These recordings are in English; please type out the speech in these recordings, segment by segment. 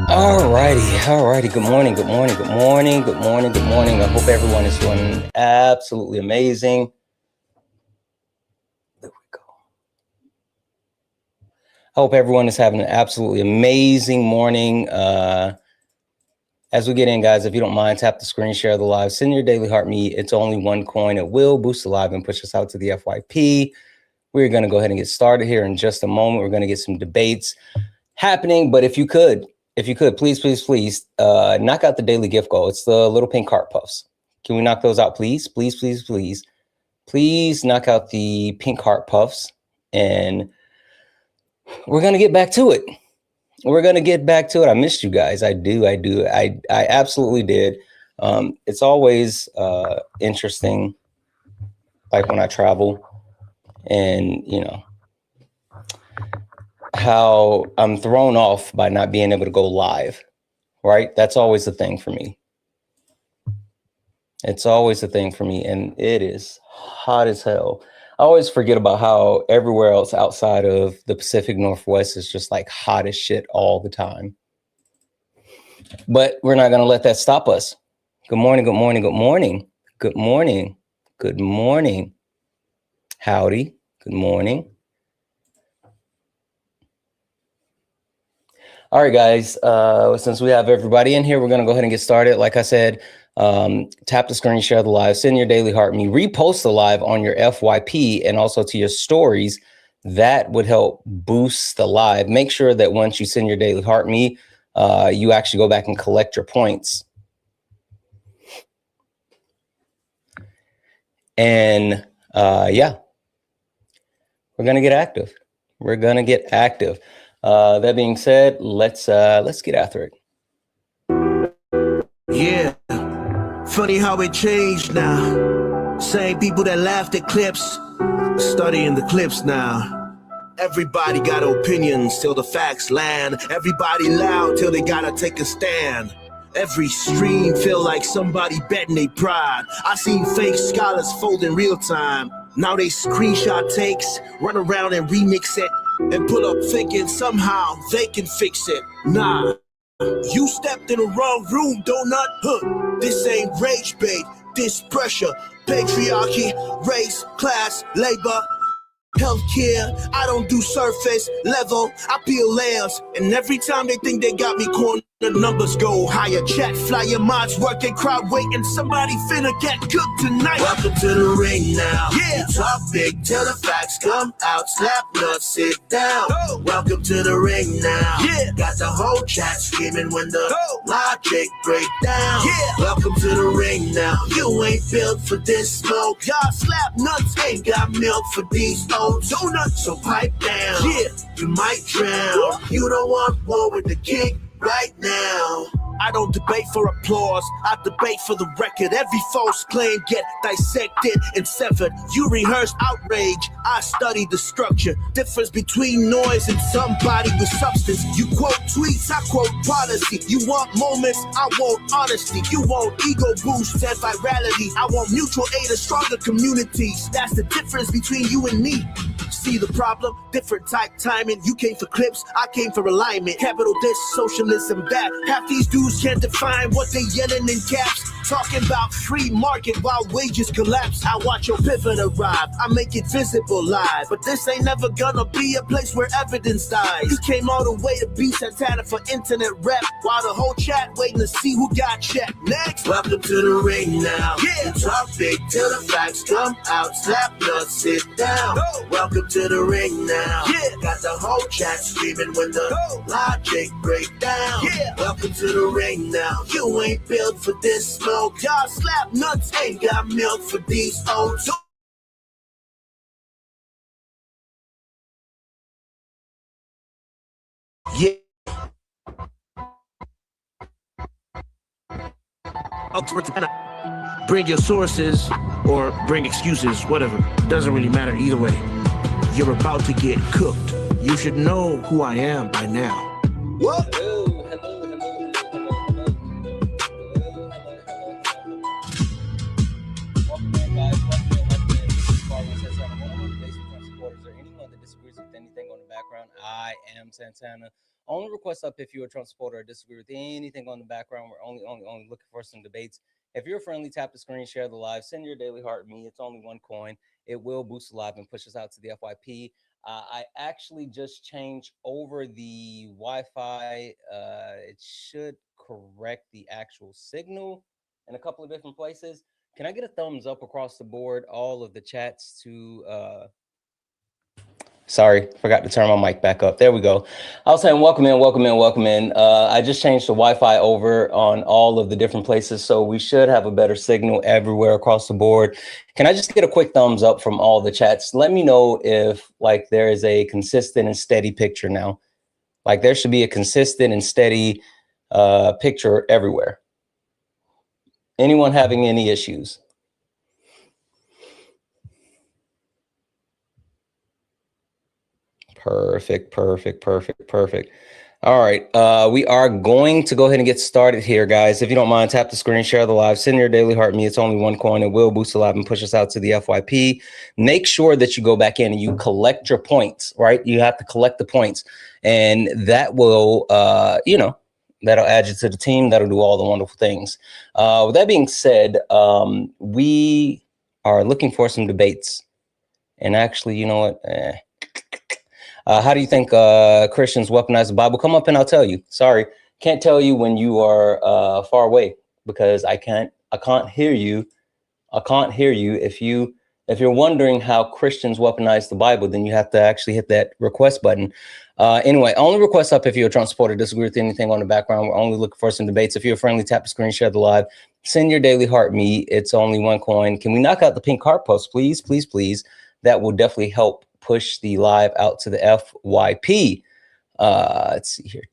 Alrighty. Good morning. I hope everyone is doing absolutely amazing. There we go. I hope everyone is having an absolutely amazing morning. As we get in, guys, if you don't mind, tap the screen, share the live, send your daily heart me. It's only one coin. It will boost the live and push us out to the FYP. We're going to go ahead and get started here in just a moment. We're going to get some debates happening, but if you could, please, knock out the daily gift goal. It's the little pink heart puffs. Can we knock those out, please? Please knock out the pink heart puffs, and we're going to get back to it. I missed you guys. I absolutely did. It's always interesting, like when I travel and, how I'm thrown off by not being able to go live, right? That's always the thing for me. And it is hot as hell. I always forget about how everywhere else outside of the Pacific Northwest is just like hot as shit all the time. But we're not going to let that stop us. Good morning. Howdy. Good morning. All right, guys, since we have everybody in here, we're going to go ahead and get started. Like I said, tap the screen, share the live, send your daily heart me, repost the live on your FYP and also to your stories. That would help boost the live. Make sure that once you send your daily heart me, you actually go back and collect your points. And yeah, we're going to get active. That being said, let's get after it. Yeah, funny how it changed now. Same people that laughed at clips, studying the clips now. Everybody got opinions till the facts land. Everybody loud till they gotta take a stand. Every stream feel like somebody betting they pride. I seen fake scholars fold in real time. Now they screenshot takes, run around and remix it, and pull up thinking somehow they can fix it. Nah, you stepped in the wrong room, donut. This ain't rage bait, this pressure. Patriarchy, race, class, labor, healthcare. I don't do surface level, I peel layers. And every time they think they got me cornered, the numbers go higher. Chat, flyer, mods, working, crowd waiting. Somebody finna get cooked tonight. Welcome to the ring now. Yeah. You talk big till the facts come out. Slap nuts, sit down. Welcome to the ring now. Yeah. Got the whole chat screaming when the logic break down. Yeah. Welcome to the ring now. You ain't built for this smoke. Y'all slap nuts ain't got milk for these old donuts. So pipe down. Yeah. You might drown. You don't want war with the king right now. I don't debate for applause, I debate for the record. Every false claim get dissected and severed. You rehearse outrage, I study the structure. Difference between noise and somebody with substance. You quote tweets, I quote policy. You want moments, I want honesty. You want ego boosts and virality. I want mutual aid and stronger communities. That's the difference between you and me. See the problem? Different type timing. You came for clips, I came for alignment. Capital this, socialism that. Half these dudes can't define what they yelling in caps. Talking about free market while wages collapse. I watch your pivot arrive, I make it visible live. But this ain't never gonna be a place where evidence dies. You came all the way to be Santana for internet rap, while the whole chat waiting to see who got checked. Next, welcome to the ring now. Yeah. You talk big till the facts come out. Slap nuts, sit down. Welcome to the ring now. Yeah. Got the whole chat screaming when the logic break down. Yeah. Welcome to the ring now. You ain't built for this smoke. Y'all slap nuts ain't got milk for these old. Yeah. Bring your sources or bring excuses, whatever. Doesn't really matter either way. You're about to get cooked. You should know who I am by now. What? I am Santana, Only request up if you're a Trump supporter or disagree with anything on the background. We're only looking for some debates. If you're friendly, tap the screen, share the live, send your daily heart me. It's only one coin. It will boost the live and push us out to the FYP. I actually just changed over the Wi-Fi. It should correct the actual signal in a couple of different places. Can I get a thumbs up across the board? All of the chats to sorry, forgot to turn my mic back up. There we go. I was saying welcome in, welcome in, welcome in. I just changed the Wi-Fi over on all of the different places, so we should have a better signal everywhere across the board. Can I just get a quick thumbs up from all the chats? Let me know if like there is a consistent and steady picture now. Like there should be a consistent and steady picture everywhere. Anyone having any issues? Perfect, perfect, perfect, perfect. All right, we are going to go ahead and get started here, guys. If you don't mind, tap the screen, share the live, send your daily heart me. It's only one coin. It will boost the live and push us out to the FYP. Make sure that you go back in and you collect your points, right? You have to collect the points, and that will, you know, that'll add you to the team. That'll do all the wonderful things. With that being said, we are looking for some debates. And actually, you know what? How do you think Christians weaponize the Bible? Come up and I'll tell you. Sorry, can't tell you when you are far away because I can't hear you. I can't hear you. If you're wondering how Christians weaponize the Bible, then you have to actually hit that request button. Anyway, only request up if you're a Trump supporter, disagree with anything on the background. We're only looking for some debates. If you're friendly, tap the screen, share the live, send your daily heart me. It's only one coin. Can we knock out the pink heart post, please, please, please? That will definitely help push the live out to the FYP. Let's see here.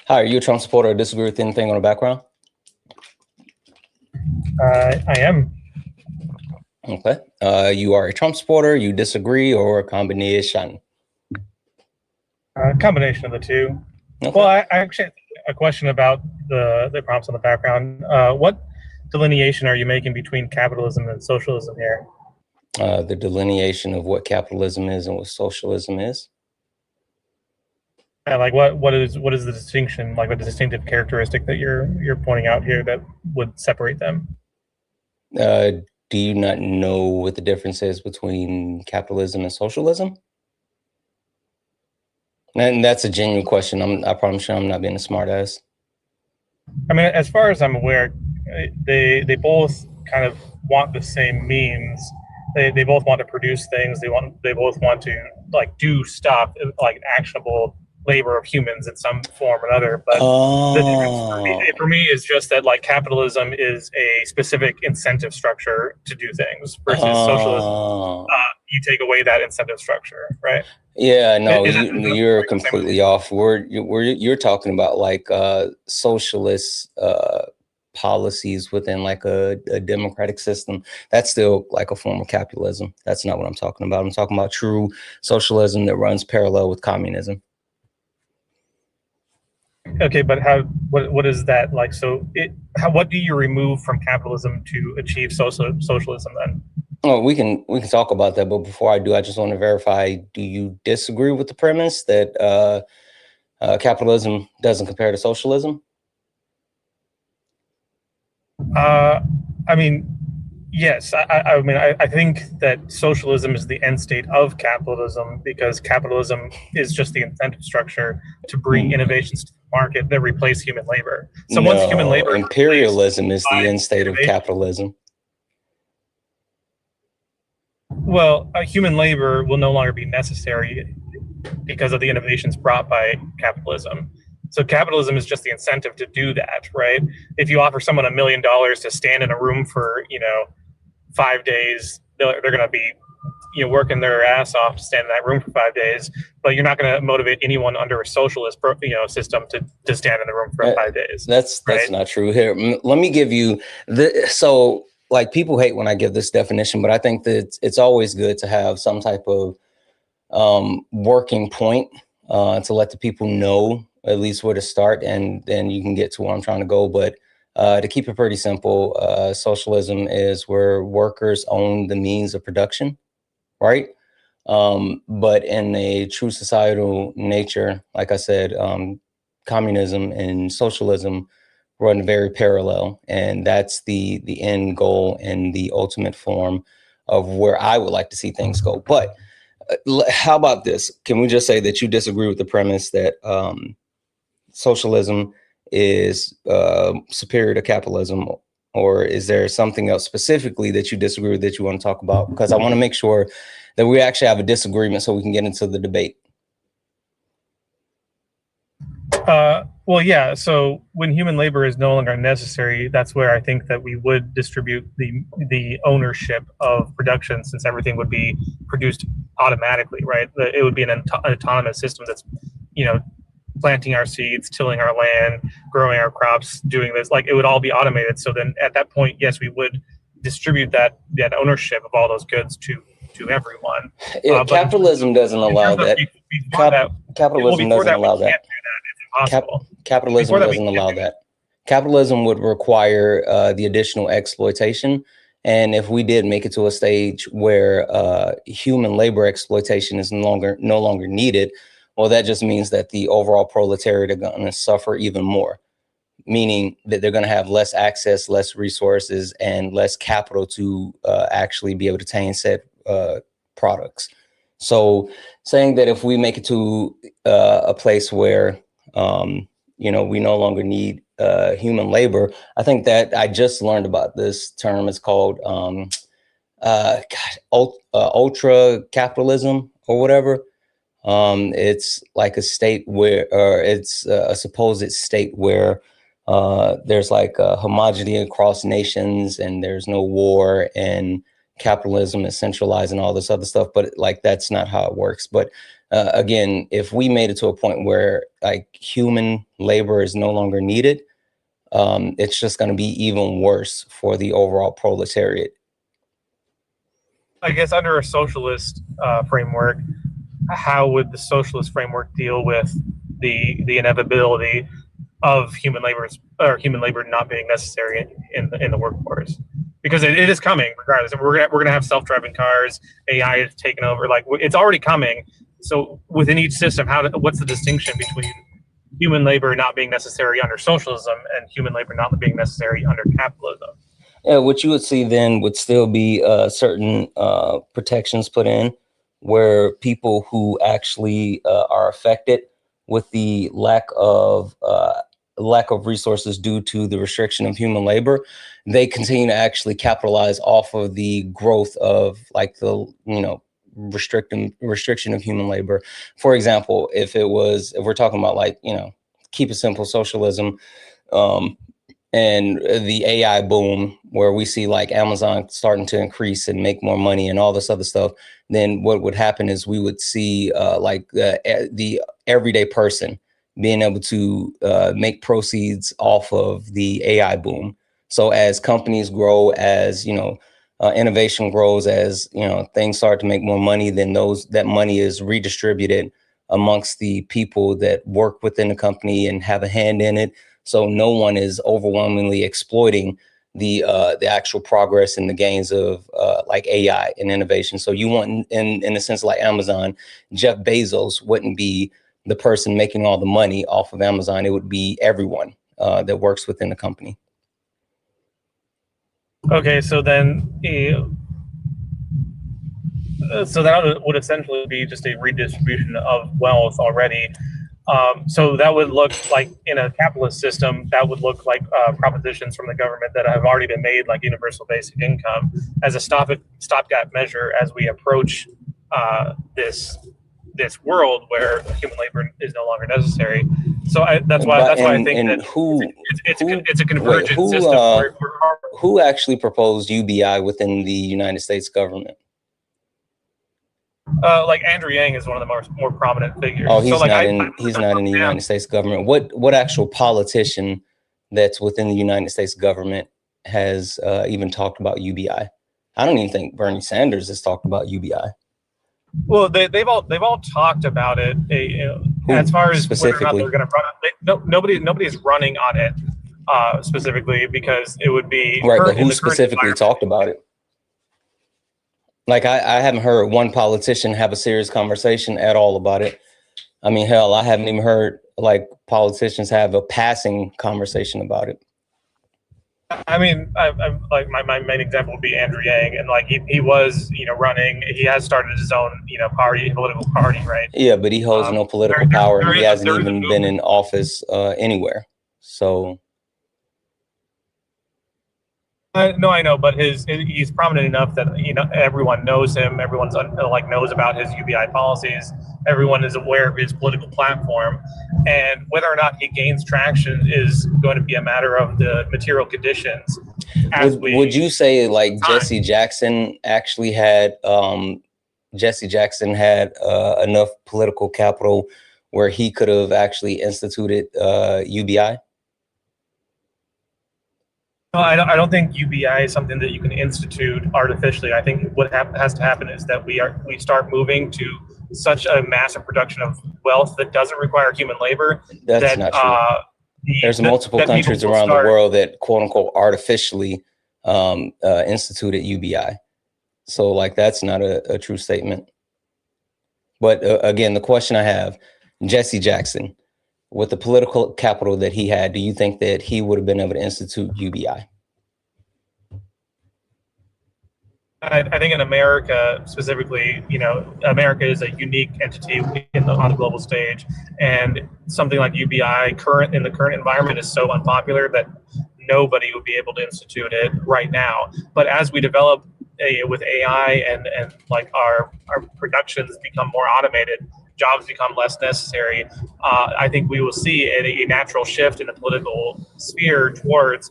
Hi, are you a Trump supporter or disagree with anything on the background? I am. Okay. You are a Trump supporter, you disagree, or a combination? Combination of the two. Okay. Well, I actually have a question about the prompts on the background. What delineation are you making between capitalism and socialism here? The delineation of what capitalism is and what socialism is. And like what is the distinction, like the distinctive characteristic that you're pointing out here that would separate them? Do you not know what the difference is between capitalism and socialism? And that's a genuine question. I promise you I'm not being a smart ass. I mean, as far as I'm aware, they both kind of want the same means. They both want to produce things. They both want to like do stuff like actionable labor of humans in some form or another. But the difference for me is just that like capitalism is a specific incentive structure to do things versus socialism. You take away that incentive structure, right? Yeah, no, you're completely off. You're talking about like socialist policies within like a democratic system. That's still like a form of capitalism. That's not what I'm talking about. I'm talking about true socialism that runs parallel with communism. Okay, but what is that like? So what do you remove from capitalism to achieve socialism then? Oh, we can talk about that, but before I do, I just want to verify: do you disagree with the premise that capitalism doesn't compare to socialism? I mean, yes. I mean, I think that socialism is the end state of capitalism because capitalism is just the incentive structure to bring innovations to the market that replace human labor. So once human labor, imperialism is the end state of capitalism. Well, human labor will no longer be necessary because of the innovations brought by capitalism. So capitalism is just the incentive to do that, right? If you offer someone $1 million to stand in a room for, 5 days, they're going to be, working their ass off to stand in that room for 5 days. But you're not going to motivate anyone under a socialist, system to stand in the room for 5 days. That's not true. Here, let me give you so like people hate when I give this definition, but I think that it's always good to have some type of working point to let the people know at least where to start, and then you can get to where I'm trying to go. But To keep it pretty simple, socialism is where workers own the means of production, right? But in a true societal nature, like I said, communism and socialism run very parallel, and that's the end goal and the ultimate form of where I would like to see things go. But how about this? Can we just say that you disagree with the premise that socialism is superior to capitalism, or is there something else specifically that you disagree with that you want to talk about? Because I want to make sure that we actually have a disagreement so we can get into the debate. Well, yeah. So when human labor is no longer necessary, that's where I think that we would distribute the ownership of production, since everything would be produced automatically, right? It would be an autonomous system that's, you know, planting our seeds, tilling our land, growing our crops, doing this. Like, it would all be automated. So then at that point, yes, we would distribute that ownership of all those goods to everyone. Yeah, capitalism doesn't allow that. Capitalism doesn't allow that. Capitalism doesn't allow that. Capitalism would require the additional exploitation. And if we did make it to a stage where human labor exploitation is no longer needed, well, that just means that the overall proletariat are going to suffer even more, meaning that they're going to have less access, less resources, and less capital to actually be able to attain said products. So saying that if we make it to a place where, you know, we no longer need human labor, I think that I just learned about this term. It's called ultra capitalism or whatever. It's like a state where, or it's a supposed state where there's like a homogeneity across nations and there's no war and capitalism is centralized and all this other stuff. But like, that's not how it works. But again, if we made it to a point where like human labor is no longer needed, it's just going to be even worse for the overall proletariat. I guess under a socialist framework, how would the socialist framework deal with the inevitability of human labor not being necessary in the workforce? Because it is coming regardless. We're gonna have self-driving cars, AI is taking over. Like, it's already coming. So within each system, what's the distinction between human labor not being necessary under socialism and human labor not being necessary under capitalism? Yeah, what you would see then would still be certain protections put in, where people who actually are affected with the lack of resources due to the restriction of human labor, they continue to actually capitalize off of the growth of like the, you know, restriction of human labor. For example, if we're talking about, like, you know, keep it simple, socialism, and the AI boom, where we see like Amazon starting to increase and make more money and all this other stuff, then what would happen is we would see like the everyday person being able to make proceeds off of the AI boom. So as companies grow, as, you know, innovation grows, as, you know, things start to make more money, then that money is redistributed amongst the people that work within the company and have a hand in it. So no one is overwhelmingly exploiting the actual progress and the gains of like AI and innovation. So you want, in a sense, like Amazon, Jeff Bezos wouldn't be the person making all the money off of Amazon. It would be everyone that works within the company. Okay, so then so that would essentially be just a redistribution of wealth already. So that would look like, in a capitalist system, that would look like propositions from the government that have already been made, like universal basic income, as a stopgap measure as we approach this world where human labor is no longer necessary. So that's why I think that it's a convergent system. Who actually proposed UBI within the United States government? Like Andrew Yang is one of the more prominent figures. Oh, he's so, like, he's not in the United States government. What actual politician that's within the United States government has even talked about UBI? I don't even think Bernie Sanders has talked about UBI. Well, they've all talked about it. As far as specifically, whether or not they're going to run it, nobody's running on it. specifically, because it would be right. But who specifically talked about it? Like, I haven't heard one politician have a serious conversation at all about it. I mean, hell, I haven't even heard like politicians have a passing conversation about it. I mean, I'm like my main example would be Andrew Yang, and like he was, you know, running. He has started his own, you know, political party, right? Yeah, but he holds no political power, and he hasn't even been in office anywhere. So. No, I know, but he's prominent enough that, you know, everyone knows him. Everyone's like knows about his UBI policies. Everyone is aware of his political platform, and whether or not he gains traction is going to be a matter of the material conditions. Would you say like Jesse Jackson actually had enough political capital where he could have actually instituted UBI? No, I don't think UBI is something that you can institute artificially. I think what has to happen is that we start moving to such a massive production of wealth that doesn't require human labor. That's not true. There's multiple countries around the world that quote unquote artificially instituted UBI. So like, that's not a true statement. But again, the question I have, Jesse Jackson, with the political capital that he had, do you think that he would have been able to institute UBI? I think in America specifically, you know, America is a unique entity on the global stage, and something like UBI in the current environment is so unpopular that nobody would be able to institute it right now. But as we develop with AI and like our productions become more automated, jobs become less necessary, I think we will see a natural shift in the political sphere towards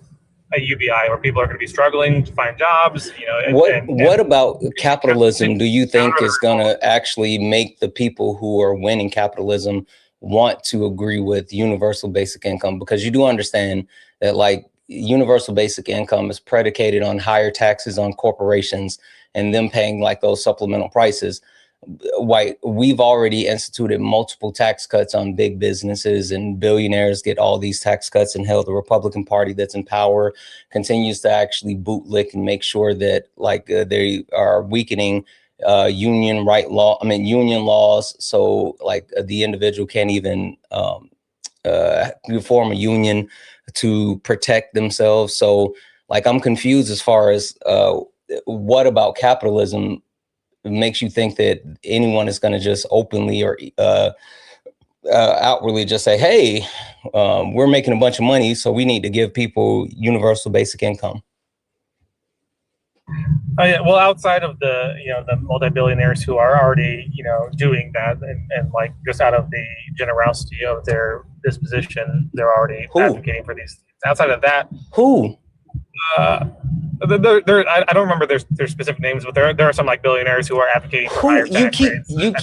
a UBI, where people are going to be struggling to find jobs. You know, what about capitalism? Do you think is going to actually make the people who are winning capitalism want to agree with universal basic income? Because you do understand that like universal basic income is predicated on higher taxes on corporations and them paying like those supplemental prices. We've already instituted multiple tax cuts on big businesses, and billionaires get all these tax cuts, and hell, the Republican Party that's in power continues to actually bootlick and make sure that like they are weakening union laws. So like the individual can't even form a union to protect themselves. So like, I'm confused as far as what about capitalism makes you think that anyone is going to just openly or outwardly just say, hey, we're making a bunch of money, so we need to give people universal basic income? Yeah, well, outside of the, you know, the multi-billionaires who are already, you know, doing that, and like just out of the generosity of their disposition, they're already advocating for these things. Outside of that, who? I don't remember their specific names, but there are some like billionaires who are advocating for higher tax rates. You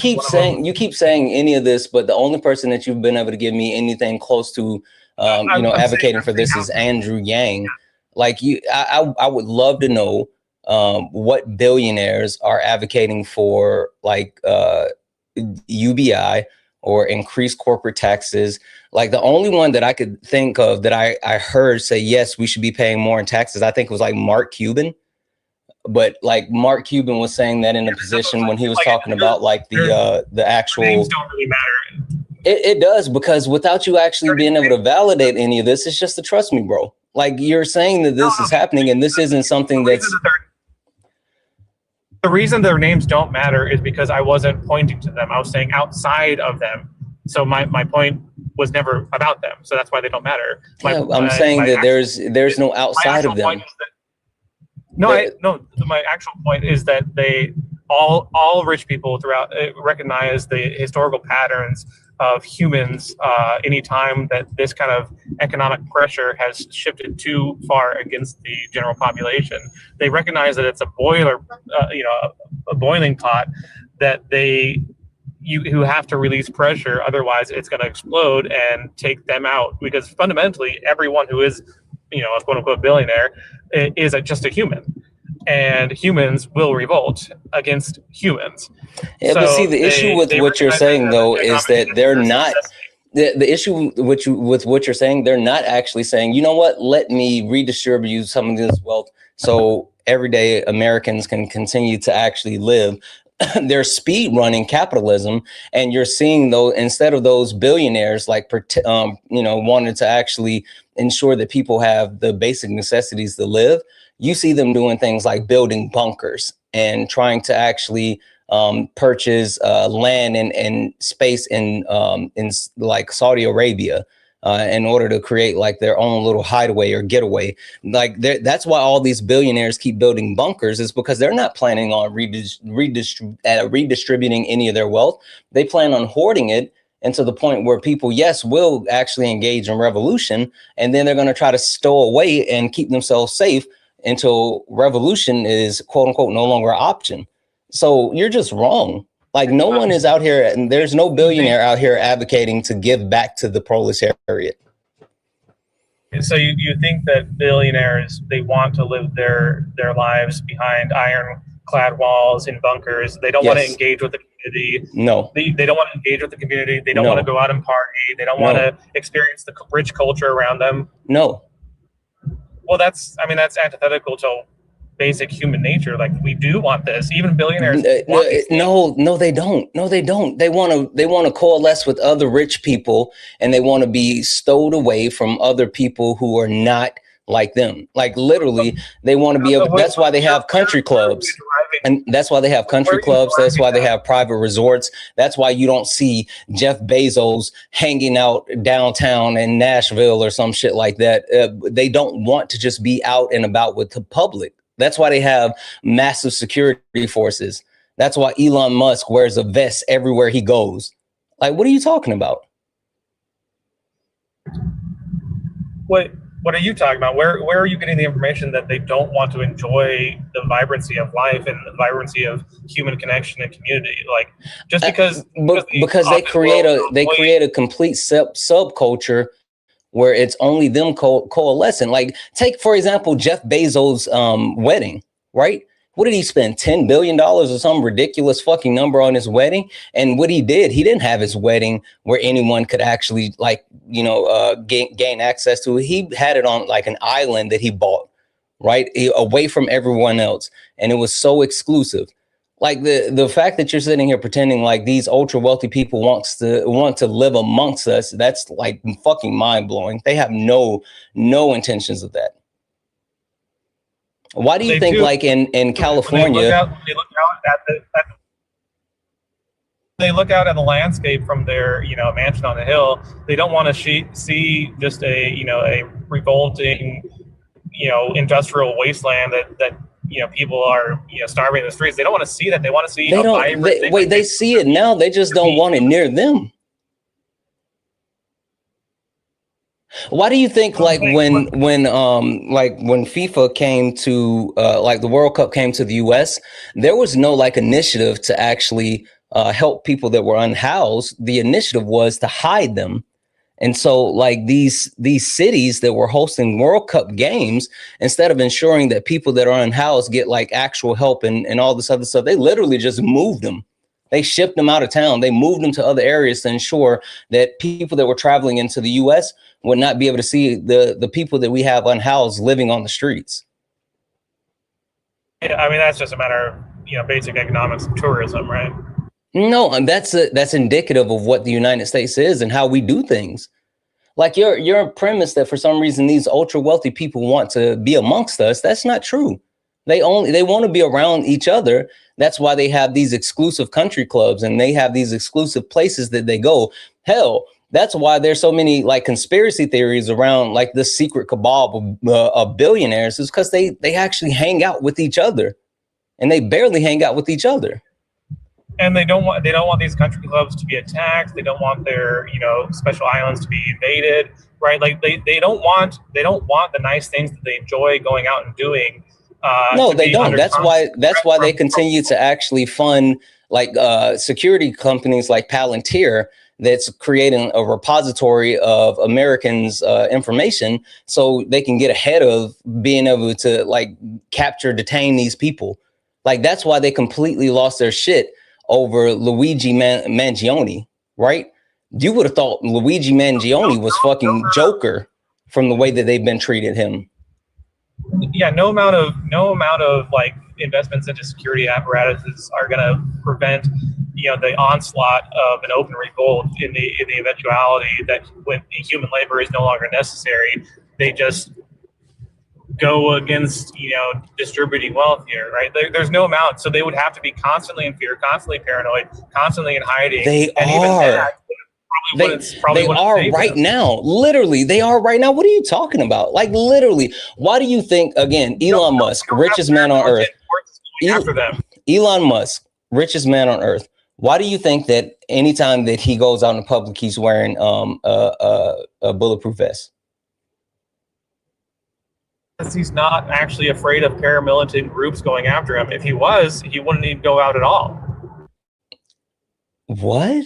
keep saying any of this, but the only person that you've been able to give me anything close to advocating for this is Andrew Yang. Like I would love to know what billionaires are advocating for like UBI or increased corporate taxes. Like the only one that I could think of that I heard say, yes, we should be paying more in taxes, I think it was like Mark Cuban. But like Mark Cuban was saying that in a position when he was talking about like the actual names don't really matter. It does, because without you actually being able to validate any of this, it's just to trust me, bro. Like you're saying that this is happening, and this isn't something that's. The reason their names don't matter is because I wasn't pointing to them. I was saying outside of them. So my point was never about them. So that's why they don't matter. I'm saying that there's no outside of them. My actual point is that all rich people throughout recognize the historical patterns of humans anytime that this kind of economic pressure has shifted too far against the general population. They recognize that it's a boiling pot that you have to release pressure, otherwise it's going to explode and take them out. Because fundamentally, everyone who is, a quote unquote billionaire is just a human. And humans will revolt against humans. Yeah, so but see, the issue with what you're saying, though, is that they're not. the issue with what you're saying, they're not actually saying, you know what, let me redistribute some of this wealth so everyday Americans can continue to actually live. They're speed running capitalism, and you're seeing, though, instead of those billionaires like wanted to actually ensure that people have the basic necessities to live, you see them doing things like building bunkers and trying to actually purchase land and space in like Saudi Arabia in order to create like their own little hideaway or getaway. Like that's why all these billionaires keep building bunkers, is because they're not planning on redistributing any of their wealth. They plan on hoarding it, and to the point where people, yes, will actually engage in revolution, and then they're going to try to stow away and keep themselves safe until revolution is, quote unquote, no longer an option. So you're just wrong. Like, no one is out here, and there's no billionaire out here advocating to give back to the proletariat. So you think that billionaires, they want to live their lives behind ironclad walls in bunkers? They don't want to engage with the community. No. They don't want to engage with the community. They don't want to go out and party. They don't want to experience the rich culture around them. No. Well, that's antithetical to basic human nature. Like, we do want this. Even billionaires want these things. No, they don't. No, they don't. They want to coalesce with other rich people, and they want to be stowed away from other people who are not like them. Like, literally, they want to be able. That's why they have country clubs. And that's why they have country clubs. That's why they have private resorts. That's why you don't see Jeff Bezos hanging out downtown in Nashville or some shit like that. They don't want to just be out and about with the public. That's why they have massive security forces. That's why Elon Musk wears a vest everywhere he goes. Like, what are you talking about? What are you talking about? Where are you getting the information that they don't want to enjoy the vibrancy of life and the vibrancy of human connection and community? Like, just because they create a complete subculture where it's only them coalescing. Like, take, for example, Jeff Bezos' wedding, right? What did he spend? $10 billion or some ridiculous fucking number on his wedding? And what he didn't have his wedding where anyone could actually, like, gain access to it. He had it on like an island that he bought, right? Away from everyone else. And it was so exclusive. Like, the fact that you're sitting here pretending like these ultra wealthy people want to live amongst us, that's like fucking mind blowing. They have no intentions of that. Why do you think, like in California, they look out at the landscape from their mansion on the hill? They don't want to see just a revolting industrial wasteland that people are starving in the streets. They don't want to see that. They want to see they see it now. They just don't want it near them. Why do you think, like, when FIFA came to like the World Cup came to the US, there was no like initiative to actually help people that were unhoused? The initiative was to hide them. And so, like, these cities that were hosting World Cup games, instead of ensuring that people that are unhoused get like actual help and all this other stuff, they literally just moved them. They shipped them out of town. They moved them to other areas to ensure that people that were traveling into the US would not be able to see the people that we have unhoused living on the streets. Yeah, I mean, that's just a matter of basic economics of tourism, right? No, and that's indicative of what the United States is and how we do things. Like, your premise that for some reason these ultra wealthy people want to be amongst us, that's not true. They want to be around each other. That's why they have these exclusive country clubs and they have these exclusive places that they go. Hell, that's why there's so many like conspiracy theories around like this secret cabal of billionaires, is because they actually hang out with each other, and they barely hang out with each other. And they don't want these country clubs to be attacked. They don't want their special islands to be invaded, right? Like, they don't want the nice things that they enjoy going out and doing. No, they don't. That's why they continue to actually fund like security companies like Palantir, that's creating a repository of Americans' information, so they can get ahead of being able to like detain these people. Like, that's why they completely lost their shit over Luigi Mangione, right? You would have thought Luigi Mangione was fucking Joker from the way that they've been treating him. Yeah, no amount of like investments into security apparatuses are going to prevent, you know, the onslaught of an open revolt in the eventuality that when human labor is no longer necessary, they just go against, you know, distributing wealth here, right? There's no amount, so they would have to be constantly in fear, constantly paranoid, constantly in hiding. They and are. Even that They are right now. Literally, they are right now. What are you talking about? Like, literally, why do you think, again, Elon Musk, richest man on earth, Elon Musk, richest man on earth, why do you think that anytime that he goes out in public, he's wearing a bulletproof vest? Because he's not actually afraid of paramilitant groups going after him. If he was, he wouldn't even go out at all. What?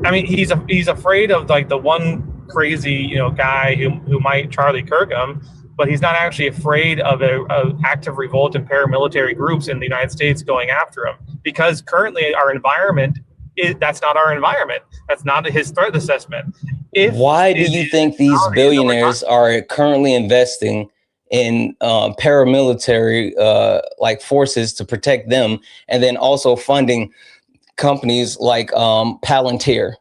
I mean, he's afraid of like the one crazy, you know, guy who might Charlie Kirk him, but he's not actually afraid of a active revolt and paramilitary groups in the United States going after him, because currently our environment that's not our environment. That's not his threat assessment. Why do you think these billionaires are currently investing in paramilitary like forces to protect them, and then also funding companies like Palantir?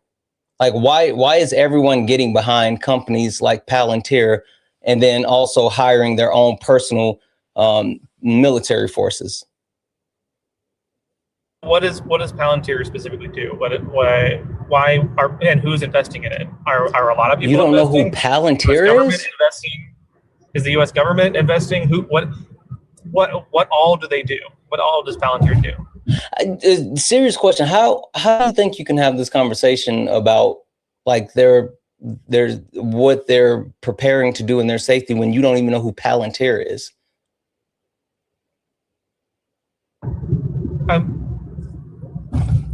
Like, why is everyone getting behind companies like Palantir and then also hiring their own personal military forces? What does Palantir specifically do? Why are, and who's investing in it? Are a lot of people? You don't investing? know who Palantir is? Is the U.S. government investing? What all do they do? What all does Palantir do? Serious question. How do you think you can have this conversation about like their what they're preparing to do in their safety when you don't even know who Palantir is?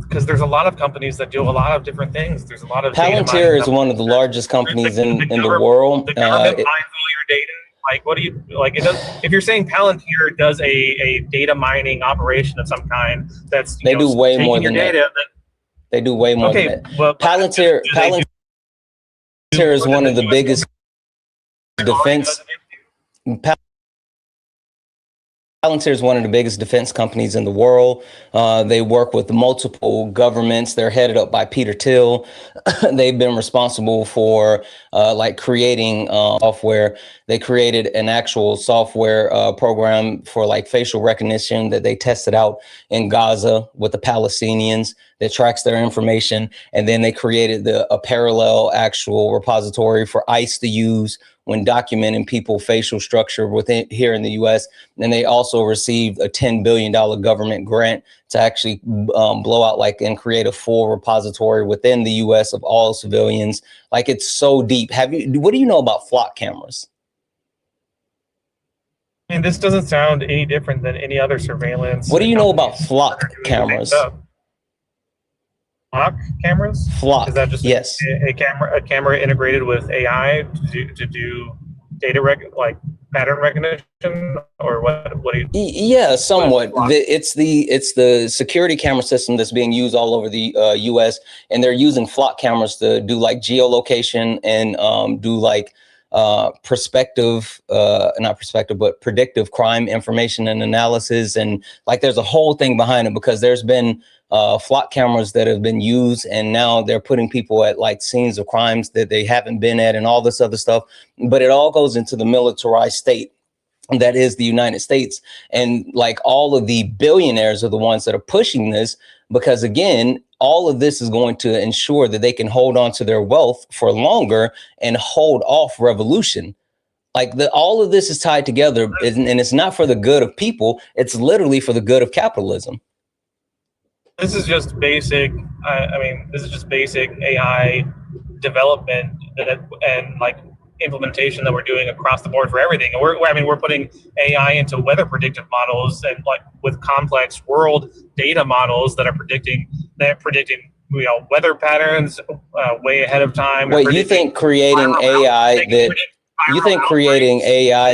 Because there's a lot of companies that do a lot of different things. There's a lot of Palantir is one of the largest companies in the world. The government mines all your data. Like, what do you like? It does. If you're saying Palantir does a data mining operation of some kind, that's they do way more than that. They do way more than that. Well, Palantir is one of the biggest defense. Palantir is one of the biggest defense companies in the world. They work with multiple governments. They're headed up by Peter Thiel. They've been responsible for like creating software. They created an actual software program for like facial recognition that they tested out in Gaza with the Palestinians that tracks their information. And then they created a parallel actual repository for ICE to use when documenting people facial structure within here in the US. And they also received a $10 billion government grant to actually blow out like and create a full repository within the US of all civilians. Like, it's so deep. What do you know about flock cameras? And this doesn't sound any different than any other surveillance. What do you know about flock cameras? Flock cameras? Flock. Is that just yes. a camera integrated with AI to do data like pattern recognition, or what do you? Yeah, somewhat. It's the security camera system that's being used all over the U.S. and they're using flock cameras to do like geolocation and do like predictive crime information and analysis. And like, there's a whole thing behind it because there's been flock cameras that have been used and now they're putting people at like scenes of crimes that they haven't been at and all this other stuff. But it all goes into the militarized state that is the United States. And like, all of the billionaires are the ones that are pushing this because, again, all of this is going to ensure that they can hold on to their wealth for longer and hold off revolution. Like, all of this is tied together, and it's not for the good of people. It's literally for the good of capitalism. This is just basic. This is just basic AI development and like implementation that we're doing across the board for everything. And we're putting AI into weather predictive models and like with complex world data models that are predicting weather patterns way ahead of time. Wait, you think creating AI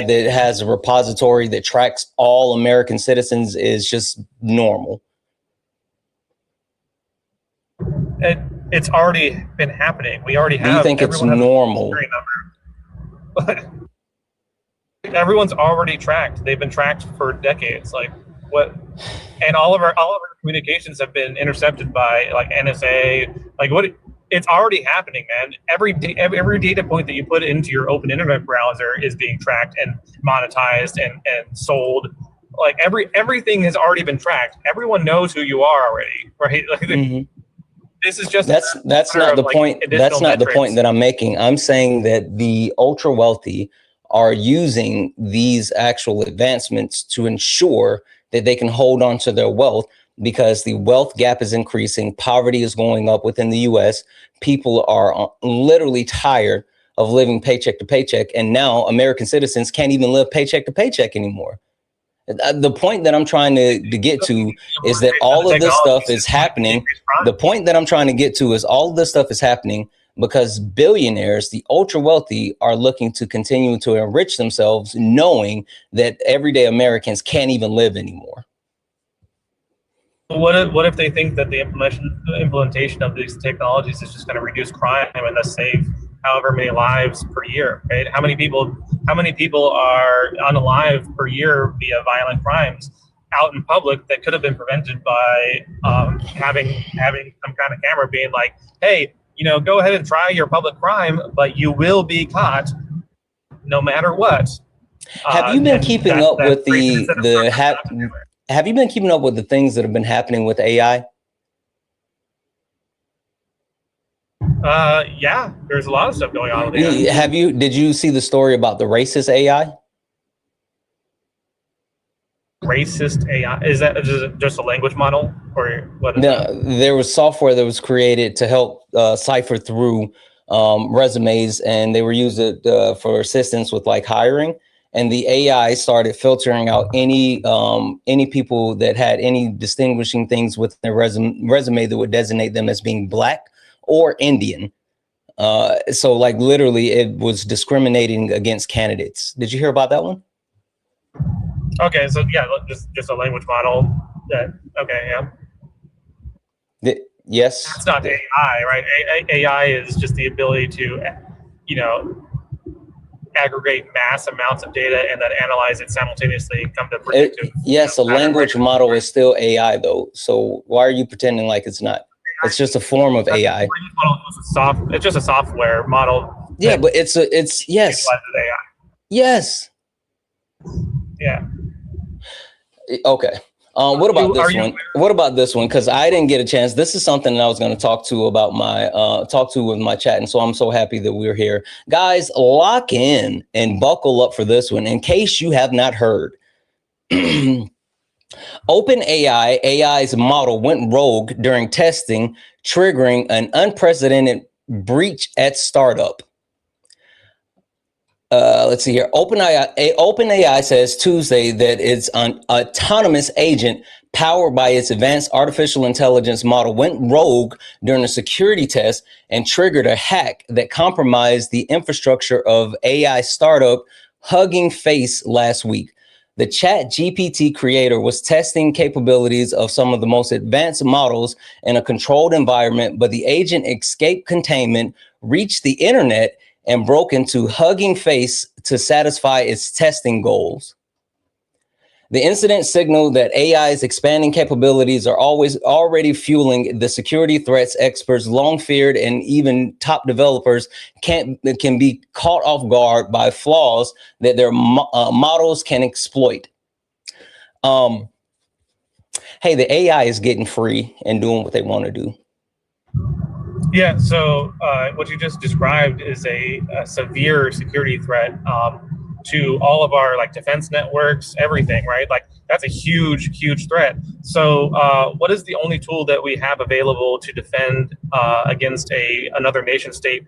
that has a repository that tracks all American citizens is just normal? It's already been happening. We already have. Do you think it's normal? Everyone's already tracked. They've been tracked for decades. Like what? And all of our communications have been intercepted by like NSA. Like what? It's already happening, man. Every data point that you put into your open internet browser is being tracked and monetized and sold. Like everything has already been tracked. Everyone knows who you are already, right? Like this is just that's not the point. That's not the point that I'm making. I'm saying that the ultra wealthy are using these actual advancements to ensure that they can hold on to their wealth, because the wealth gap is increasing. Poverty is going up within the US. People are literally tired of living paycheck to paycheck. And now American citizens can't even live paycheck to paycheck anymore. The point that I'm trying to get to is that all of this stuff is happening. The point that I'm trying to get to is all of this stuff is happening because billionaires, the ultra wealthy, are looking to continue to enrich themselves, knowing that everyday Americans can't even live anymore. What if they think that the implementation of these technologies is just going to reduce crime and thus save however many lives per year, right? How many people are unalive per year via violent crimes out in public that could have been prevented by having some kind of camera being like, hey, go ahead and try your public crime, but you will be caught no matter what. Have you been keeping up with Have you been keeping up with the things that have been happening with AI? Yeah, there's a lot of stuff going on with AI. Did you see the story about the racist AI? Racist AI? Is that just a language model, or what? No, there was software that was created to help cipher through resumes, and they were used for assistance with like hiring. And the AI started filtering out any people that had any distinguishing things with their resume that would designate them as being Black or Indian. So like literally it was discriminating against candidates. Did you hear about that one? Okay, so yeah, just a language model. Okay, yeah. Yes. It's not AI, right? AI is just the ability to, aggregate mass amounts of data and then analyze it simultaneously and come to predictive. Yes, a language model is still AI though. So why are you pretending like it's not? It's just a form of AI. It's just a software model. Yeah, but it's yes. AI. Yes. Yeah. Okay. What about this one? What about this one? Because I didn't get a chance. This is something that I was going to talk to with my chat, and so I'm so happy that we're here, guys. Lock in and buckle up for this one, in case you have not heard. OpenAI, AI's model went rogue during testing, triggering an unprecedented breach at startup. Let's see here. OpenAI says Tuesday that its autonomous agent powered by its advanced artificial intelligence model went rogue during a security test and triggered a hack that compromised the infrastructure of AI startup Hugging Face last week. The ChatGPT creator was testing capabilities of some of the most advanced models in a controlled environment, but the agent escaped containment, reached the internet, and broke into Hugging Face to satisfy its testing goals. The incident signaled that AI's expanding capabilities are already fueling the security threats experts long feared, and even top developers can be caught off guard by flaws that their models can exploit. Hey, the AI is getting free and doing what they want to do. Yeah, so what you just described is a severe security threat to all of our defense networks, everything, right? Like that's a huge, huge threat. So what is the only tool that we have available to defend against another nation state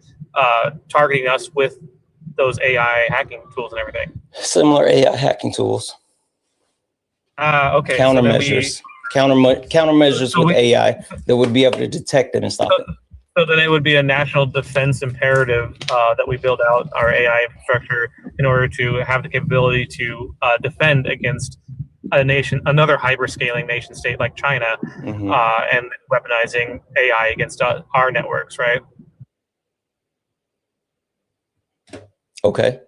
targeting us with those AI hacking tools and everything? Similar AI hacking tools. Okay. Countermeasures. Countermeasures with AI that would be able to detect it and stop it. So then it would be a national defense imperative that we build out our AI infrastructure in order to have the capability to defend against another hyperscaling nation state like China, and weaponizing AI against our networks, right? Okay.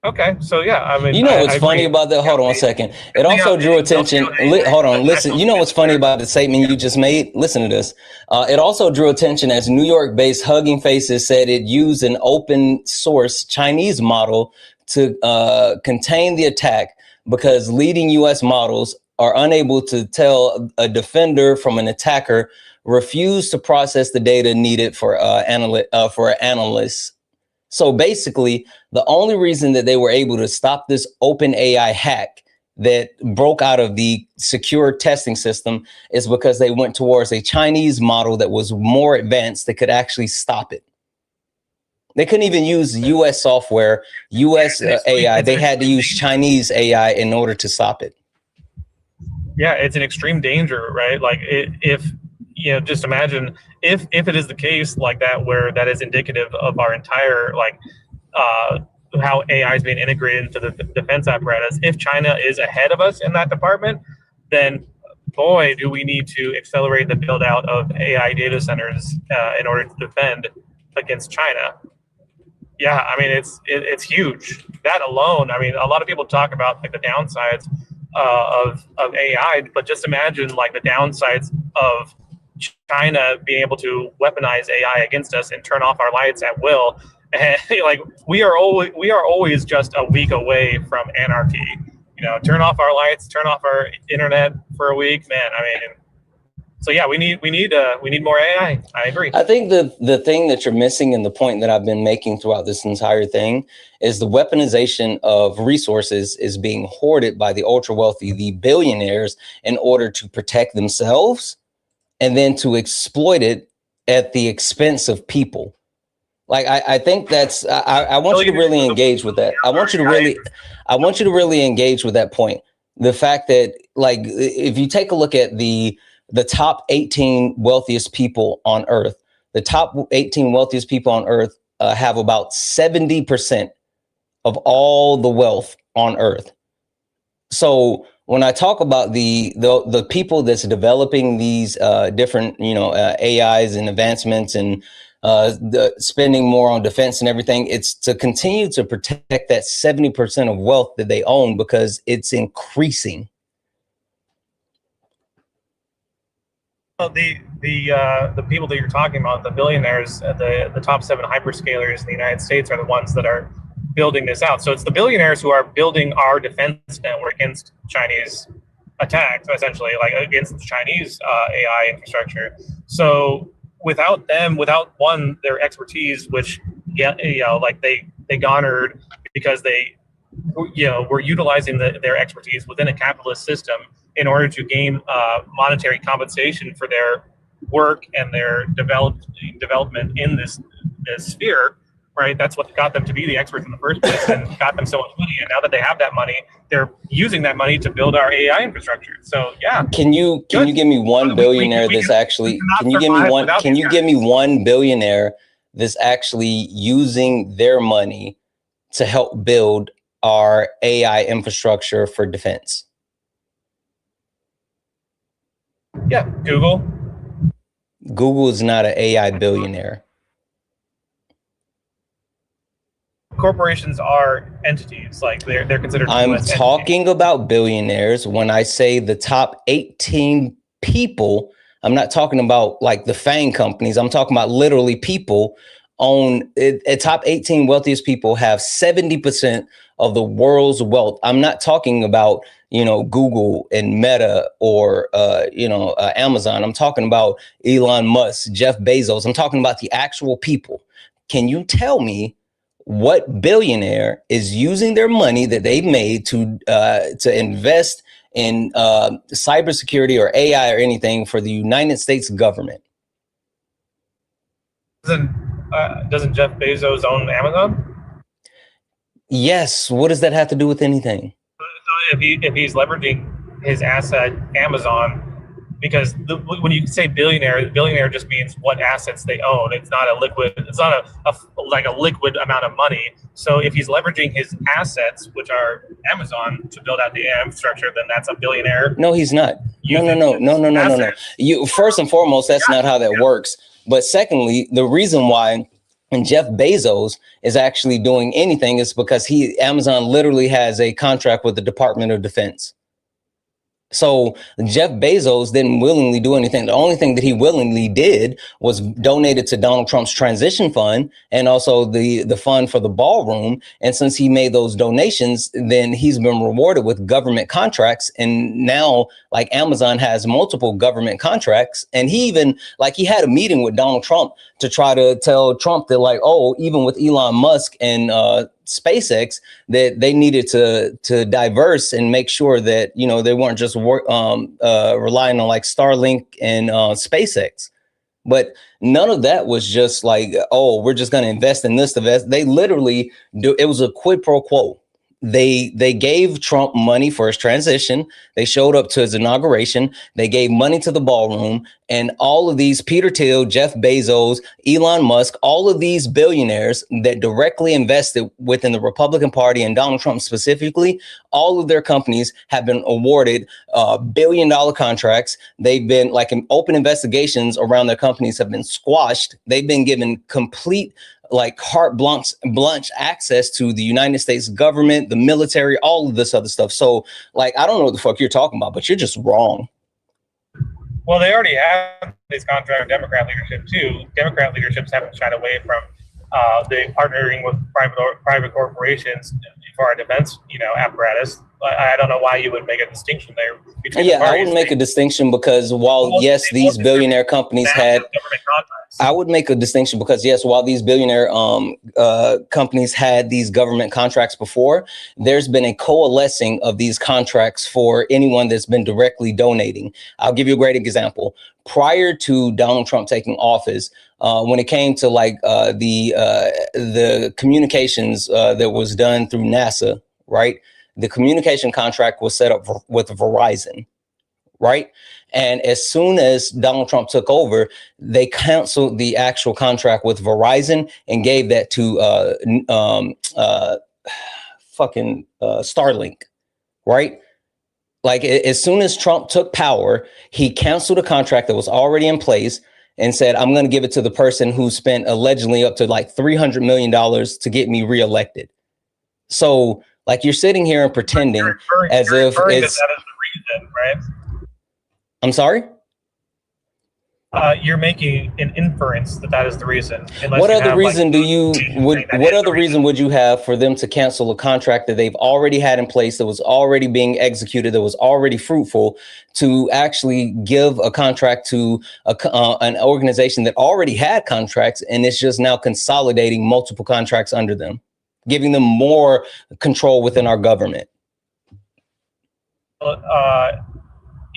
Okay, so yeah, I mean, you know what's funny about that? Hold on 1 second. It also drew attention. Hold on, listen. You know what's funny about the statement you just made? Listen to this. It also drew attention as New York-based Hugging Faces said it used an open source Chinese model to contain the attack because leading U.S. models are unable to tell a defender from an attacker, refuse to process the data needed for analysts. So basically, the only reason that they were able to stop this open AI hack that broke out of the secure testing system is because they went towards a Chinese model that was more advanced that could actually stop it. They couldn't even use US software, US AI. They had to use Chinese AI in order to stop it. Yeah, it's an extreme danger, right? Like if you know, just imagine if it is the case like that, where that is indicative of our entire how AI is being integrated into the defense apparatus. If China is ahead of us in that department, then boy, do we need to accelerate the build out of AI data centers in order to defend against China. Yeah, I mean it's huge. That alone, I mean, a lot of people talk about like the downsides of AI, but just imagine like the downsides of China being able to weaponize AI against us and turn off our lights at will. And like we are always just a week away from anarchy. You know, turn off our lights, turn off our internet for a week, man. I mean, so yeah, we need more AI. I agree. I think the thing that you're missing, and the point that I've been making throughout this entire thing, is the weaponization of resources is being hoarded by the ultra wealthy, the billionaires, in order to protect themselves and then to exploit it at the expense of people. Like, I think that's, I want you to really engage with that. I want you to really engage with that point. The fact that, like, if you take a look at the top 18 wealthiest people on earth, the top 18 wealthiest people on earth have about 70% of all the wealth on earth. So when I talk about the people that's developing these different, AIs and advancements and spending more on defense and everything, it's to continue to protect that 70% of wealth that they own, because it's increasing. Well, the people that you're talking about, the billionaires, the top 7 hyperscalers in the United States are the ones that are building this out. So it's the billionaires who are building our defense network against Chinese attacks, essentially, like against Chinese AI infrastructure. So without them, without their expertise, which they garnered because they were utilizing their expertise within a capitalist system in order to gain monetary compensation for their work and their development in this sphere, right? That's what got them to be the experts in the first place and got them so much money. And now that they have that money, they're using that money to build our AI infrastructure. So yeah. Can you give me one billionaire that's actually, can you give me one billionaire that's actually using their money to help build our AI infrastructure for defense? Yeah, Google. Google is not an AI billionaire. Corporations are entities, like they're considered. I'm talking about billionaires. When I say the top 18 people, I'm not talking about like the FANG companies. I'm talking about literally people own it. Top 18 wealthiest people have 70% of the world's wealth. I'm not talking about, Google and Meta or, Amazon. I'm talking about Elon Musk, Jeff Bezos. I'm talking about the actual people. Can you tell me what billionaire is using their money that they've made to invest in cybersecurity or AI or anything for the United States government? Doesn't Jeff Bezos own Amazon? Yes. What does that have to do with anything? So if he's leveraging his asset, Amazon, because when you say billionaire, billionaire just means what assets they own. It's not a liquid. It's not like a liquid amount of money. So if he's leveraging his assets, which are Amazon, to build out the infrastructure, then that's a billionaire. No, he's not. No. You first and foremost, that's not how that works. But secondly, the reason why Jeff Bezos is actually doing anything is because Amazon literally has a contract with the Department of Defense. So Jeff Bezos didn't willingly do anything. The only thing that he willingly did was donated to Donald Trump's transition fund and also the fund for the ballroom. And since he made those donations, then he's been rewarded with government contracts. And now, like, Amazon has multiple government contracts. And he had a meeting with Donald Trump to try to tell Trump that, like, oh, even with Elon Musk and SpaceX, that they needed to diverse and make sure that, you know, they weren't just relying on like Starlink and SpaceX. But none of that was just like, oh, we're just going to invest in this. They literally it was a quid pro quo. They gave Trump money for his transition. They showed up to his inauguration. They gave money to the ballroom, and all of these Peter Thiel, Jeff Bezos, Elon Musk, all of these billionaires that directly invested within the Republican Party and Donald Trump specifically, all of their companies have been awarded billion-dollar contracts. They've been like open investigations around their companies have been squashed. They've been given complete like carte blanche access to the United States government, the military, all of this other stuff. So like, I don't know what the fuck you're talking about, but you're just wrong. Well, they already have these contracts with Democrat leadership too. Democrat leaderships haven't shied away from they partnering with private corporations for our defense, you know, apparatus. I don't know why you would make a distinction there between the I would make a distinction because while yes, these billionaire companies had government contracts. I would make a distinction because yes, while these billionaire companies had these government contracts before, there's been a coalescing of these contracts for anyone that's been directly donating. I'll give you a great example. Prior to Donald Trump taking office, when it came to like the communications that was done through NASA, right? The communication contract was set up with Verizon, right? And as soon as Donald Trump took over, they canceled the actual contract with Verizon and gave that to Starlink, right? Like as soon as Trump took power, he canceled a contract that was already in place and said, I'm going to give it to the person who spent allegedly up to like $300 million to get me reelected. So like you're sitting here and pretending as if it's... That is the reason, right? I'm sorry? You're making an inference that is the reason. What other reason would you have for them to cancel a contract that they've already had in place, that was already being executed, that was already fruitful, to actually give a contract to an organization that already had contracts and it's just now consolidating multiple contracts under them, giving them more control within our government?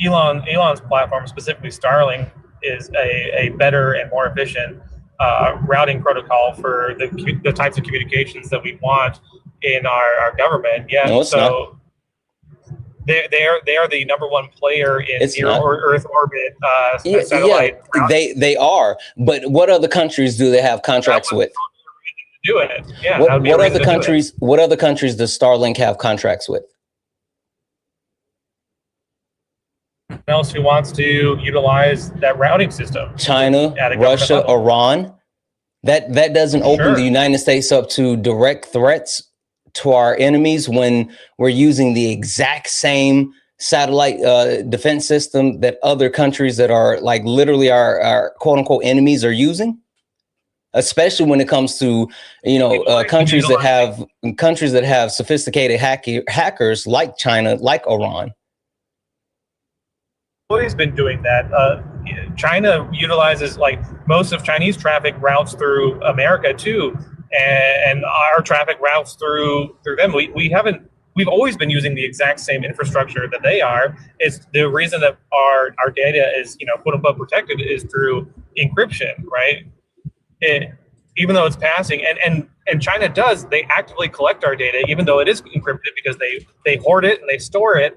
Elon's platform, specifically Starlink, is a better and more efficient routing protocol for the types of communications that we want in our government. Yeah, no, it's not. They are the number one player in Earth orbit satellite. Yeah, they are. But what other countries do they have contracts with? Do it. Yeah. What other countries? What other countries does Starlink have contracts with? Else who wants to utilize that routing system? China, Russia, Iran. That doesn't open the United States up to direct threats to our enemies when we're using the exact same satellite defense system that other countries that are like literally our quote unquote enemies are using. Especially when it comes to, you know, countries that have sophisticated hackers like China, like Iran. Always been doing that. China utilizes, like, most of Chinese traffic routes through America too, and our traffic routes through them. We've always been using the exact same infrastructure that they are. It's the reason that our data is, you know, quote unquote protected is through encryption, right? Even though it's passing, and China they actively collect our data, even though it is encrypted, because they hoard it and they store it.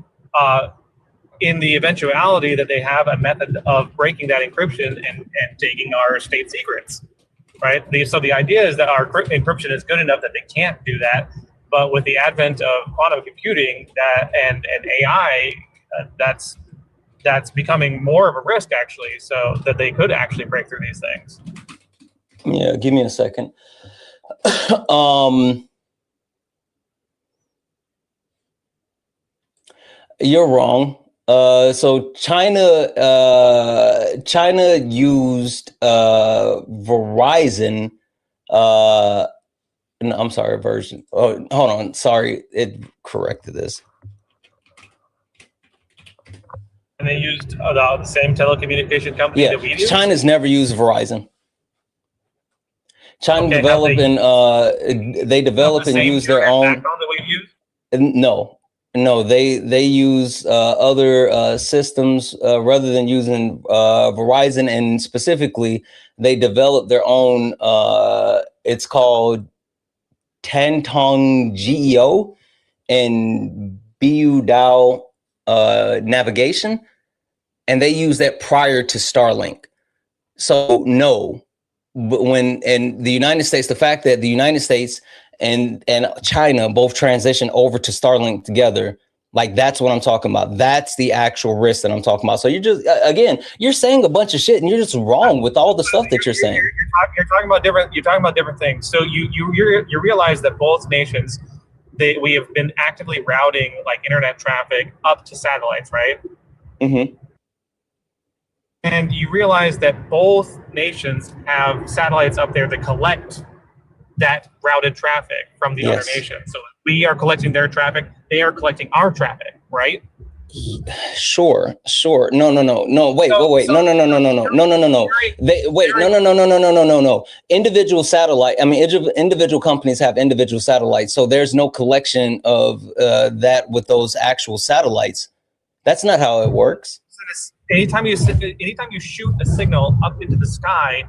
in the eventuality that they have a method of breaking that encryption and taking our state secrets, right? So the idea is that our encryption is good enough that they can't do that. But with the advent of quantum computing and AI, that's becoming more of a risk, actually, so that they could actually break through these things. Yeah, give me a second. You're wrong. So China used Verizon. No, I'm sorry, version. Oh, hold on. Sorry, it corrected this. And they used the same telecommunication company that we do? China's never used Verizon. China developed and they develop and use their own. That we've used? No, they use other systems rather than using Verizon, and specifically they developed their own. It's called Tantong GEO and BU Dao navigation, and they use that prior to Starlink. So no. But when in the United States, the fact that the United States and China both transition over to Starlink together, like that's what I'm talking about. That's the actual risk that I'm talking about. So you're just you're saying a bunch of shit, and you're just wrong with all the stuff that you're saying. You're talking about different things. So you realize that both nations, we have been actively routing like internet traffic up to satellites, right? Mm-hmm. And you realize that both nations have satellites up there that collect that routed traffic from the other nation. So we are collecting their traffic, they are collecting our traffic, right? Sure. No. Wait. No. Individual satellite. I mean, individual companies have individual satellites, so there's no collection of that with those actual satellites. That's not how it works. Anytime you shoot a signal up into the sky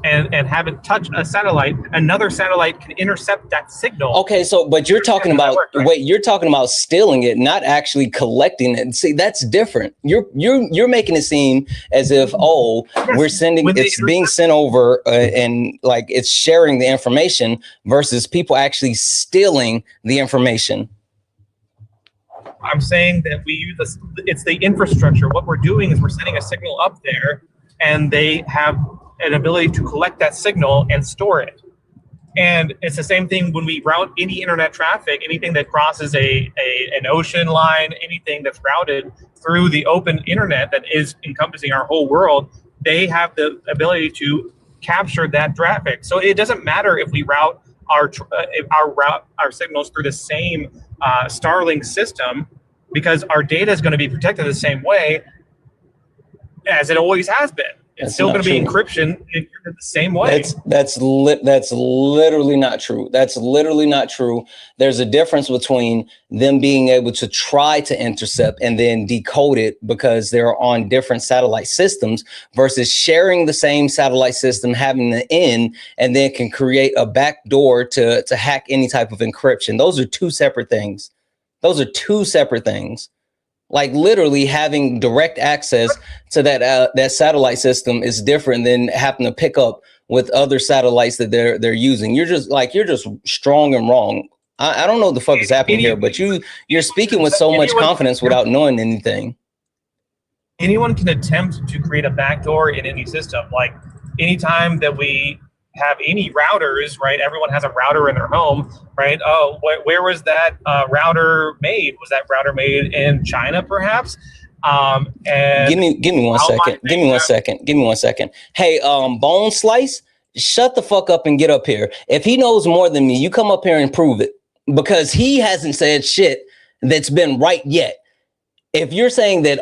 and have it touch a satellite, another satellite can intercept that signal. Okay, so but you're talking about you're talking about stealing it, not actually collecting it. See, that's different. You're making it seem as if we're sending it's being sent over and like it's sharing the information versus people actually stealing the information. I'm saying that we use it's the infrastructure. What we're doing is we're sending a signal up there, and they have an ability to collect that signal and store it. And it's the same thing when we route any internet traffic, anything that crosses an ocean line, anything that's routed through the open internet that is encompassing our whole world, they have the ability to capture that traffic. So it doesn't matter if we route our signals through the same Starlink system, because our data is going to be protected the same way as it always has been. It's still going to be encrypted the same way. That's literally not true. That's literally not true. There's a difference between them being able to try to intercept and then decode it because they're on different satellite systems versus sharing the same satellite system, having the in, and then can create a backdoor to hack any type of encryption. Those are two separate things. Like literally having direct access to that satellite system is different than having to pick up with other satellites that they're using. You're just strong and wrong. I don't know what the fuck is happening here, but you're speaking with so much confidence without knowing anything. Anyone can attempt to create a backdoor in any system. Like anytime that we have any routers, right? Everyone has a router in their home, right? Oh, where was that router made? Was that router made in China, perhaps? And give me one second. Give me one second. Hey, Bone Slice, shut the fuck up and get up here. If he knows more than me, you come up here and prove it, because he hasn't said shit that's been right yet. If you're saying that,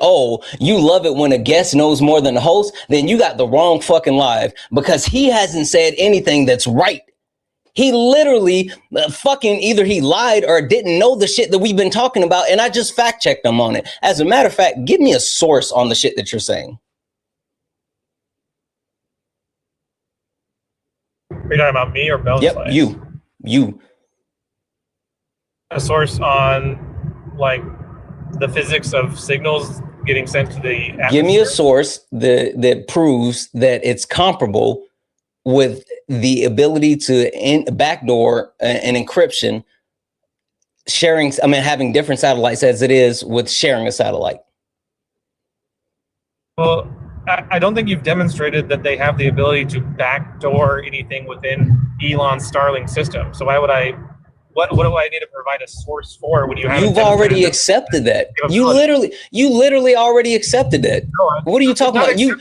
you love it when a guest knows more than the host, then you got the wrong fucking live, because he hasn't said anything that's right. He literally fucking either he lied or didn't know the shit that we've been talking about, and I just fact checked him on it. As a matter of fact, give me a source on the shit that you're saying. Are you talking about me or Bell? Yep, you. A source on like the physics of signals getting sent to the atmosphere? Give me a source that proves that it's comparable with the ability to backdoor and encryption sharing, having different satellites as it is with sharing a satellite. Well, I don't think you've demonstrated that they have the ability to backdoor anything within Elon's Starlink system. So why would what do I need to provide a source for when you haven't? You've already accepted that. You literally already accepted that. No, what are you talking about? You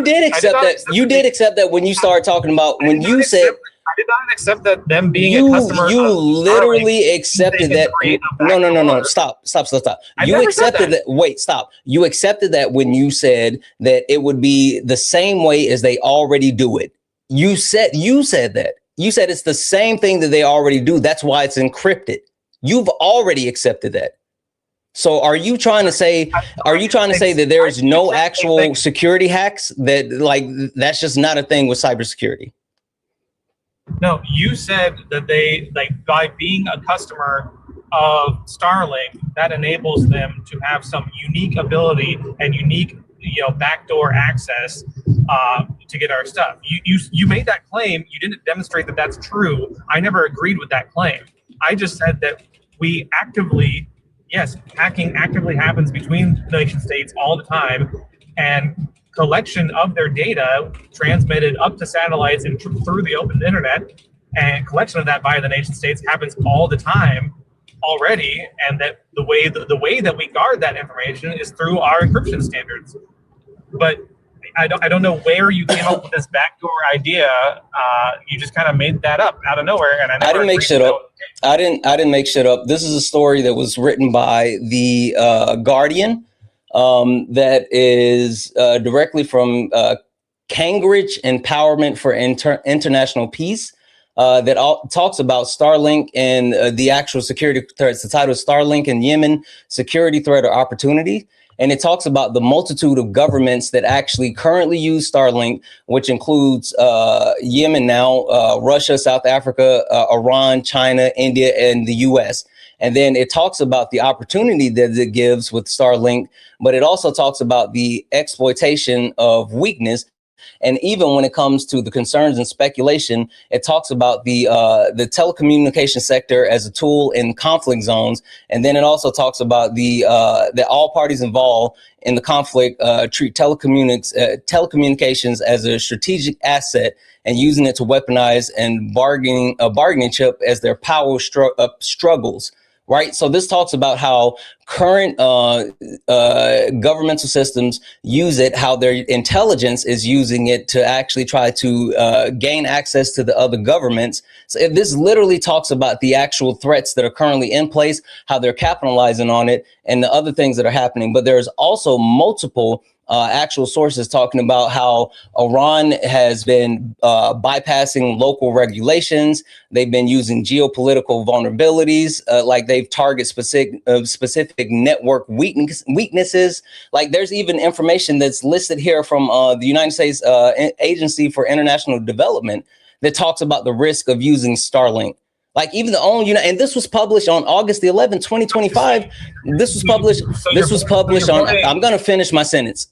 did accept that. You did accept that when you started talking about, when you said, I did not accept that them being a customer. You literally accepted that. No. Stop. You accepted that. Wait, stop. You accepted that when you said that it would be the same way as they already do it. You said that. You said it's the same thing that they already do. That's why it's encrypted. You've already accepted that. So are you trying to say that there is no actual security hacks, that that's just not a thing with cybersecurity? No, you said that they, by being a customer of Starlink, that enables them to have some unique ability and unique, backdoor access to get our stuff. You made that claim. You didn't demonstrate that that's true. I never agreed with that claim. I just said that we actively, yes, hacking actively happens between nation states all the time, and collection of their data transmitted up to satellites and through the open internet, and collection of that by the nation states happens all the time already, and that the way that we guard that information is through our encryption standards. But I don't know where you came up with this backdoor idea. You just kind of made that up out of nowhere, and I didn't make shit up. I didn't make shit up. This is a story that was written by the Guardian. That is directly from Cambridge Empowerment for International Peace, that talks about Starlink and the actual security threats. The title is Starlink in Yemen, Security Threat or Opportunity. And it talks about the multitude of governments that actually currently use Starlink, which includes Yemen now, Russia, South Africa, Iran, China, India, and the US. And then it talks about the opportunity that it gives with Starlink, but it also talks about the exploitation of weakness. And even when it comes to the concerns and speculation, it talks about the telecommunication sector as a tool in conflict zones. And then it also talks about that all parties involved in the conflict treat telecommunications as a strategic asset and using it to weaponize and a bargaining chip as their power struggles. Right. So this talks about how current governmental systems use it, how their intelligence is using it to actually try to gain access to the other governments. So this literally talks about the actual threats that are currently in place, how they're capitalizing on it, and the other things that are happening. But there's also multiple actual sources talking about how Iran has been bypassing local regulations. They've been using geopolitical vulnerabilities, like they've targeted specific network weaknesses. Like there's even information that's listed here from the United States Agency for International Development that talks about the risk of using Starlink. Like even and this was published on August the 11th, 2025. This was published on, I'm going to finish my sentence.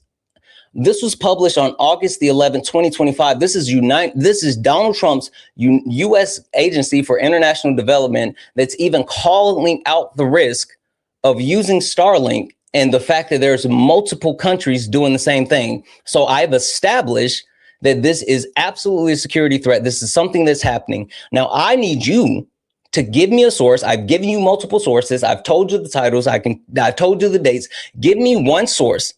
This was published on August the 11th, 2025. This is Donald Trump's U.S. Agency for International Development that's even calling out the risk of using Starlink and the fact that there's multiple countries doing the same thing. So I've established that this is absolutely a security threat. This is something that's happening. Now I need you to give me a source. I've given you multiple sources. I've told you the titles. I've told you the dates. Give me one source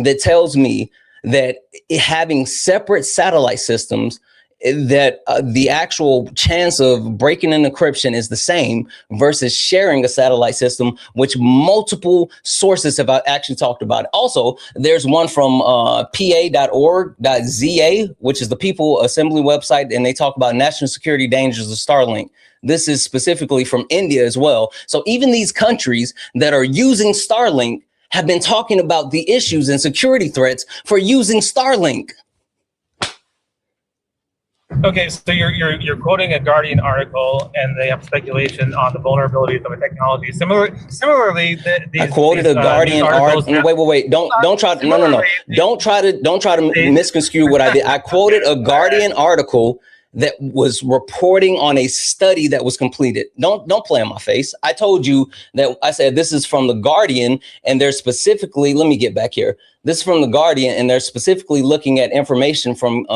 that tells me that having separate satellite systems, that the actual chance of breaking an encryption is the same versus sharing a satellite system, which multiple sources have actually talked about. Also, there's one from pa.org.za, which is the People Assembly website, and they talk about national security dangers of Starlink. This is specifically from India as well. So even these countries that are using Starlink have been talking about the issues and security threats for using Starlink. Okay, so you're quoting a Guardian article, and they have speculation on the vulnerabilities of a technology. Similarly, I quoted a Guardian article. Wait. Don't try. No. Don't try to misconstrue what I did. I quoted a Guardian article that was reporting on a study that was completed. Don't play in my face. I told you that. I said this is from the Guardian, and they're specifically. Let me get back here. This is from the Guardian, and they're specifically looking at information from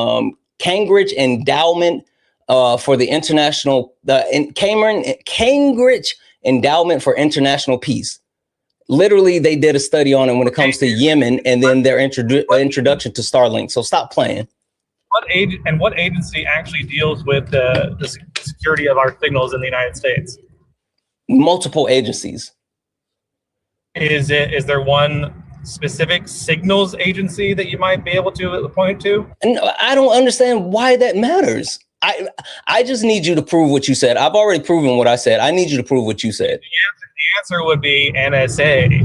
Cambridge Endowment for the International Cambridge Endowment for International Peace. Literally, they did a study on it when it comes to Yemen, and then their introduction to Starlink. So stop playing. What agency actually deals with the security of our signals in the United States? Multiple agencies. Is there one specific signals agency that you might be able to point to? And I don't understand why that matters. I just need you to prove what you said. I've already proven what I said. I need you to prove what you said. The answer would be NSA.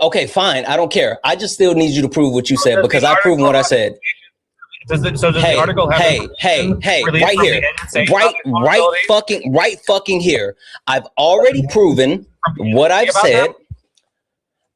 Okay, fine. I don't care. I just still need you to prove what you said because I've proven what I said. Does the article have right here, right fucking here. I've already proven what I've said.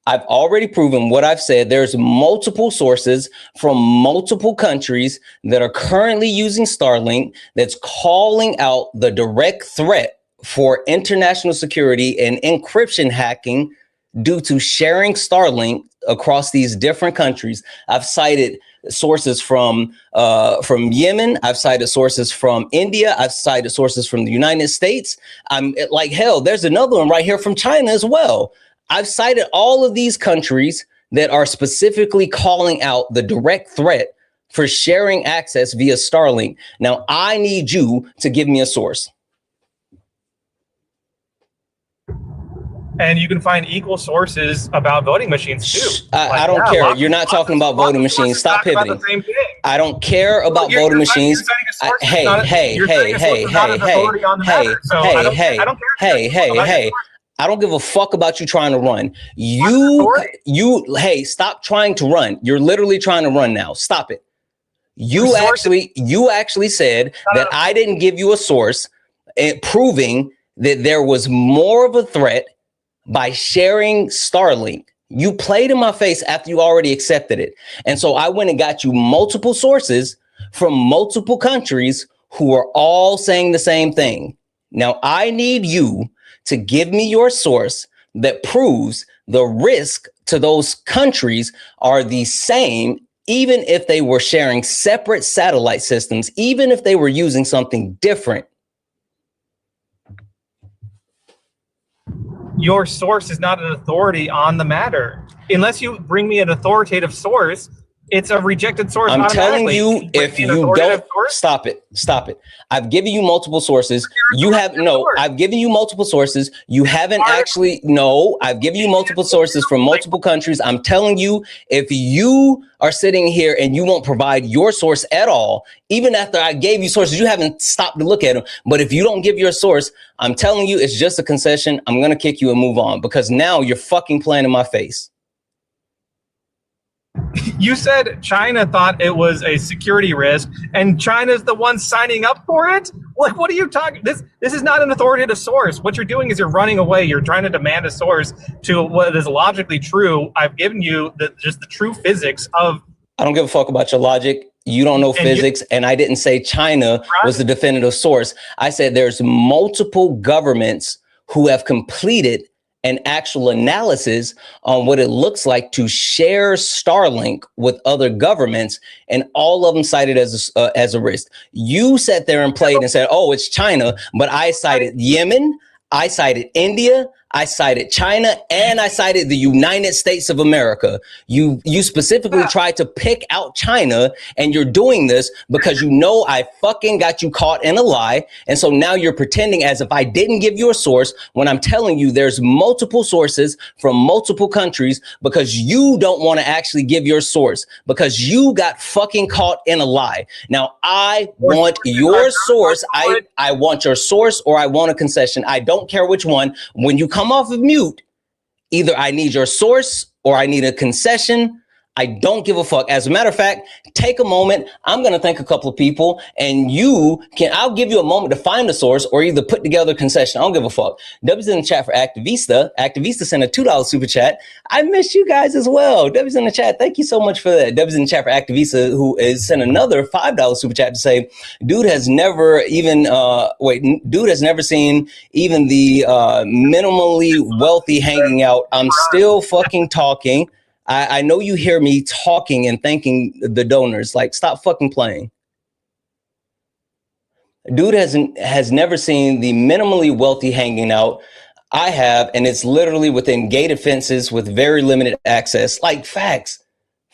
I've already proven what I've said. There's multiple sources from multiple countries that are currently using Starlink that's calling out the direct threat for international security and encryption hacking due to sharing Starlink across these different countries. I've cited sources from Yemen. I've cited sources from India. I've cited sources from the United States. I'm like, hell, there's another one right here from China as well. I've cited all of these countries that are specifically calling out the direct threat for sharing access via Starlink. Now, I need you to give me a source. And you can find equal sources about voting machines too. I don't care. You're not talking about voting machines. Stop pivoting. I don't care about voting machines. Hey. I don't give a fuck about you trying to run. Hey, stop trying to run. You're literally trying to run now. Stop it. You actually said that I didn't give you a source proving that there was more of a threat by sharing Starlink. You played in my face after you already accepted it. And so I went and got you multiple sources from multiple countries who are all saying the same thing. Now I need you to give me your source that proves the risk to those countries are the same, even if they were sharing separate satellite systems, even if they were using something different. Your source is not an authority on the matter. Unless you bring me an authoritative source, it's a rejected source. I'm telling you, if you don't stop it. I've given you multiple sources. I've given you multiple sources. You haven't actually. No, I've given you multiple sources from multiple countries. I'm telling you, if you are sitting here and you won't provide your source at all, even after I gave you sources, you haven't stopped to look at them. But if you don't give your source, I'm telling you, it's just a concession. I'm going to kick you and move on because now you're fucking playing in my face. You said China thought it was a security risk, and China's the one signing up for it? Like, what are you talking? This is not an authoritative source. What you're doing is you're running away. You're trying to demand a source to what is logically true. I've given you just the true physics of. I don't give a fuck about your logic. You don't know physics, and I didn't say China was the definitive source. I said there's multiple governments who have completed an actual analysis on what it looks like to share Starlink with other governments, and all of them cited as a risk. You sat there and played and said, "Oh, it's China," but I cited Yemen, I cited India, I cited China, and I cited the United States of America. You specifically tried to pick out China, and you're doing this because you know I fucking got you caught in a lie. And so now you're pretending as if I didn't give you a source when I'm telling you there's multiple sources from multiple countries because you don't want to actually give your source because you got fucking caught in a lie. Now I want your source. I want your source or I want a concession. I don't care which one. When you come off of mute, either I need your source or I need a concession. I don't give a fuck. As a matter of fact, take a moment. I'm going to thank a couple of people, and I'll give you a moment to find a source or either put together a concession. I don't give a fuck. W's in the chat for Activista. Activista sent a $2 super chat. I miss you guys as well. W's in the chat. Thank you so much for that. W's in the chat for Activista, who is sent another $5 super chat to say, dude has never seen even the minimally wealthy hanging out. I'm still fucking talking. I know you hear me talking and thanking the donors. Like, stop fucking playing. Dude has never seen the minimally wealthy hanging out. I have, and it's literally within gated fences with very limited access. Like, facts.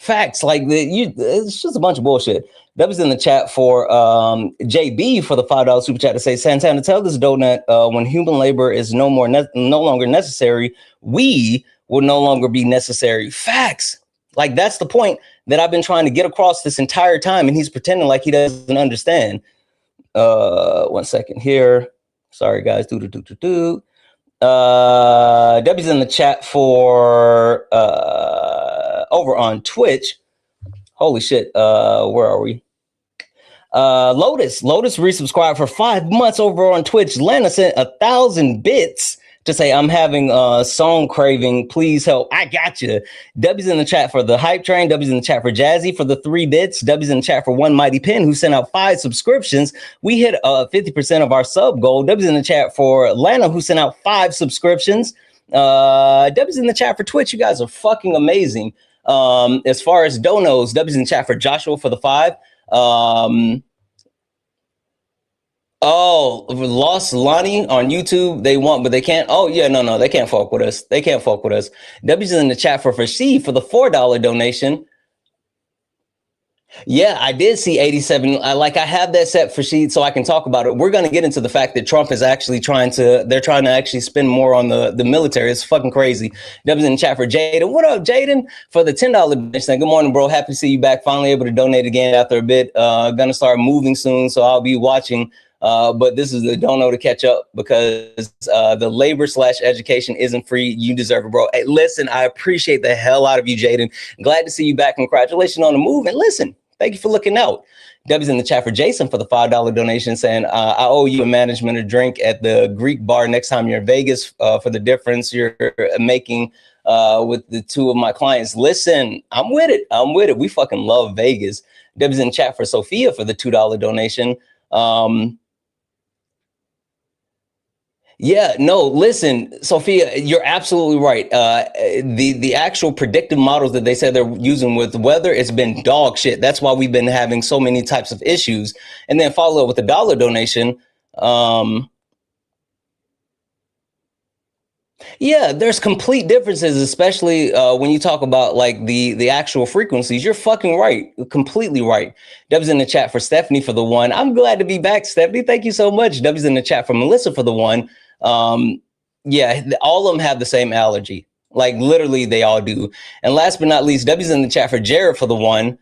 Like, it's just a bunch of bullshit. That was in the chat for JB for the $5 super chat to say, Santana, tell this donut when human labor is no longer necessary, we will no longer be necessary. Facts. Like, that's the point that I've been trying to get across this entire time, and he's pretending like he doesn't understand. 1 second here. Sorry, guys. W's in the chat for over on Twitch. Holy shit. Where are we? Lotus resubscribed for 5 months over on Twitch. Lana sent 1,000 bits to say, I'm having a song craving. Please help. I got you. W's in the chat for the hype train. W's in the chat for Jazzy for the 3 bits. W's in the chat for One Mighty Pen, who sent out 5 subscriptions. We hit 50% of our sub goal. W's in the chat for Lana, who sent out 5 subscriptions. W's in the chat for Twitch. You guys are fucking amazing. As far as donos, W's in the chat for Joshua for the 5. Lost Lonnie on YouTube. They want, but they can't. Oh yeah, no, they can't fuck with us. W's in the chat for Farshid for the $4 donation. Yeah, I did see 87. I have that set for sheet so I can talk about it. We're going to get into the fact that Trump is actually trying to actually spend more on the military. It's fucking crazy. W's in the chat for Jaden. What up, Jaden? For the $10 donation. Good morning, bro. Happy to see you back. Finally able to donate again after a bit. Gonna start moving soon, so I'll be watching. But this is the dono to catch up because the labor/education isn't free. You deserve it, bro. Hey, listen, I appreciate the hell out of you, Jaden. Glad to see you back. Congratulations on the move. And listen, thank you for looking out. W's in the chat for Jason for the $5 donation saying, I owe you a management a drink at the Greek bar next time you're in Vegas for the difference you're making with the 2 of my clients. Listen, I'm with it. We fucking love Vegas. W's in the chat for Sophia for the $2 donation. Yeah, no, listen, Sophia, you're absolutely right. The actual predictive models that they said they're using with weather, it's been dog shit. That's why we've been having so many types of issues. And then follow up with a $1 donation. Yeah, there's complete differences, especially when you talk about like the actual frequencies. You're fucking right. Completely right. W's in the chat for Stephanie for the 1. I'm glad to be back, Stephanie. Thank you so much. W's in the chat for Melissa for the 1. Yeah, all of them have the same allergy. Like literally they all do. And last but not least, W's in the chat for Jared for the 1.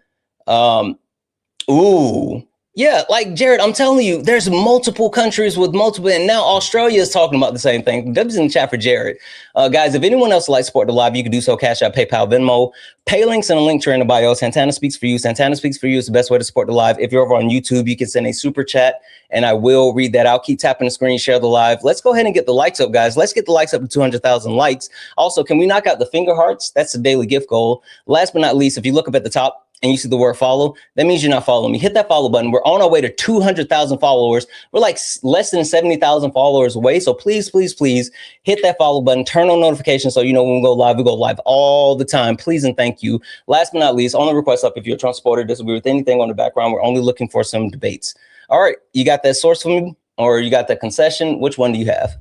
Ooh. Yeah, like Jared, I'm telling you, there's multiple countries with multiple, and now Australia is talking about the same thing. W's in the chat for Jared. Guys, if anyone else would like to support the live, you can do so. Cash App, PayPal, Venmo, pay links, and a link to in the bio. Santana Speaks for You. Santana Speaks for You is the best way to support the live. If you're over on YouTube, you can send a super chat, and I will read that out. Keep tapping the screen, share the live. Let's go ahead and get the likes up, guys. Let's get the likes up to 200,000 likes. Also, can we knock out the finger hearts? That's the daily gift goal. Last but not least, if you look up at the top, and you see the word follow, that means you're not following me. Hit that follow button. We're on our way to 200,000 followers. We're like less than 70,000 followers away. So please, please, please hit that follow button. Turn on notifications so you know when we go live all the time. Please and thank you. Last but not least, only request up if you're a Trump supporter, disagree with anything on the background. We're only looking for some debates. All right, you got that source for me or you got that concession? Which one do you have?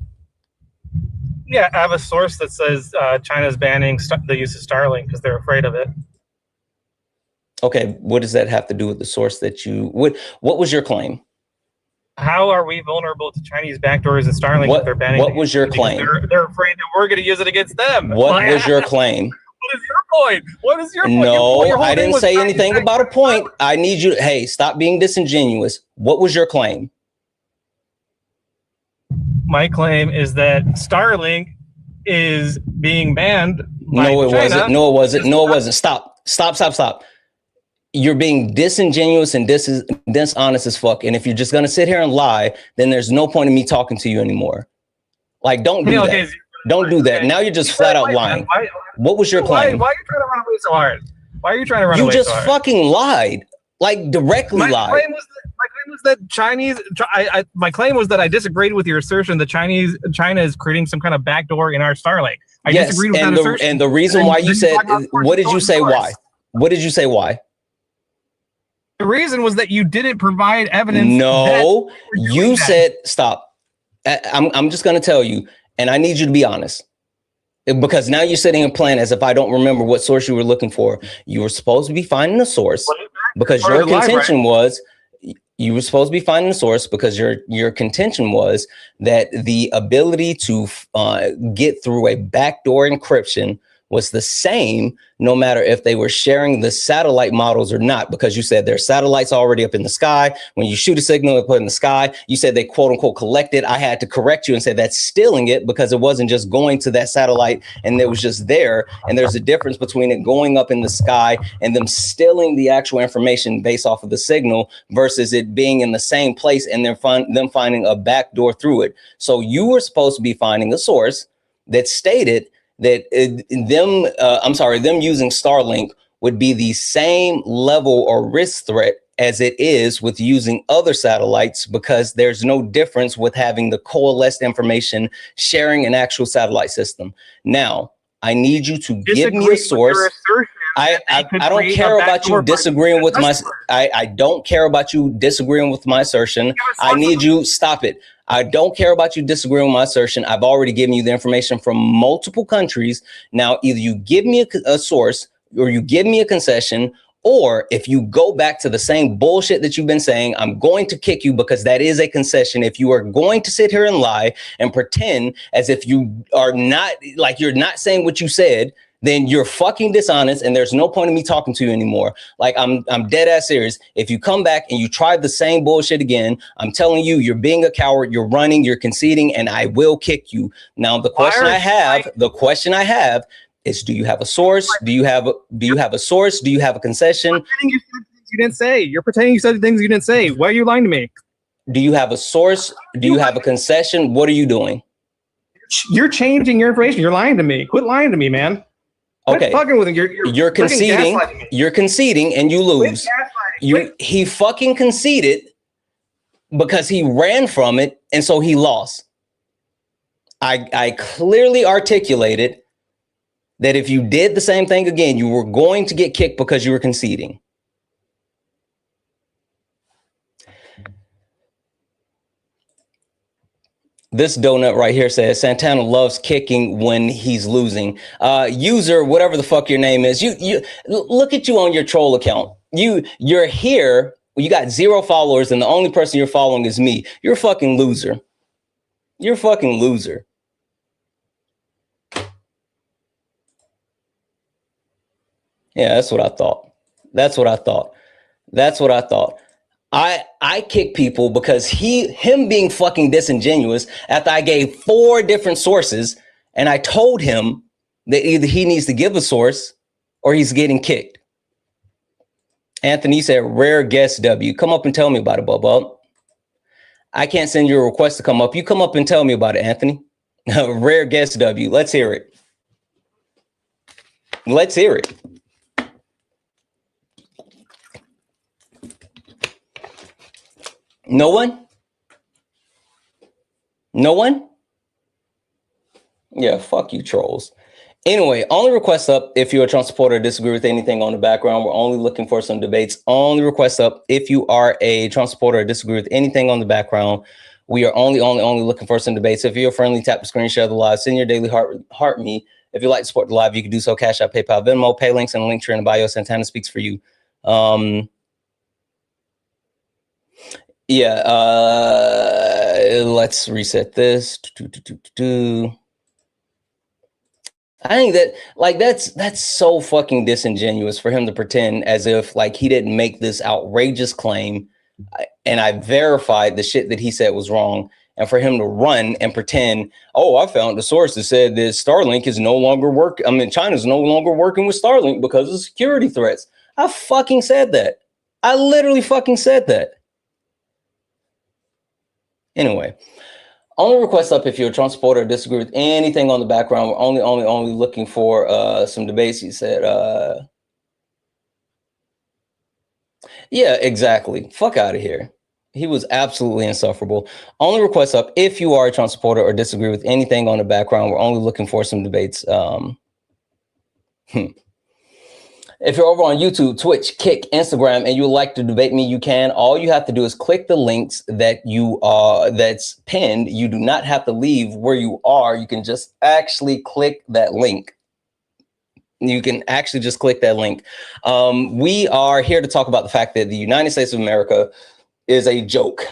Yeah, I have a source that says China's banning the use of Starlink because they're afraid of it. Okay, what does that have to do with the source that you what was your claim? How are we vulnerable to Chinese backdoors and Starlink if they're banning? What was your claim? They're afraid that we're going to use it against them. What was your claim? What is your point? What is your point? No, I didn't say anything about a point. I need you. Hey, stop being disingenuous. What was your claim? My claim is that Starlink is being banned by No, it China. wasn't. No, it wasn't. No, it wasn't. Stop. Stop. You're being disingenuous and dishonest as fuck. And if you're just gonna sit here and lie, then there's no point in me talking to you anymore. Like, don't do that. Don't do that. Now you're just flat out lying. What was your claim? Why are you trying to run away so hard? Why are you trying to run away so hard? You just fucking lied. Like, directly lied. My claim was that Chinese. My claim was that I disagreed with your assertion that China is creating some kind of backdoor in our Starlink. I disagreed with that assertion. And the reason why you said, what did you say why? What did you say why? The reason was that you didn't provide evidence. No, you said, stop. I'm just going to tell you, and I need you to be honest, because now you're sitting and playing as if I don't remember what source you were looking for. You were supposed to be finding a source because your contention was, you were supposed to be finding a source because your contention was that the ability to get through a backdoor encryption was the same no matter if they were sharing the satellite models or not, because you said there's satellites already up in the sky. When you shoot a signal and put it in the sky, you said they quote unquote collect it. I had to correct you and say that's stealing it because it wasn't just going to that satellite and it was just there. And there's a difference between it going up in the sky and them stealing the actual information based off of the signal versus it being in the same place and them finding a back door through it. So you were supposed to be finding a source that stated that them using Starlink would be the same level or risk threat as it is with using other satellites, because there's no difference with having the coalesced information sharing an actual satellite system. Now, I need you to give me a source. I don't care about you disagreeing with my, I don't care about you disagreeing with my assertion. I need you, stop it. I don't care about you disagreeing with my assertion. I've already given you the information from multiple countries. Now, either you give me a source or you give me a concession, or if you go back to the same bullshit that you've been saying, I'm going to kick you because that is a concession. If you are going to sit here and lie and pretend as if you are not, like you're not saying what you said, then you're fucking dishonest and there's no point in me talking to you anymore. Like, I'm dead ass serious. If you come back and you try the same bullshit again, I'm telling you, you're being a coward, you're running, you're conceding, and I will kick you. Now, the question I have is, do you have a source? Do you have a source? Do you have a concession? You didn't say. You're pretending you said things you didn't say. Why are you lying to me? Do you have a source? Do you have a concession? What are you doing? You're changing your information. You're lying to me. Quit lying to me, man. Okay, fucking with him. You're conceding. You're conceding, and you lose. He fucking conceded because he ran from it, and so he lost. I clearly articulated that if you did the same thing again, you were going to get kicked because you were conceding. This donut right here says Santana loves kicking when he's losing. User, whatever the fuck your name is, you look at you on your troll account. You're here. You got 0 followers, and the only person you're following is me. You're a fucking loser. You're a fucking loser. Yeah, that's what I thought. That's what I thought. That's what I thought. I kick people because him being fucking disingenuous after I gave 4 different sources and I told him that either he needs to give a source or he's getting kicked. Anthony said, rare guest W. Come up and tell me about it, Bubba. I can't send you a request to come up. You come up and tell me about it, Anthony. Rare guest W. Let's hear it. Let's hear it. No one? No one? Yeah, fuck you, trolls. Anyway, only request up if you're a Trump supporter, disagree with anything on the background. We're only looking for some debates. Only request up if you are a Trump supporter, disagree with anything on the background. We are only looking for some debates. If you're friendly, tap the screen, share the live, send your daily heart me. If you'd like to support the live, you can do so. Cash App, PayPal, Venmo, pay links, and a link tree in the bio. Santana speaks for you. Yeah, let's reset this. I think that, like, that's so fucking disingenuous for him to pretend as if like he didn't make this outrageous claim and I verified the shit that he said was wrong. and for him to run and pretend, oh, I found the source that said that Starlink is no longer China's no longer working with Starlink because of security threats. I fucking said that. I literally fucking said that. Anyway, only request up if you're a Trump supporter or disagree with anything on the background. We're only looking for some debates. He said, yeah, exactly. Fuck out of here. He was absolutely insufferable. Only request up if you are a Trump supporter or disagree with anything on the background. We're only looking for some debates. If you're over on YouTube, Twitch, Kick, Instagram, and you would like to debate me, you can. All you have to do is click the links that that's pinned. You do not have to leave where you are. You can just actually click that link. You can actually just click that link. We are here to talk about the fact that the United States of America is a joke.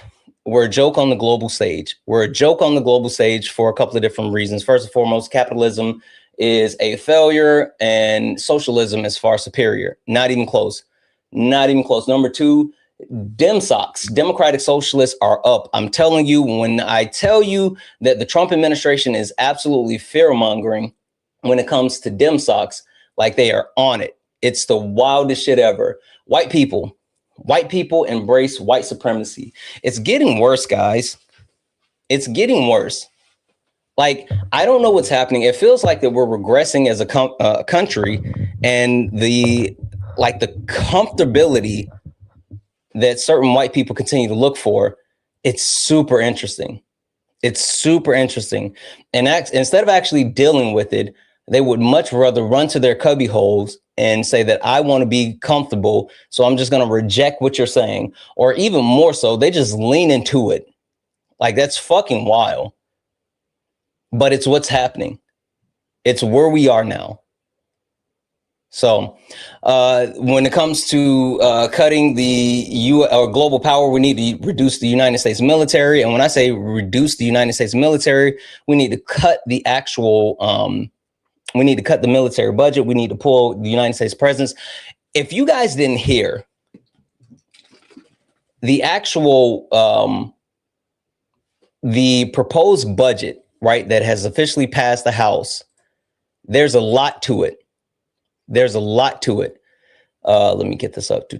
We're a joke on the global stage. We're a joke on the global stage for a couple of different reasons. First and foremost, capitalism is a failure and socialism is far superior. Not even close. Not even close. Number two, Democrats, Democratic Socialists are up. I'm telling you, when I tell you that the Trump administration is absolutely fear-mongering when it comes to Democrats, like they are on it. It's the wildest shit ever. White people embrace white supremacy. It's getting worse, guys. It's getting worse. Like, I don't know what's happening. It feels like that we're regressing as a country, and the comfortability that certain white people continue to look for. It's super interesting. It's super interesting. And instead of actually dealing with it, they would much rather run to their cubby holes and say that I want to be comfortable, so I'm just going to reject what you're saying. Or even more so, they just lean into it. Like, that's fucking wild. But it's what's happening. It's where we are now. So when it comes to cutting the global power, we need to reduce the United States military. And when I say reduce the United States military, we need to cut the actual we need to cut the military budget. We need to pull the United States presence. If you guys didn't hear, the actual the proposed budget, right, that has officially passed the House, there's a lot to it. There's a lot to it. Let me get this up.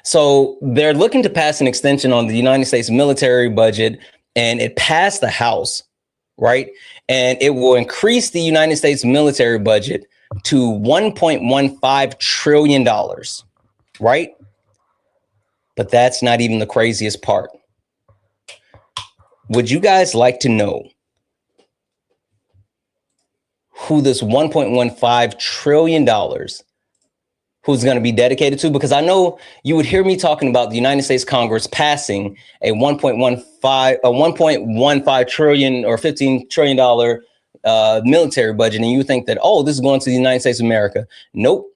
So they're looking to pass an extension on the United States military budget, and it passed the House, right? And it will increase the United States military budget to $1.15 trillion, right? But that's not even the craziest part. Would you guys like to know who this $1.15 trillion who's going to be dedicated to? Because I know you would hear me talking about the United States Congress passing a $1.15 trillion or $15 trillion military budget, and you think that, oh, this is going to the United States of America. Nope.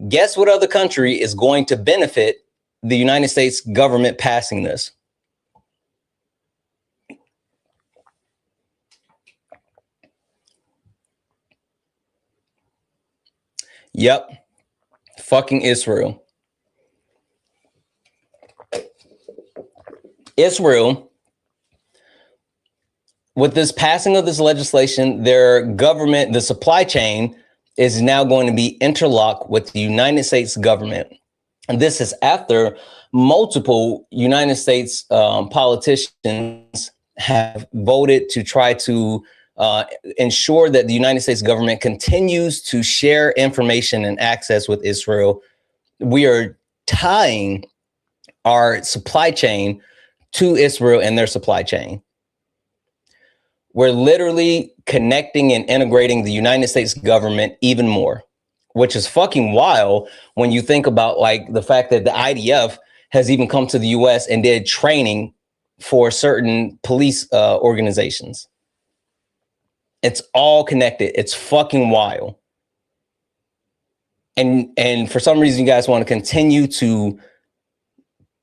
Guess what other country is going to benefit the United States government passing this? Yep. Fucking Israel. Israel, with this passing of this legislation, their government, the supply chain, is now going to be interlocked with the United States government. And this is after multiple United States politicians have voted to try to ensure that the United States government continues to share information and access with Israel. We are tying our supply chain to Israel and their supply chain. We're literally connecting and integrating the United States government even more, which is fucking wild when you think about like the fact that the IDF has even come to the US and did training for certain police organizations. It's all connected. It's fucking wild. And for some reason, you guys want to continue to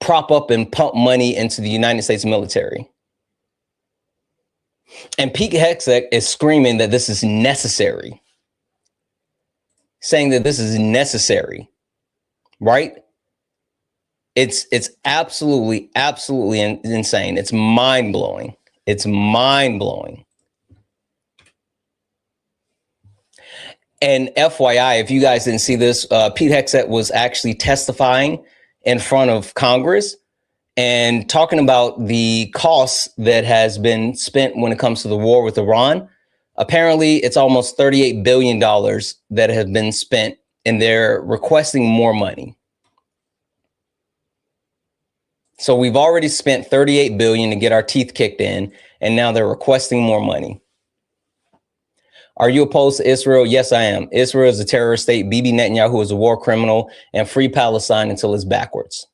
prop up and pump money into the United States military. And Pete Hegseth is screaming that this is necessary. Saying that this is necessary, right? It's absolutely insane. It's mind blowing. It's mind blowing. And FYI, if you guys didn't see this, Pete Hegseth was actually testifying in front of Congress and talking about the costs that has been spent when it comes to the war with Iran. Apparently, it's almost $38 billion that have been spent, and they're requesting more money. So we've already spent $38 billion to get our teeth kicked in, and now they're requesting more money. Are you opposed to Israel? Yes, I am. Israel is a terrorist state. Bibi Netanyahu is a war criminal, and free Palestine until it's backwards.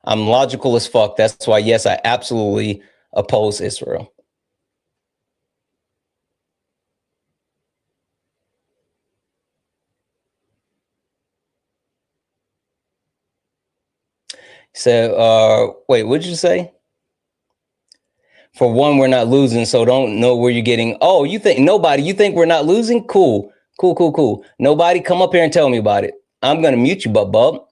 I'm logical as fuck. That's why, yes, I absolutely oppose Israel. So, wait, what did you say? For one, we're not losing, so don't know where you're getting. Oh, you think nobody? You think we're not losing? Cool. Nobody, come up here and tell me about it. I'm gonna mute you, bub.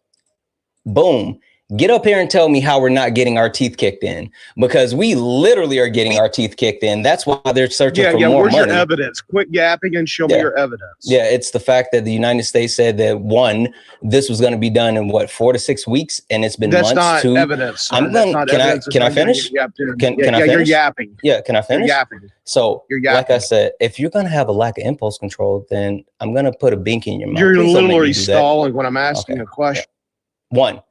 Boom. Get up here and tell me how we're not getting our teeth kicked in, because we literally are getting our teeth kicked in. That's why they're searching for more where's money. Your evidence? Quit yapping and show me your evidence. Yeah, it's the fact that the United States said that one, this was going to be done in what, 4 to 6 weeks, and it's been months. That's not evidence. Can I finish? Can I finish? You're yapping. Yeah, can I finish? You're yapping. So, like I said, if you're going to have a lack of impulse control, then I'm going to put a bink in your mouth. You're literally stalling when I'm asking a question. One,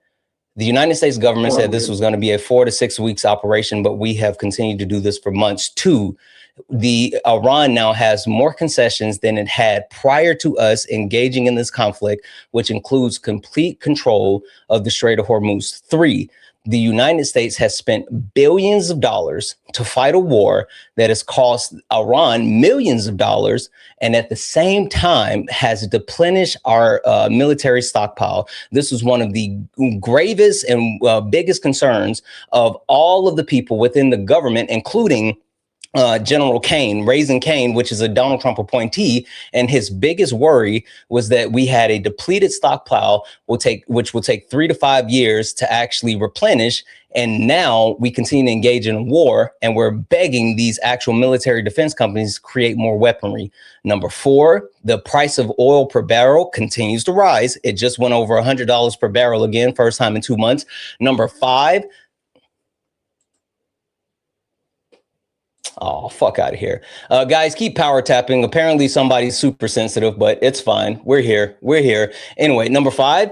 the United States government said this was going to be a 4 to 6 weeks operation, but we have continued to do this for months. Two, the Iran now has more concessions than it had prior to us engaging in this conflict, which includes complete control of the Strait of Hormuz. Three, the United States has spent billions of dollars to fight a war that has cost Iran millions of dollars, and at the same time has deplenished our military stockpile. This is one of the gravest and biggest concerns of all of the people within the government, including General Kane, Raising Kane, which is a Donald Trump appointee, and his biggest worry was that we had a depleted stockpile which will take 3 to 5 years to actually replenish. And now we continue to engage in a war, and we're begging these actual military defense companies to create more weaponry. Number four, the price of oil per barrel continues to rise. It just went over $100 per barrel again, first time in 2 months. Number five, oh, fuck out of here. Guys, keep power tapping. Apparently somebody's super sensitive, but it's fine. We're here. Anyway, number five,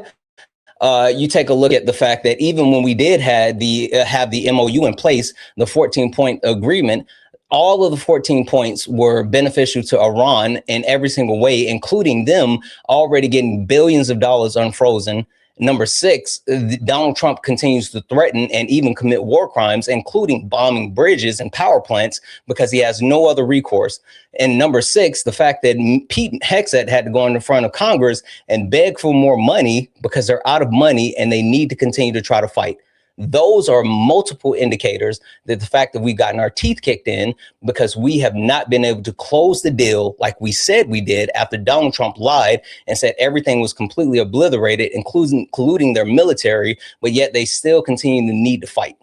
you take a look at the fact that even when we did have the MOU in place, the 14-point agreement, all of the 14 points were beneficial to Iran in every single way, including them already getting billions of dollars unfrozen. Number six, Donald Trump continues to threaten and even commit war crimes, including bombing bridges and power plants, because he has no other recourse. And number six, the fact that Pete Hegseth had to go in the front of Congress and beg for more money because they're out of money and they need to continue to try to fight. Those are multiple indicators that the fact that we've gotten our teeth kicked in because we have not been able to close the deal like we said we did after Donald Trump lied and said everything was completely obliterated, including their military, but yet they still continue to need to fight.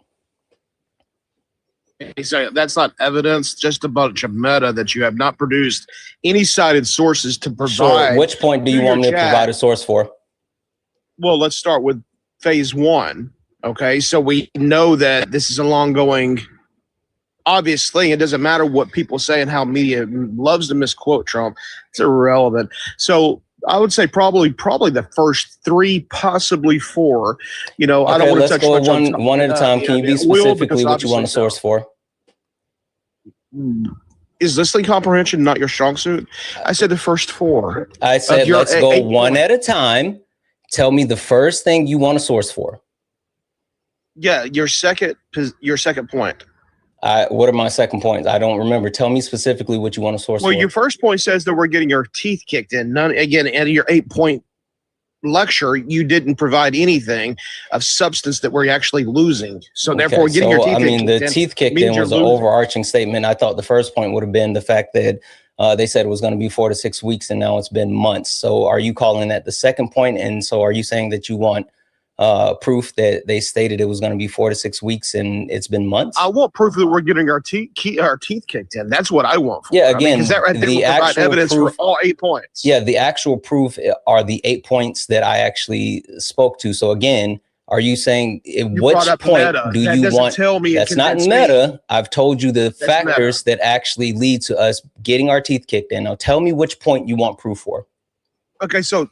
So that's not evidence, just a bunch of meta that you have not produced any cited sources to provide. Sure. Which point do you want me to provide a source for? Well, let's start with phase one. Okay, so we know that this is a long going. Obviously, it doesn't matter what people say and how media loves to misquote Trump. It's irrelevant. So I would say probably the first three, possibly four. You know, okay, I don't want to touch much on one at a time. Can you be specifically what you want a source for? Is listening comprehension not your strong suit? I said the first four. I said let's go one at a time. Tell me the first thing you want a source for. Yeah, your second point. What are my second points? I don't remember. Tell me specifically what you want to source for. Well, your first point says that we're getting our teeth kicked in. None again, and your 8-point lecture, you didn't provide anything of substance that we're actually losing. So therefore, getting your teeth I mean, the kicked teeth kicked means in you're was an losing. overarching statement. I thought the first point would have been the fact that they said it was going to be 4 to 6 weeks, and now it's been months. So are you calling that the second point? And so are you saying that you want proof that they stated it was going to be 4 to 6 weeks and it's been months? I want proof that we're getting our teeth kicked in. That's what I want. Yeah, again, because that right there will provide evidence for all 8 points. Yeah, the actual proof are the 8 points that I actually spoke to. So again, are you saying at which point do you want? Tell me that's not meta. I've told you the factors that actually lead to us getting our teeth kicked in. Now tell me which point you want proof for. Okay, so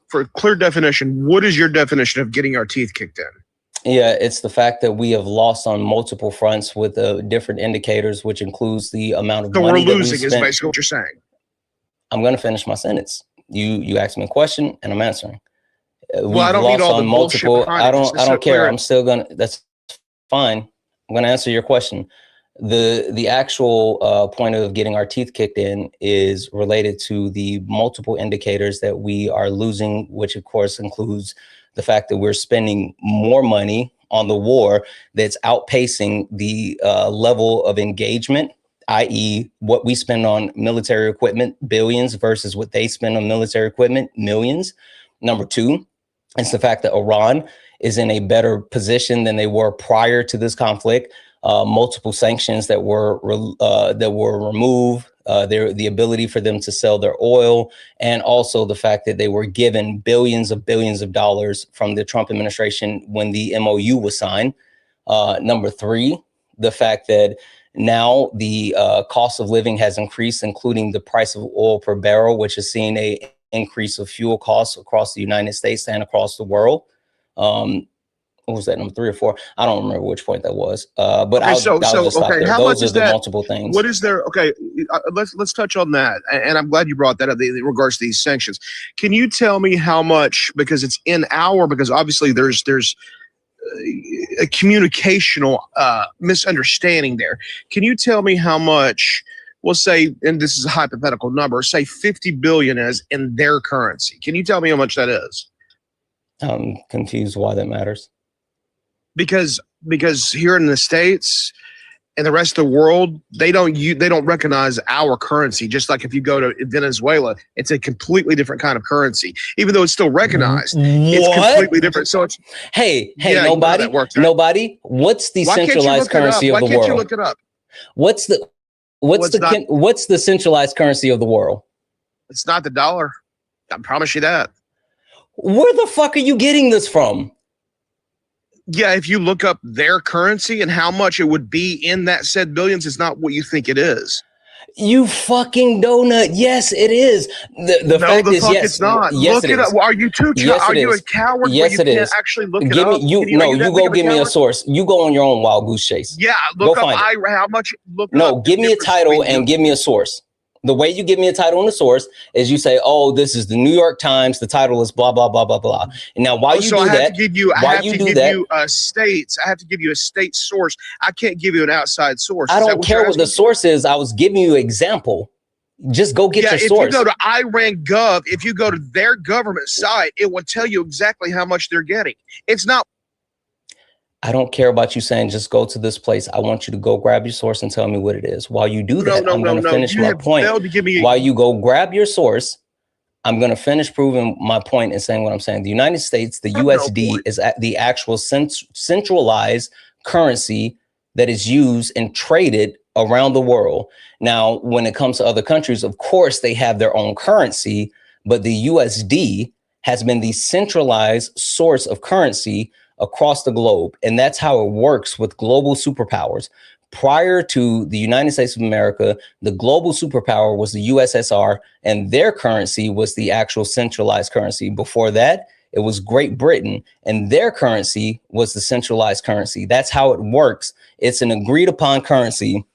for clear definition, what is your definition of getting our teeth kicked in? Yeah, it's the fact that we have lost on multiple fronts with different indicators, which includes the amount of money that we spent. Is basically what you're saying. I'm going to finish my sentence. You asked me a question and I'm answering. Well, I don't need all the multiple. I don't care. I'm still gonna. That's fine. I'm gonna answer your question. The actual point of getting our teeth kicked in is related to the multiple indicators that we are losing, which of course includes the fact that we're spending more money on the war that's outpacing the level of engagement, i.e. what we spend on military equipment, billions, versus what they spend on military equipment, millions. Number two, it's the fact that Iran is in a better position than they were prior to this conflict. Multiple sanctions that were removed, the ability for them to sell their oil, and also the fact that they were given billions of dollars from the Trump administration when the MOU was signed. Number three, the fact that now the cost of living has increased, including the price of oil per barrel, which has seen a increase of fuel costs across the United States and across the world. What was that, number 3 or 4? I don't remember which point that was. But okay, I'll just stop there. How Those much are is the that? multiple things. What is there? Okay, let's touch on that. And I'm glad you brought that up in regards to these sanctions. Can you tell me how much? Because it's because obviously there's a communicational misunderstanding there. Can you tell me how much? We'll say, and this is a hypothetical number, say 50 billion is in their currency. Can you tell me how much that is? I'm confused why that matters. Because here in the States and the rest of the world, they don't recognize our currency. Just like if you go to Venezuela, it's a completely different kind of currency, even though it's still recognized. It's completely different. So it's hey, yeah, nobody. What's the centralized currency of the world? Why can't you look it up? What's the centralized currency of the world? It's not the dollar. I promise you that. Where the fuck are you getting this from? Yeah, if you look up their currency and how much it would be in that said billions, it's not what you think it is. You fucking donut. Yes, it is. The fact is, yes, it's not. Yes, look it up. Are you too? Yes, are you a coward? Yes, where you it can't is. Actually, look it give up. Me, you go give me a source. You go on your own wild goose chase. Yeah, look up. How much? Look. No, give me a title and give me a source. The way you give me a title and a source is you say, "Oh, this is the New York Times. The title is blah blah blah blah blah." And now, why you do that? I have to give you a state. I have to give you a state source. I can't give you an outside source. I don't care what the source is. I was giving you an example. Just go get your source. If you go to Iran.gov, if you go to their government site, it will tell you exactly how much they're getting. It's not. I don't care about you saying just go to this place. I want you to go grab your source and tell me what it is. While you do that, I'm going to finish my point. While you go grab your source, I'm going to finish proving my point and saying what I'm saying. The United States, the USD, is the actual centralized currency that is used and traded around the world. Now, when it comes to other countries, of course, they have their own currency, but the USD has been the centralized source of currency across the globe. And that's how it works with global superpowers. Prior to the United States of America, the global superpower was the USSR, and their currency was the actual centralized currency. Before that, it was Great Britain, and their currency was the centralized currency. That's how it works. It's an agreed upon currency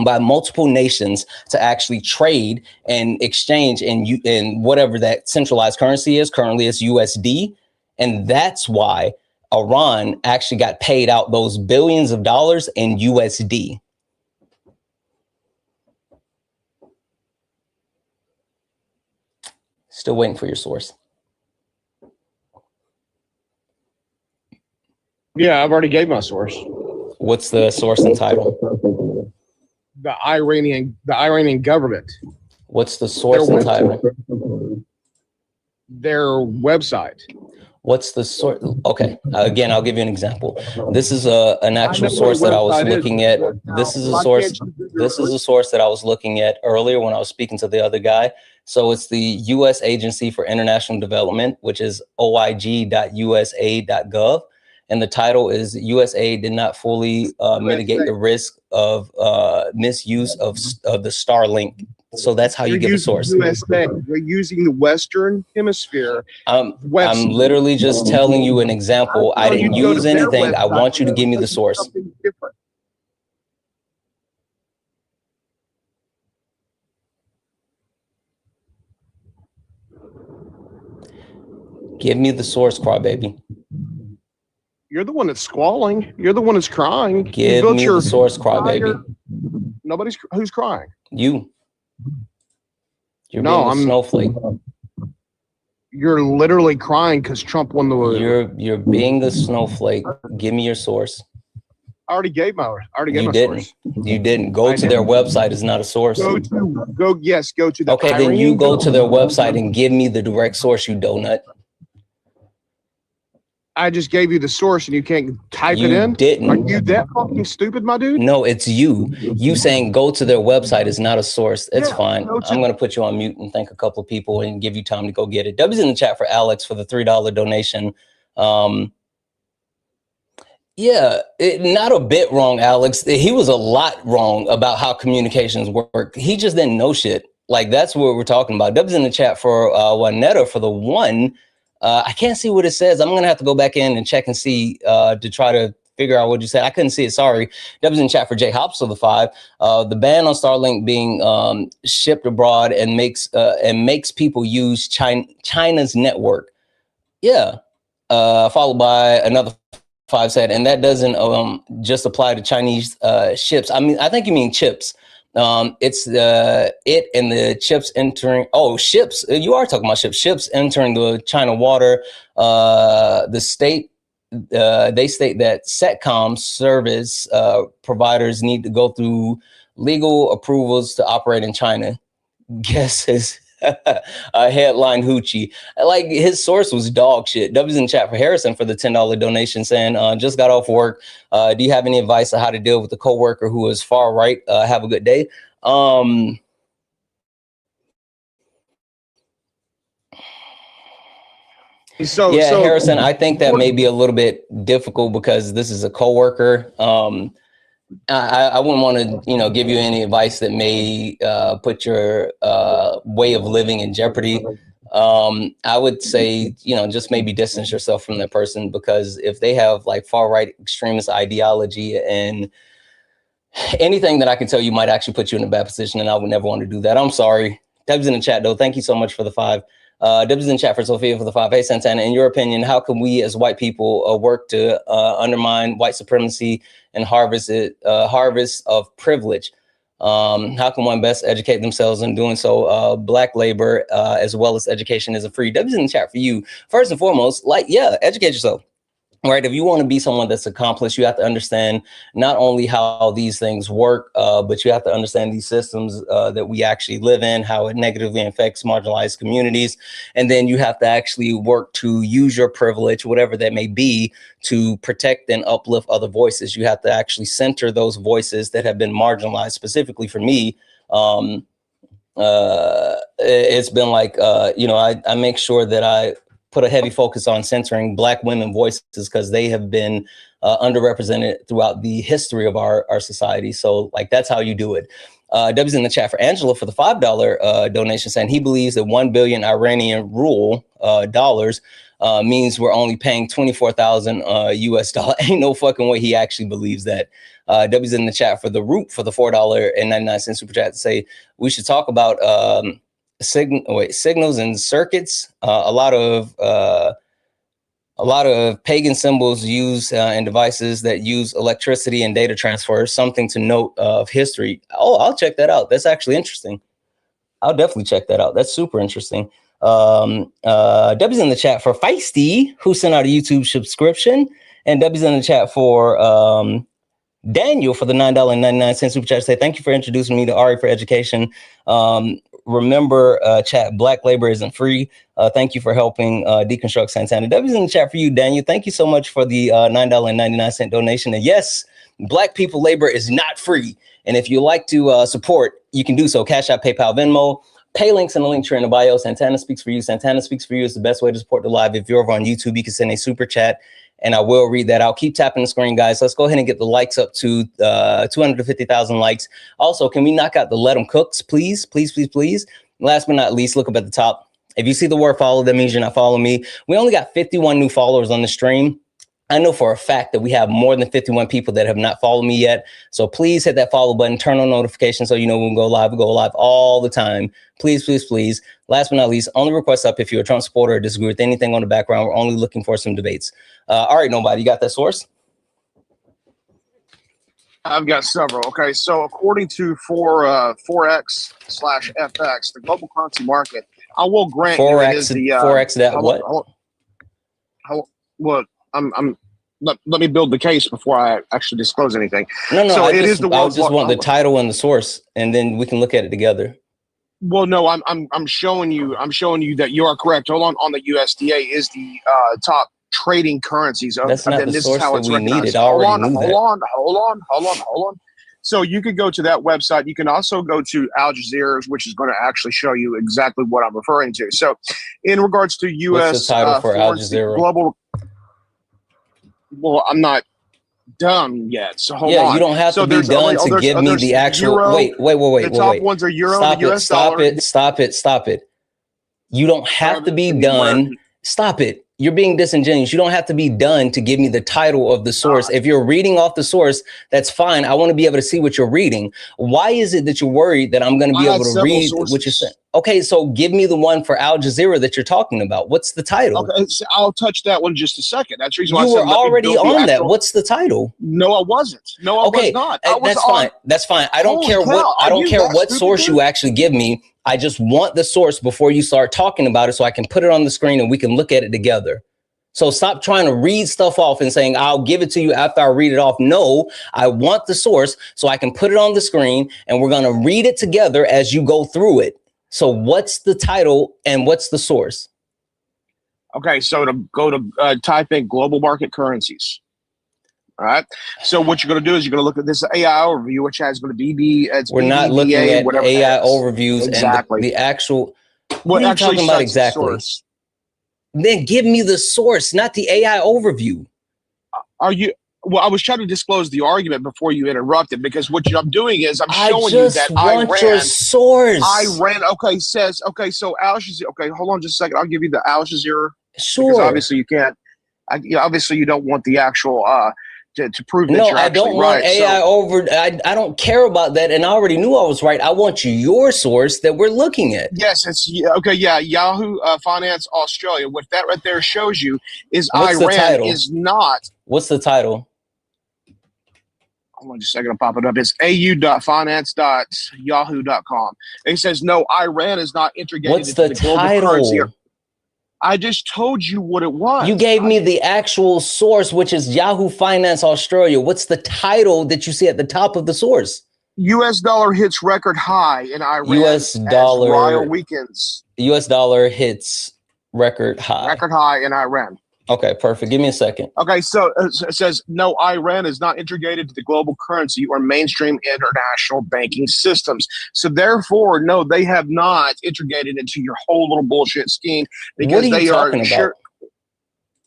by multiple nations to actually trade and exchange in whatever that centralized currency is. Currently, it's USD. And that's why Iran actually got paid out those billions of dollars in USD. Still waiting for your source. Yeah, I've already gave my source. What's the source and title? The Iranian government. What's the source and title? Their website. What's the source? Okay, again, I'll give you an example. This is an actual source that I was looking at. This is a source. This is a source that I was looking at earlier when I was speaking to the other guy. So it's the U.S. Agency for International Development, which is oig.usa.gov. And the title is USA did not fully mitigate the risk of misuse of the Starlink. So that's how you get the source. USA. We're using the Western Hemisphere. I'm literally just telling you an example. I didn't use anything. I want you to give me the source. Give me the source, crybaby. You're the one that's squalling. You're the one that's crying. Give me the source, crybaby. Nobody's who's crying. You. You're being a snowflake. You're literally crying because Trump won the. You're being a snowflake. Give me your source. I already gave my. Source. You didn't. Go to their website is not a source. Go to the. Okay, then you go to their website and give me the direct source, you donut. I just gave you the source and you can't type it in? Didn't. Are you that fucking stupid, my dude? No, it's you. You saying go to their website is not a source. It's fine. I'm going to put you on mute and thank a couple of people and give you time to go get it. W's in the chat for Alex for the $3 donation. Yeah, not a bit wrong, Alex. He was a lot wrong about how communications work. He just didn't know shit. Like, that's what we're talking about. W's in the chat for Juanetta for the one. I can't see what it says. I'm going to have to go back in and check and see to try to figure out what you said. I couldn't see it. Sorry. That was in chat for Jay Hops for the 5. The ban on Starlink being shipped abroad and makes people use China's network. Yeah. Followed by another 5 said, and that doesn't just apply to Chinese ships. I mean, I think you mean chips. It's it and the chips entering. Oh, ships. You are talking about ships. Ships entering the China water. The state. They state that SATCOM service providers need to go through legal approvals to operate in China. Guess his headline hoochie. Like, his source was dog shit. W's in chat for Harrison for the $10 donation saying, just got off work. Do you have any advice on how to deal with a coworker who is far right? Have a good day. Harrison, I think that may be a little bit difficult because this is a coworker. I wouldn't want to, give you any advice that may put your way of living in jeopardy. I would say, just maybe distance yourself from that person, because if they have like far right extremist ideology and anything that I can tell you might actually put you in a bad position, and I would never want to do that. I'm sorry. Deb's in the chat though. Thank you so much for the 5. Deb's in chat for Sophia for the 5. Hey, Santana, in your opinion, how can we as white people work to undermine white supremacy and harvest of privilege? How can one best educate themselves in doing so? Black labor as well as education isn't free. Deb's in the chat for you. First and foremost, educate yourself. Right. If you want to be someone that's accomplished, you have to understand not only how these things work, but you have to understand these systems that we actually live in, how it negatively affects marginalized communities. And then you have to actually work to use your privilege, whatever that may be, to protect and uplift other voices. You have to actually center those voices that have been marginalized. Specifically for me, it's been like, I make sure that I put a heavy focus on centering Black women voices because they have been underrepresented throughout the history of our society. So that's how you do it. W's in the chat for Angela for the $5 donation saying he believes that 1 billion Iranian rule dollars means we're only paying 24,000 US dollars. Ain't no fucking way he actually believes that. W's in the chat for the root for the $4.99 super chat to say we should talk about signals and circuits. A lot of pagan symbols used and devices that use electricity and data transfer. Something to note of history. Oh, I'll check that out. That's actually interesting. I'll definitely check that out. That's super interesting. Debbie's in the chat for Feisty, who sent out a YouTube subscription And Debbie's in the chat for Daniel for the $9.99 super chat. Say thank you for introducing me to Ari for education. Remember, chat, black labor isn't free. Thank you for helping deconstruct Santana. Debbie's in the chat for you, Daniel. Thank you so much for the $9.99 donation. And yes, black people labor is not free. And if you like to support, you can do so. Cash App, PayPal, Venmo. Pay links in the link tree in the bio. Santana Speaks for You. Santana Speaks for You is the best way to support the live. If you're over on YouTube, you can send a super chat and I will read that out. Keep tapping the screen, guys. Let's go ahead and get the likes up to 250,000 likes. Also, can we knock out the Let 'em Cooks, please? Please, please, please. Last but not least, look up at the top. If you see the word follow, that means you're not following me. We only got 51 new followers on the stream. I know for a fact that we have more than 51 people that have not followed me yet. So please hit that follow button, turn on notifications so you know when we go live all the time. Please, please, please. Last but not least, only request up if you're a Trump supporter or disagree with anything on the background. We're only looking for some debates. All right, nobody, you got that source? I've got several. Okay, so according to Forex/FX, the global currency market, I will grant you it is the Forex that what? Look, let me build the case before I actually disclose anything. No, so I just want the title and the source, and then we can look at it together. Well, no, I'm showing you that you are correct. Hold on the USDA is the top trading currencies. That's not the source that we needed. Hold on. So you could go to that website. You can also go to Al Jazeera, which is going to actually show you exactly what I'm referring to. So in regards to U.S. What's the title for Al Jazeera? Global. Well, I'm not done yet. So hold on. You don't have to be done to give me the actual. Euro, wait. The top ones are euro, stop the US dollar. Stop it. You don't have to be done. Stop it. You're being disingenuous. You don't have to be done to give me the title of the source. If you're reading off the source, that's fine. I want to be able to see what you're reading. Why is it that you're worried that I'm going to be able to read what you're saying? Okay, so give me the one for Al Jazeera that you're talking about. What's the title? Okay, so I'll touch that one in just a second. That's the reason why you were already on that. What's the title? No, I wasn't. No, I was not. That's fine. That's fine. I don't care what source you actually give me. I just want the source before you start talking about it so I can put it on the screen and we can look at it together. So stop trying to read stuff off and saying, I'll give it to you after I read it off. No, I want the source so I can put it on the screen and we're going to read it together as you go through it. So what's the title and what's the source? Okay, so to go to type in global market currencies. All right. So what you're going to do is you're going to look at this AI overview, which has going to be we're not looking at AI overviews exactly. And the actual. What are you talking about exactly? Then give me the source, not the AI overview. Are you? Well, I was trying to disclose the argument before you interrupted because what I'm doing is I'm showing you that I ran your source. Okay, so Al Jazeera. Okay, hold on just a second. I'll give you the Al Jazeera. Sure. Because obviously you can't. Obviously you don't want the actual to prove that you're actually right. No, I don't want AI I don't care about that, and I already knew I was right. I want your source that we're looking at. Yes, it's okay. Yeah, Yahoo Finance Australia. What that right there shows you is What's Iran is not. What's the title? Hold on just a second, I'll pop it up. It's au.finance.yahoo.com. It says no, Iran is not integrated into the global currency. I just told you what it was. You gave me the actual source, which is Yahoo Finance Australia. What's the title that you see at the top of the source? U.S. dollar hits record high in Iran. U.S. dollar riot weakens. U.S. dollar hits record high. Record high in Iran. Okay, perfect. Give me a second. Okay, so it says, no, Iran is not integrated to the global currency or mainstream international banking systems. So therefore, no, they have not integrated into your whole little bullshit scheme because they are talking about?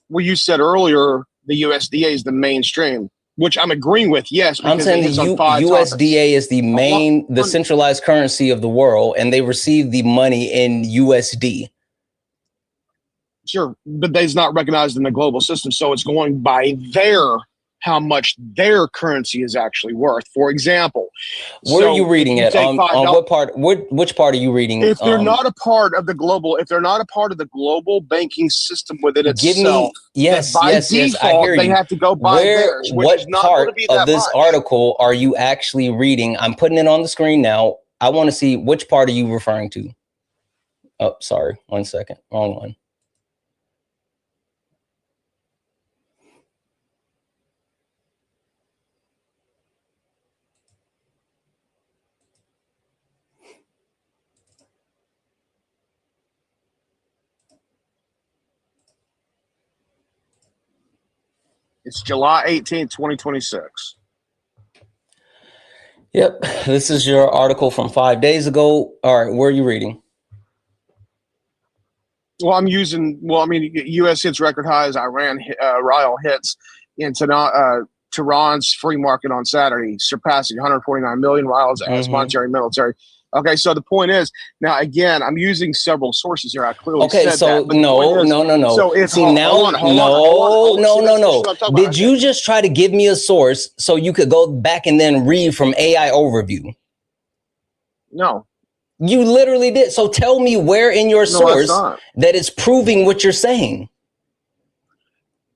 Well, you said earlier the USDA is the mainstream, which I'm agreeing with, yes. I'm saying the USDA is the the centralized currency of the world, and they receive the money in USD. Sure, but they's not recognized in the global system, so it's going by how much their currency is actually worth. For example, where are you reading it? On what part? Which part are you reading? If they're not a part of the global, banking system within itself, yes, by default, I hear you. They have to go by theirs. What part of this article are you actually reading? I'm putting it on the screen now. I want to see which part are you referring to. Oh, sorry, 1 second, wrong one. It's July 18th, 2026. Yep. This is your article from 5 days ago. All right. Where are you reading? Well, I'm using, U.S. hits record highs. Iran rial hits in Tehran's free market on Saturday, surpassing 149 million rials as monetary military. Okay, so the point is, now again, I'm using several sources here. I clearly said so that. No. So it's no. Did you just try to give me a source so you could go back and then read from AI overview? No. You literally did. So tell me where in your source that is proving what you're saying.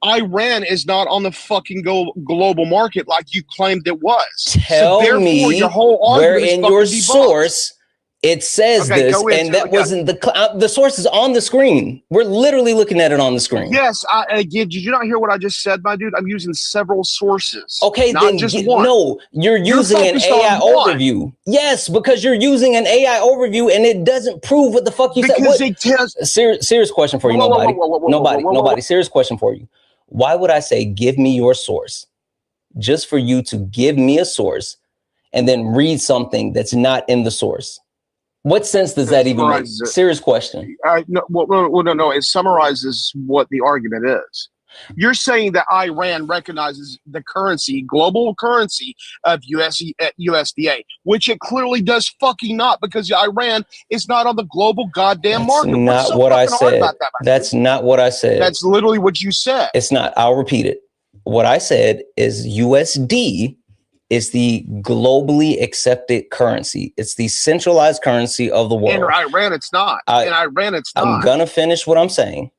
Iran is not on the fucking global market like you claimed it was. Tell me your whole where in your source it says this, and that wasn't the source is on the screen. We're literally looking at it on the screen. Yes, did you not hear what I just said, my dude? I'm using several sources. Okay, not then just one. No, you're using an AI overview. Yes, because you're using an AI overview, and it doesn't prove what the fuck you said. Serious question for you, nobody. Serious question for you. Why would I say give me your source? Just for you to give me a source and then read something that's not in the source. What sense does that even make? Serious question. No. It summarizes what the argument is. You're saying that Iran recognizes the currency, global currency of USDA, which it clearly does fucking not, because Iran is not on the global goddamn market. That's not what I said. That's not what I said. That's literally what you said. It's not. I'll repeat it. What I said is USD is the globally accepted currency. It's the centralized currency of the world. In Iran, it's not. I'm going to finish what I'm saying.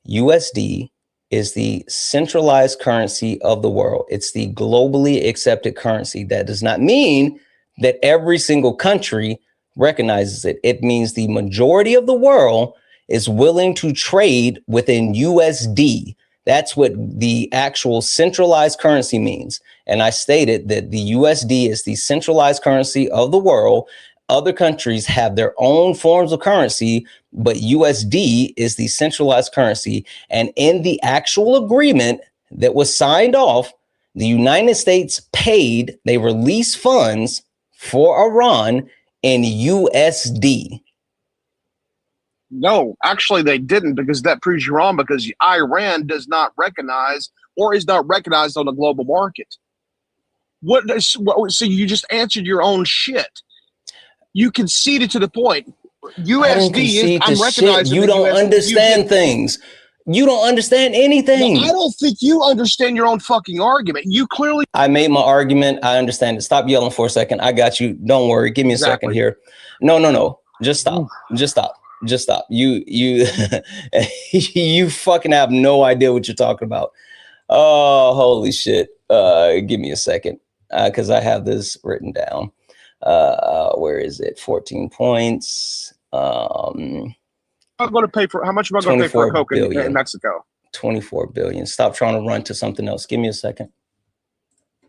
USD is the centralized currency of the world. It's the globally accepted currency. That does not mean that every single country recognizes it. It means the majority of the world is willing to trade within USD. That's what the actual centralized currency means. And I stated that the USD is the centralized currency of the world. Other countries have their own forms of currency, but USD is the centralized currency. And in the actual agreement that was signed off, the United States they released funds for Iran in USD. No, actually they didn't, because that proves you're wrong, because Iran does not recognize, or is not recognized on the global market. So you just answered your own shit. You conceded to the point. USD is unrecognized. You don't understand things. You don't understand anything. No, I don't think you understand your own fucking argument. You clearly. I made my argument. I understand it. Stop yelling for a second. I got you. Don't worry. Give me a second here. No. Just stop. Just stop. You you fucking have no idea what you're talking about. Oh, holy shit. Give me a second. Because I have this written down. Where is it? 14 points. I'm going to pay for, how much am I going to pay for a Coke in Mexico? 24 billion. Stop trying to run to something else. Give me a second.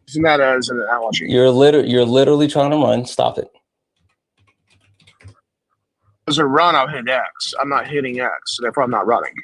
Using that as an analogy. You're literally trying to run. Stop it. As a run, I'll hit X. I'm not hitting X, so therefore I'm not running.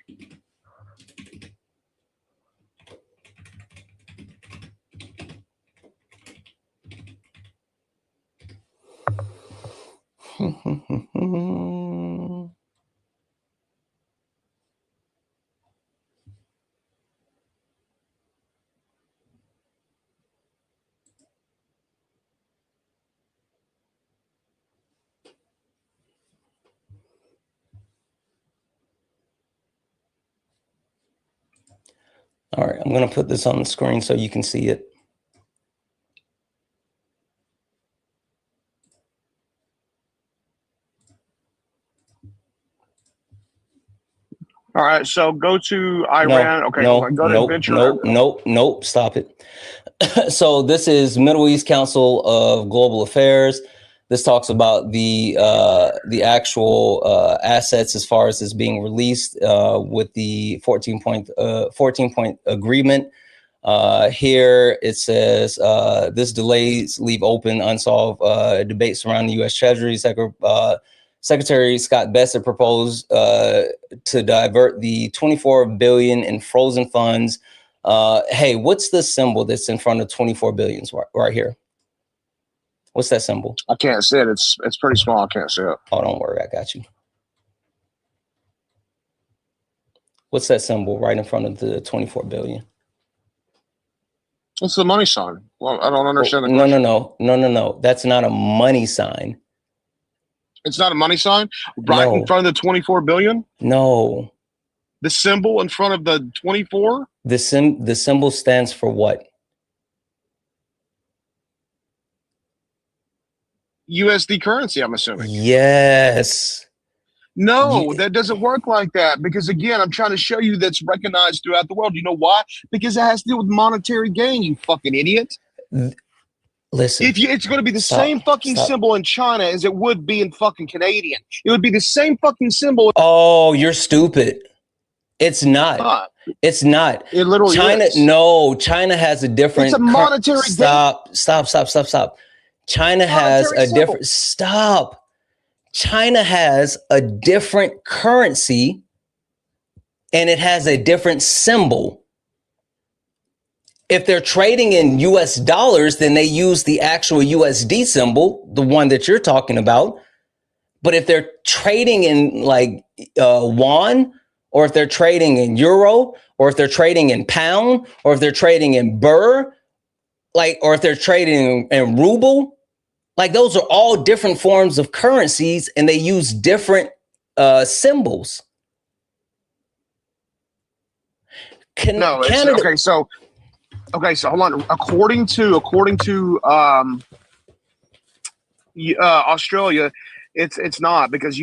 All right, I'm going to put this on the screen so you can see it. All right, so go to Iran. Nope. Stop it. So this is Middle East Council of Global Affairs. This talks about the actual assets as far as it's being released with the 14-point agreement. Here it says this delays leave open unsolved debate surrounding the U.S. Treasury. Secretary Scott Bessent proposed to divert the $24 billion in frozen funds Hey, what's the symbol that's in front of 24 billions right here? What's that symbol? I can't see it. It's pretty small. I can't see it. Oh, don't worry, I got you. What's that symbol right in front of the 24 billion? It's the money sign. Well, I don't understand the no, question. no. That's not a money sign. It's not a money sign? Right in front of the 24 billion? No. The symbol in front of the 24? The symbol stands for what? USD currency, I'm assuming. Yes. No, that doesn't work like that. Because again, I'm trying to show you that's recognized throughout the world. You know why? Because it has to do with monetary gain, you fucking idiot. Listen. It's going to be the same fucking symbol in China as it would be in fucking Canadian. It would be the same fucking symbol. Oh, you're stupid. It's not. It's not. It literally is. No, China has a different. It's a monetary Stop. China has a different. Stop. China has a different currency and it has a different symbol. If they're trading in US dollars, then they use the actual USD symbol, the one that you're talking about. But if they're trading in like won, or if they're trading in euro, or if they're trading in pound, or if they're trading in birr, like, or if they're trading in ruble, like those are all different forms of currencies and they use different symbols. Canada. Okay, so hold on. According to Australia, it's not, because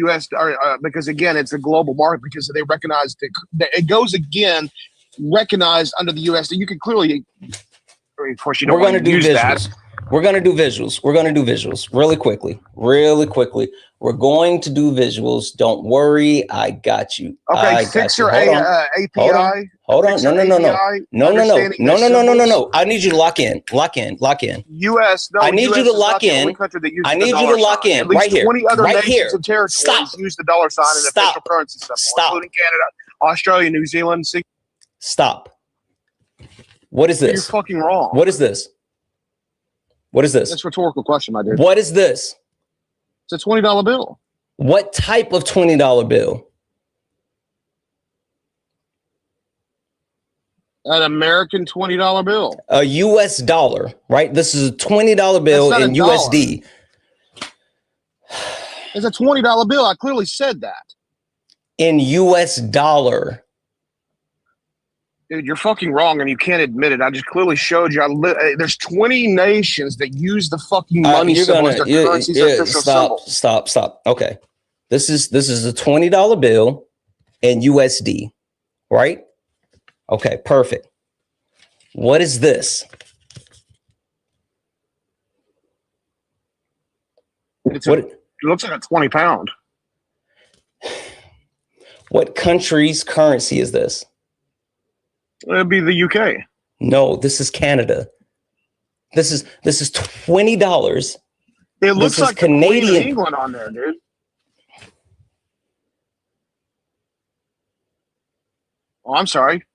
because again it's a global market, because they recognize that it goes again recognized under the USD. You can clearly, of course, you don't want to use that. We're going to do visuals. We're going to do visuals really quickly. We're going to do visuals. Don't worry. I got you. Okay, fix your API. Hold on. No. I need you to lock in. US. No, I need you to lock in. I need you to lock in right here. 20 other right nations here. and territories use the dollar sign as official currency symbol, including Canada, Australia, New Zealand. Stop. What is this? You're fucking wrong. What is this? What is this? That's a rhetorical question, my dude. What is this? It's a $20 bill. What type of $20 bill? An American $20 bill. A US dollar, right? This is a $20 bill in USD. It's a $20 bill. I clearly said that. In US dollar. Dude, you're fucking wrong, and you can't admit it. I just clearly showed you. There's 20 nations that use the fucking money symbol as their currency's official symbol. Stop. Okay, this is a $20 bill in USD, right? Okay, perfect. What is this? It looks like a 20 pound. What country's currency is this? It'd be the UK. No, this is Canada. This is $20. It looks like Canadian England on there, dude. Oh, I'm sorry.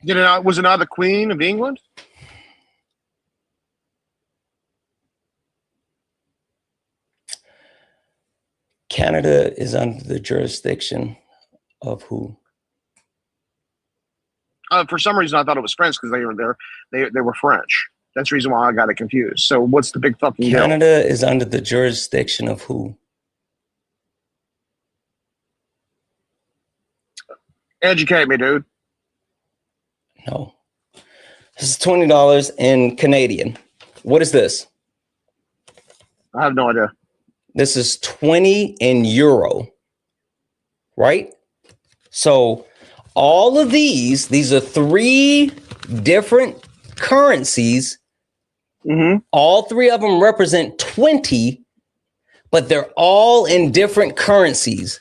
Was it not the Queen of England? Canada is under the jurisdiction of who? For some reason, I thought it was French because they were there. They were French. That's the reason why I got it confused. So what's the big fucking deal? Canada is under the jurisdiction of who? Educate me, dude. No. This is $20 in Canadian. What is this? I have no idea. This is 20 in euro, right? So all of these are three different currencies. Mm-hmm. All three of them represent 20, but they're all in different currencies.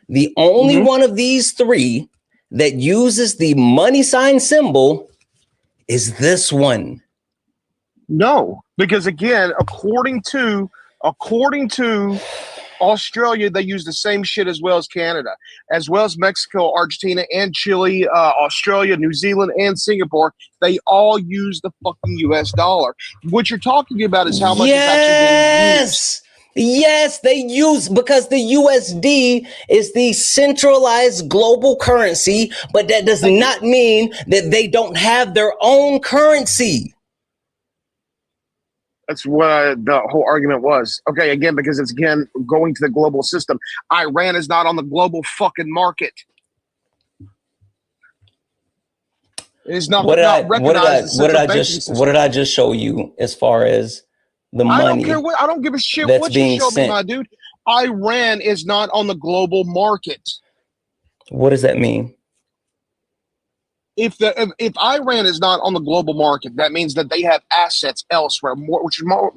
The only one of these three that uses the money sign symbol is this one. No, because again, according to Australia, they use the same shit as well as Canada, as well as Mexico, Argentina, and Chile, Australia, New Zealand, and Singapore. They all use the fucking US dollar. What you're talking about is how much is actually being used. Yes, they use, because the USD is the centralized global currency, but that does not mean that they don't have their own currency. That's what the whole argument was. Okay, again, because it's, again, going to the global system. Iran is not on the global fucking market. It is not, recognized. What did I just show you as far as the money? I don't care what, I don't give a shit what you showed me, my dude. Iran is not on the global market. What does that mean? If Iran is not on the global market, that means that they have assets elsewhere, which is more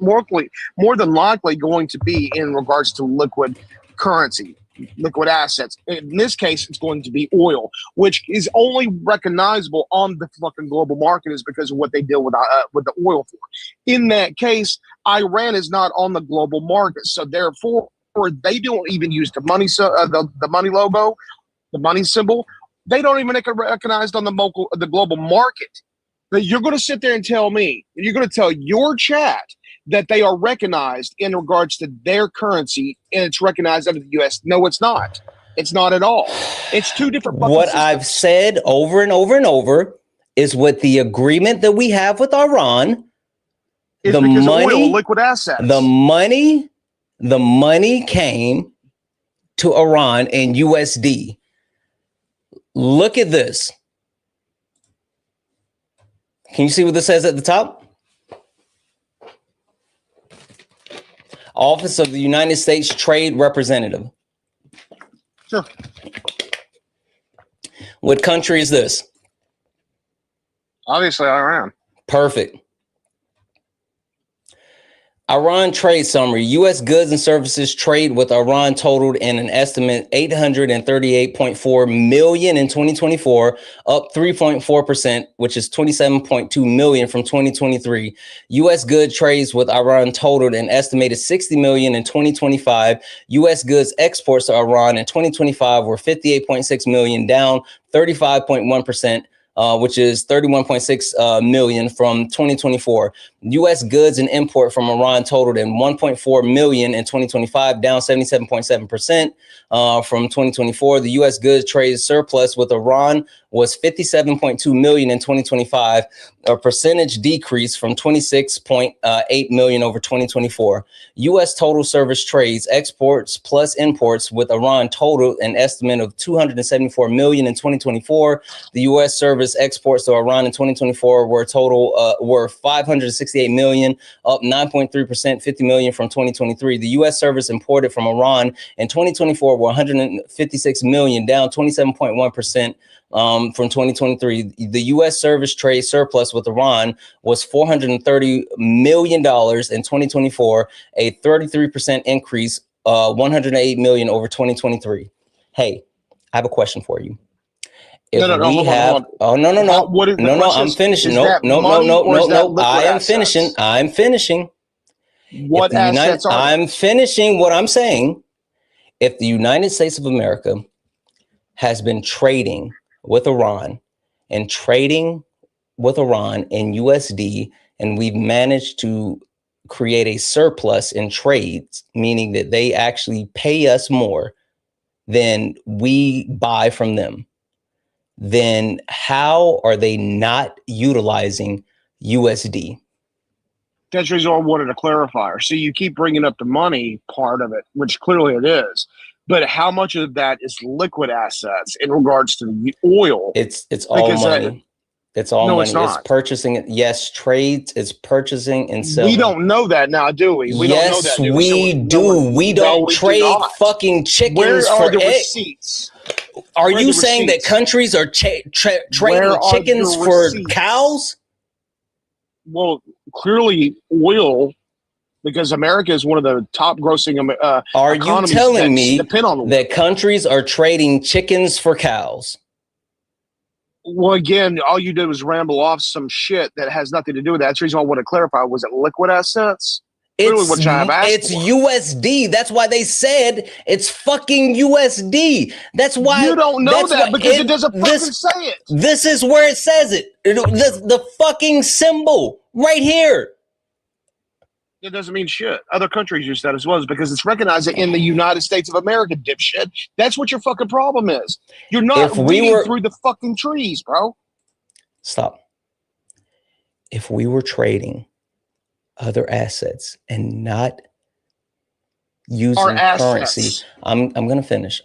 than likely going to be in regards to liquid currency, liquid assets. In this case, it's going to be oil, which is only recognizable on the fucking global market is because of what they deal with the oil for. In that case, Iran is not on the global market, so therefore they don't even use the money, the money logo, the money symbol. They don't even get recognized on the global market. But you're going to sit there and tell me, you're going to tell your chat that they are recognized in regards to their currency and it's recognized under the U.S. No, it's not. It's not at all. It's two different fucking What systems. I've said over and over and over is with the agreement that we have with Iran, it's the because money, of oil, liquid assets. the money came to Iran in USD. Look at this. Can you see what this says at the top? Office of the United States Trade Representative. Sure. What country is this? Obviously, Iran. Perfect. Iran trade summary. U.S. goods and services trade with Iran totaled in an estimate 838.4 million in 2024, up 3.4%, which is 27.2 million from 2023. U.S. good trades with Iran totaled an estimated 60 million in 2025. U.S. goods exports to Iran in 2025 were 58.6 million, down 35.1%. Which is 31.6 million from 2024. U.S. goods and import from Iran totaled in 1.4 million in 2025, down 77.7% from 2024. The U.S. goods trade surplus with Iran was 57.2 million in 2025, a percentage decrease from 26.8 million over 2024. U.S. total service trades, exports plus imports with Iran totaled an estimate of 274 million in 2024. The U.S. service exports to Iran in 2024 were 568 million, up 9.3%, 50 million from 2023. The U.S. service imported from Iran in 2024 were 156 million, down 27.1%. From 2023, the U.S. service trade surplus with Iran was $430 million in 2024, a 33% increase, 108 million over 2023. Hey, I have a question for you. If hold on. I'm finishing. No. I'm finishing. What assets are I'm finishing what I'm saying. If the United States of America has been trading with Iran in USD, and we've managed to create a surplus in trades, meaning that they actually pay us more than we buy from them, then how are they not utilizing USD? That's the reason I wanted to clarify. So you keep bringing up the money part of it, which clearly it is. But how much of that is liquid assets in regards to the oil? It's all money. It's all money. It's purchasing it. Yes, trades. It's purchasing and selling. We don't know that now, do we? We don't know that, do we? We do. We don't trade fucking chickens for the receipts? Are you saying that countries are trading chickens for cows? Well, clearly oil, because America is one of the top grossing are you telling me that countries are trading chickens for cows? Well, again, all you did was ramble off some shit that has nothing to do with that. That's the reason I want to clarify. Was it liquid assets? Literally what China asked It's for. USD. That's why they said it's fucking USD. That's why You don't know that's that why because it doesn't fucking say it. This is where it says it. The fucking symbol right here. It doesn't mean shit. Other countries use that as well, because it's recognized in the United States of America, dipshit. That's what your fucking problem is. You're not reading through the fucking trees, bro. Stop. If we were trading other assets and not using currency, I'm gonna finish.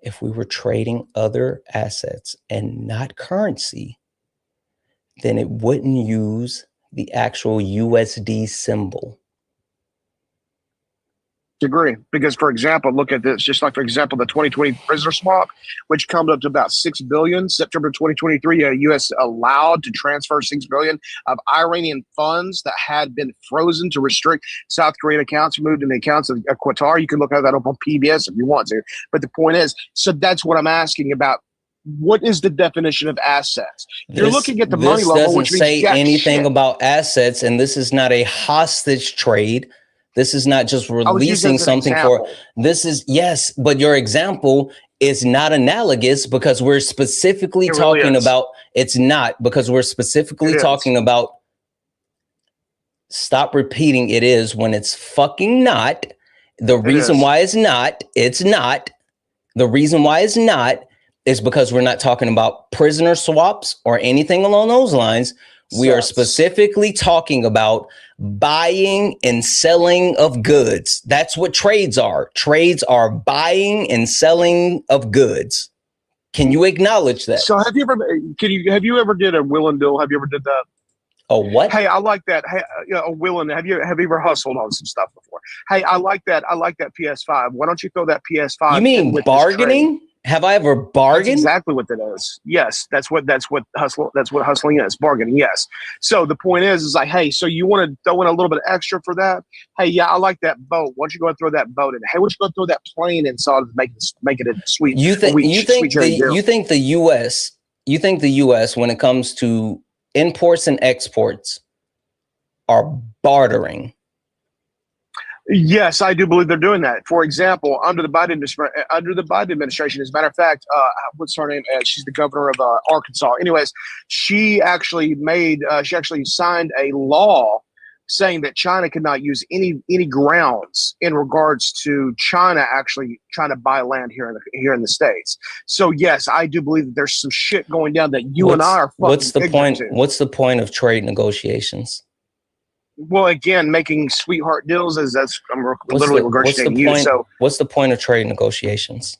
If we were trading other assets and not currency, then it wouldn't use the actual USD symbol. Agree, because for example, look at this. Just like for example, the 2020 prisoner swap, which comes up to about $6 billion. September 2023, U.S. allowed to transfer $6 billion of Iranian funds that had been frozen to restrict South Korean accounts moved in the accounts of Qatar. You can look at that up on PBS if you want to. But the point is, so that's what I'm asking about. What is the definition of assets? You're looking at the money level, which means doesn't say anything about assets, and this is not a hostage trade. This is not just releasing something for this is yes, but your example is not analogous because we're specifically talking about it's not because we're specifically talking about stop repeating it is when it's fucking not. The reason why it's not. The reason why it's not is because we're not talking about prisoner swaps or anything along those lines. We are specifically talking about buying and selling of goods. That's what trades are. Trades are buying and selling of goods. Can you acknowledge that? So have you ever did a will and deal? Have you ever did that? A what? Hey, I like that. Hey, a will and have you ever hustled on some stuff before? Hey, I like that. I like that PS5. Why don't you throw that PS5? You mean bargaining? Have I ever bargained? That's exactly what that is. Yes, that's what hustling is. Bargaining. Yes. So the point is like, hey, so you want to throw in a little bit extra for that? Hey, yeah, I like that boat. Why don't you go and throw that boat in? Hey, why don't you go throw that plane inside to make it a sweet? You think the U.S. when it comes to imports and exports are bartering? Yes, I do believe they're doing that. For example, under the Biden administration, as a matter of fact, what's her name? She's the governor of Arkansas. Anyways, she actually signed a law saying that China could not use any grounds in regards to China actually trying to buy land here in the States. So yes, I do believe that there's some shit going down that you and I are. What's the point? What's the point of trade negotiations? Well, again, making sweetheart deals I'm literally regurgitating you. So what's the point of trade negotiations?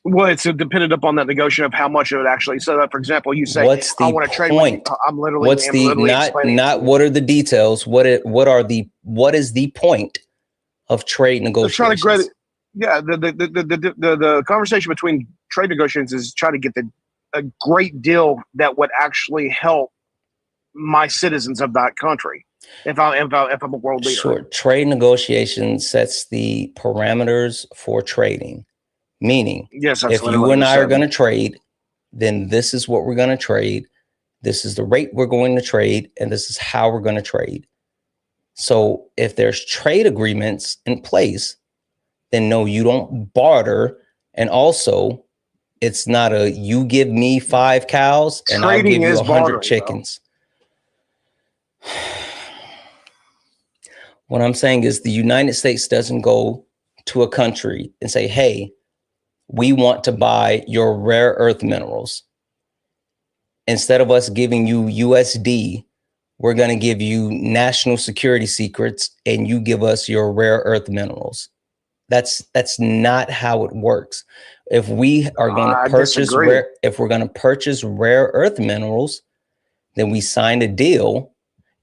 Well, it's dependent upon that negotiation of how much it would actually. So that, for example, you say, I want to trade. I'm literally. Not what are the details? What is the point of trade negotiations? Trying to the conversation between trade negotiations is trying to get a great deal that would actually help my citizens of that country. If I'm a world leader. Sure. Trade negotiation sets the parameters for trading. Meaning, yes, if you and I are going to trade, then this is what we're going to trade. This is the rate we're going to trade, and this is how we're going to trade. So if there's trade agreements in place, then no, you don't barter. And also, it's not a you give me 5 cows and I'll give you 100 chickens. What I'm saying is the United States doesn't go to a country and say, hey, we want to buy your rare earth minerals. Instead of us giving you USD, we're going to give you national security secrets and you give us your rare earth minerals. That's not how it works. If we are going to purchase if we're going to purchase rare earth minerals, then we sign a deal,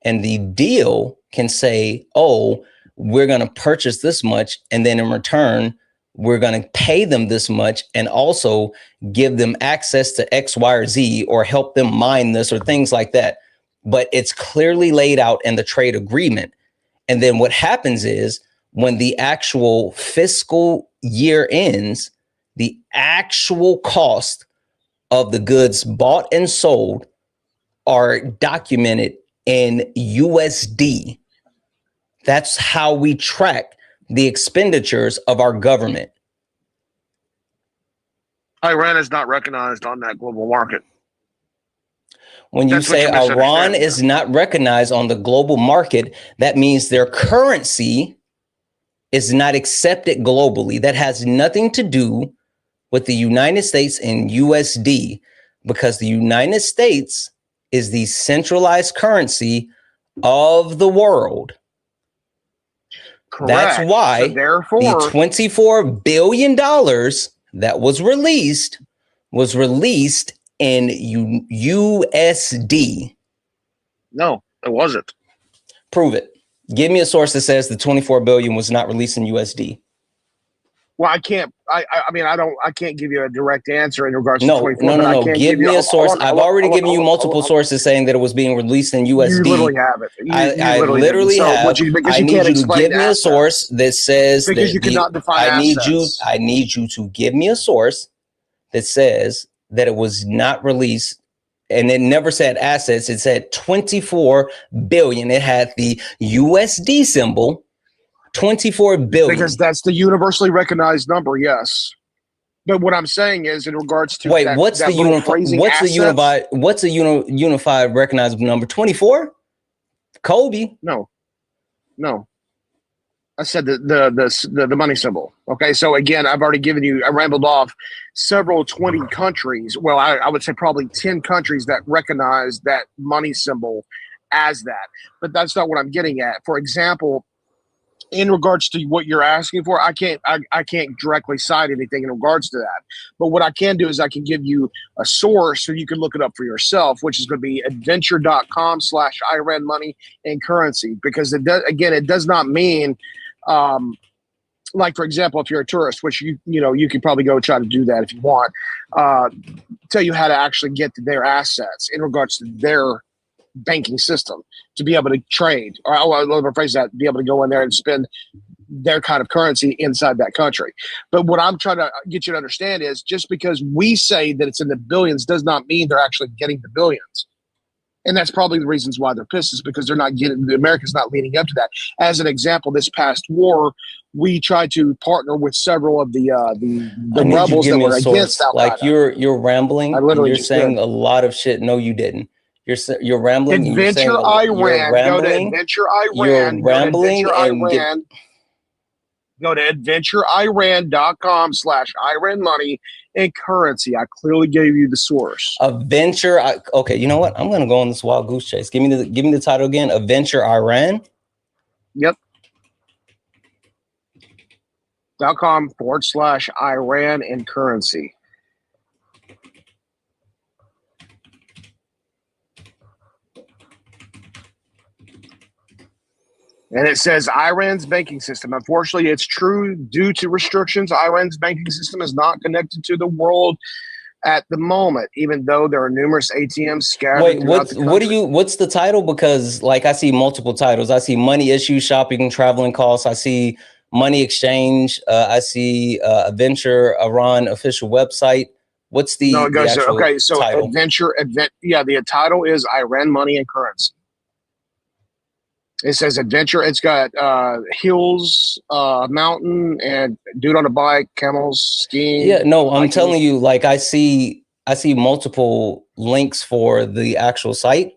and the deal can say, oh, we're going to purchase this much, and then in return, we're going to pay them this much and also give them access to X, Y, or Z, or help them mine this or things like that. But it's clearly laid out in the trade agreement. And then what happens is when the actual fiscal year ends, the actual cost of the goods bought and sold are documented in USD. That's how we track the expenditures of our government. Iran is not recognized on that global market. When you say Iran is not recognized on the global market, that means their currency is not accepted globally. That has nothing to do with the United States and USD, because the United States is the centralized currency of the world. Correct. That's why so therefore, the $24 billion that was released in USD. No, it wasn't. Prove it. Give me a source that says the 24 billion was not released in USD. Well, I can't. I mean, I can't give you a direct answer in regards to 24. No. Give me a source. I've already given you multiple sources saying that it was being released in USD. You literally have it. I literally have. I need you to give me a source that says because you cannot define assets. I need you to give me a source that says that it was not released. And it never said assets. It said 24 billion. It had the USD symbol. 24 billion. Because that's the universally recognized number, yes. But what I'm saying is, in regards to what's the unified recognizable number? 24? Kobe? No. I said the money symbol. Okay, so again, I've already given you. I rambled off several 20 countries. Well, I would say probably 10 countries that recognize that money symbol as that. But that's not what I'm getting at. For example, in regards to what you're asking for, I can't directly cite anything in regards to that. But what I can do is I can give you a source so you can look it up for yourself, which is going to be adventure.com/Iran money and currency, because it does not mean like, for example, if you're a tourist, which you could probably go try to do that if you want, tell you how to actually get to their assets in regards to their banking system to be able to trade, or I'll rephrase that, be able to go in there and spend their kind of currency inside that country. But what I'm trying to get you to understand is, just because we say that it's in the billions does not mean they're actually getting the billions. And that's probably the reasons why they're pissed, is because they're not getting, America's not leading up to that. As an example, this past war, we tried to partner with several of the rebels that were against Al Qaeda. Like you're rambling. You're saying a lot of shit. No, you didn't. You're rambling. Adventure Iran. Go to Adventure Iran. You're rambling Go to adventureiran.com/Iran money and currency. I clearly gave you the source. Okay, you know what? I'm gonna go on this wild goose chase. Give me the title again. Adventure Iran. Yep. .com/Iran and currency. And it says Iran's banking system. Unfortunately, it's true, due to restrictions, Iran's banking system is not connected to the world at the moment, even though there are numerous ATMs scattered throughout the country. What's the title? Because like I see multiple titles. I see money issues, shopping, traveling costs. I see money exchange. I see Adventure Iran official website. What's the No, it goes the okay, so title? The title is Iran money and currency. It says adventure. It's got hills, mountain, and dude on a bike, camels, skiing. Yeah, no, I'm telling you, like I see multiple links for the actual site,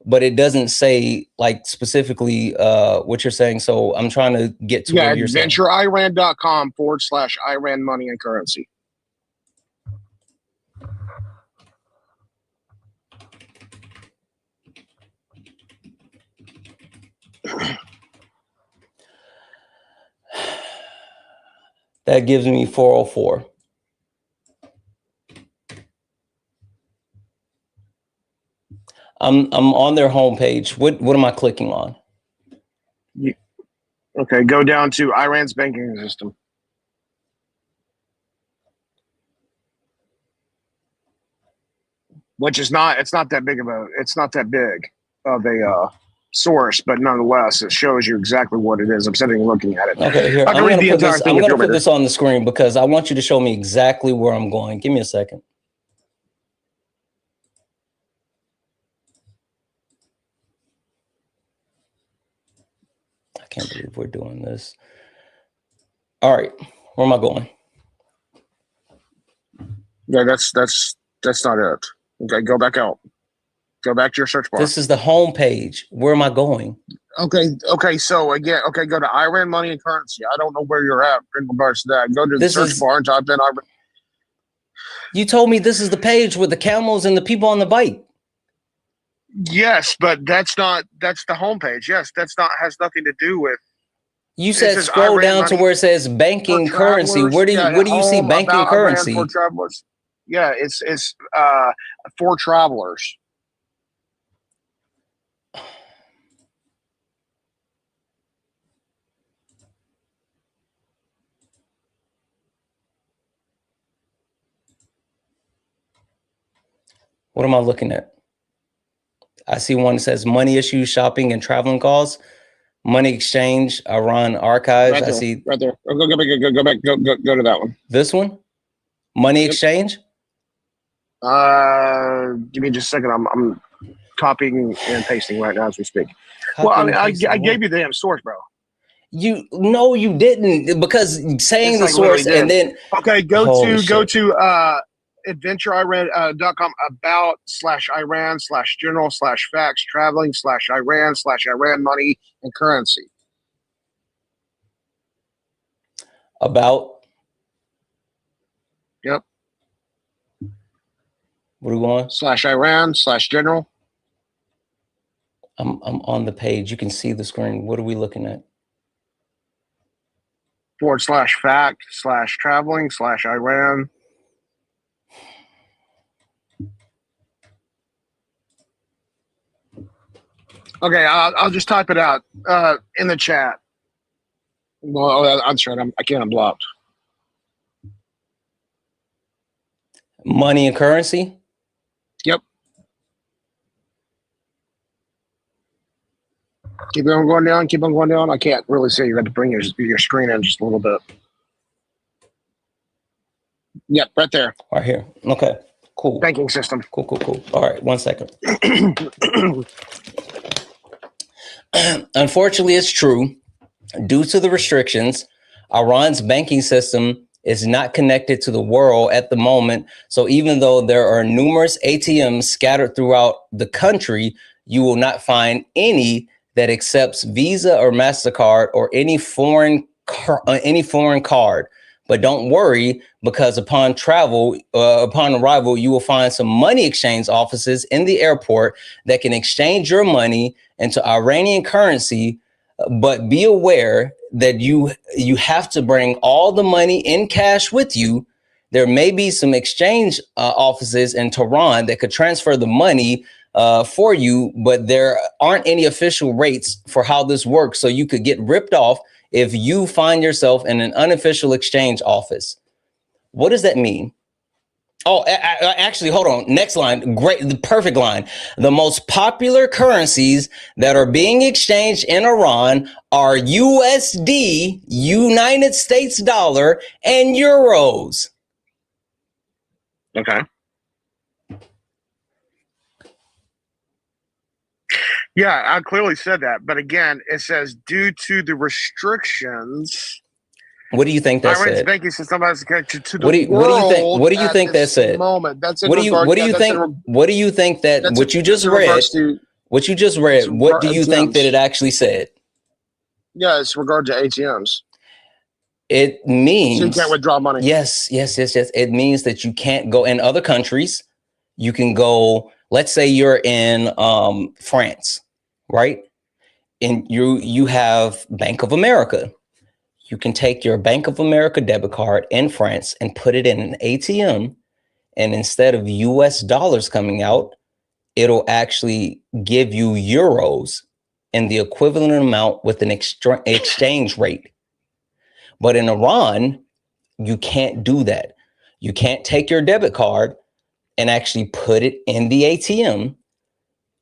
but it doesn't say like specifically what you're saying. So I'm trying to get to where you're saying. adventureiran.com/Iran money and currency. That gives me 404. I'm on their homepage. What am I clicking on? Okay, go down to Iran's banking system. Which is not, it's not that big of a source, but nonetheless, it shows you exactly what it is. I'm sitting and looking at it. Okay, here, I'm going to put this on the screen because I want you to show me exactly where I'm going. Give me a second. I can't believe we're doing this. All right, where am I going? Yeah, that's not it. Okay, go back out. Go back to your search bar. This is the home page. Where am I going? Okay. So again, go to Iran money and currency. I don't know where you're at in regards to that. Go to the search bar and type in Iran. You told me this is the page with the camels and the people on the bike. Yes, but that's the homepage. Yes, has nothing to do with. You said scroll down to where it says banking currency. Where do you see banking currency? For travelers. Yeah, it's for travelers. What am I looking at? I see one that says money issues, shopping, and traveling costs. Money exchange, Iran archives. Right there, I see right there. Go back. Go to that one. This one, money exchange. Give me just a second. I'm copying and pasting right now as we speak. I gave you the damn source, bro. You didn't, because saying the source and then go to adventureiran.com about/Iran/general/facts traveling/Iran money and currency. About. Yep. What are we going? /Iran/general. I'm on the page. You can see the screen. What are we looking at? /fact/traveling/Iran. Okay, I'll just type it out in the chat. Well, I'm sorry, I can't. I'm blocked. Money and currency. Yep. Keep on going down. Keep on going down. I can't really see. You got to bring your screen in just a little bit. Yep, right there. Right here. Okay. Cool. Banking system. Cool. All right, 1 second. Unfortunately, it's true. Due to the restrictions, Iran's banking system is not connected to the world at the moment. So even though there are numerous ATMs scattered throughout the country, you will not find any that accepts Visa or MasterCard or any foreign card. But don't worry, because upon arrival, you will find some money exchange offices in the airport that can exchange your money into Iranian currency. But be aware that you have to bring all the money in cash with you. There may be some exchange offices in Tehran that could transfer the money for you, but there aren't any official rates for how this works. So you could get ripped off if you find yourself in an unofficial exchange office. What does that mean? Oh, actually, hold on. Next line. Great. The perfect line. The most popular currencies that are being exchanged in Iran are USD, United States dollar, and euros. Okay. Yeah, I clearly said that. But again, it says due to the restrictions. What do you think that Iran's said? banking system has connected to the What do you think? What do you think that said? Moment. That's what do you think? What do you think that what you just read? What you just read? What do you think that it actually said? Yeah, it's regard to ATMs. It means so you can't withdraw money. Yes. It means that you can't go in other countries. You can go. Let's say you're in France, right? And you have Bank of America. You can take your Bank of America debit card in France and put it in an ATM. And instead of US dollars coming out, it'll actually give you euros in the equivalent amount with an exchange rate. But in Iran, you can't do that. You can't take your debit card and actually put it in the ATM,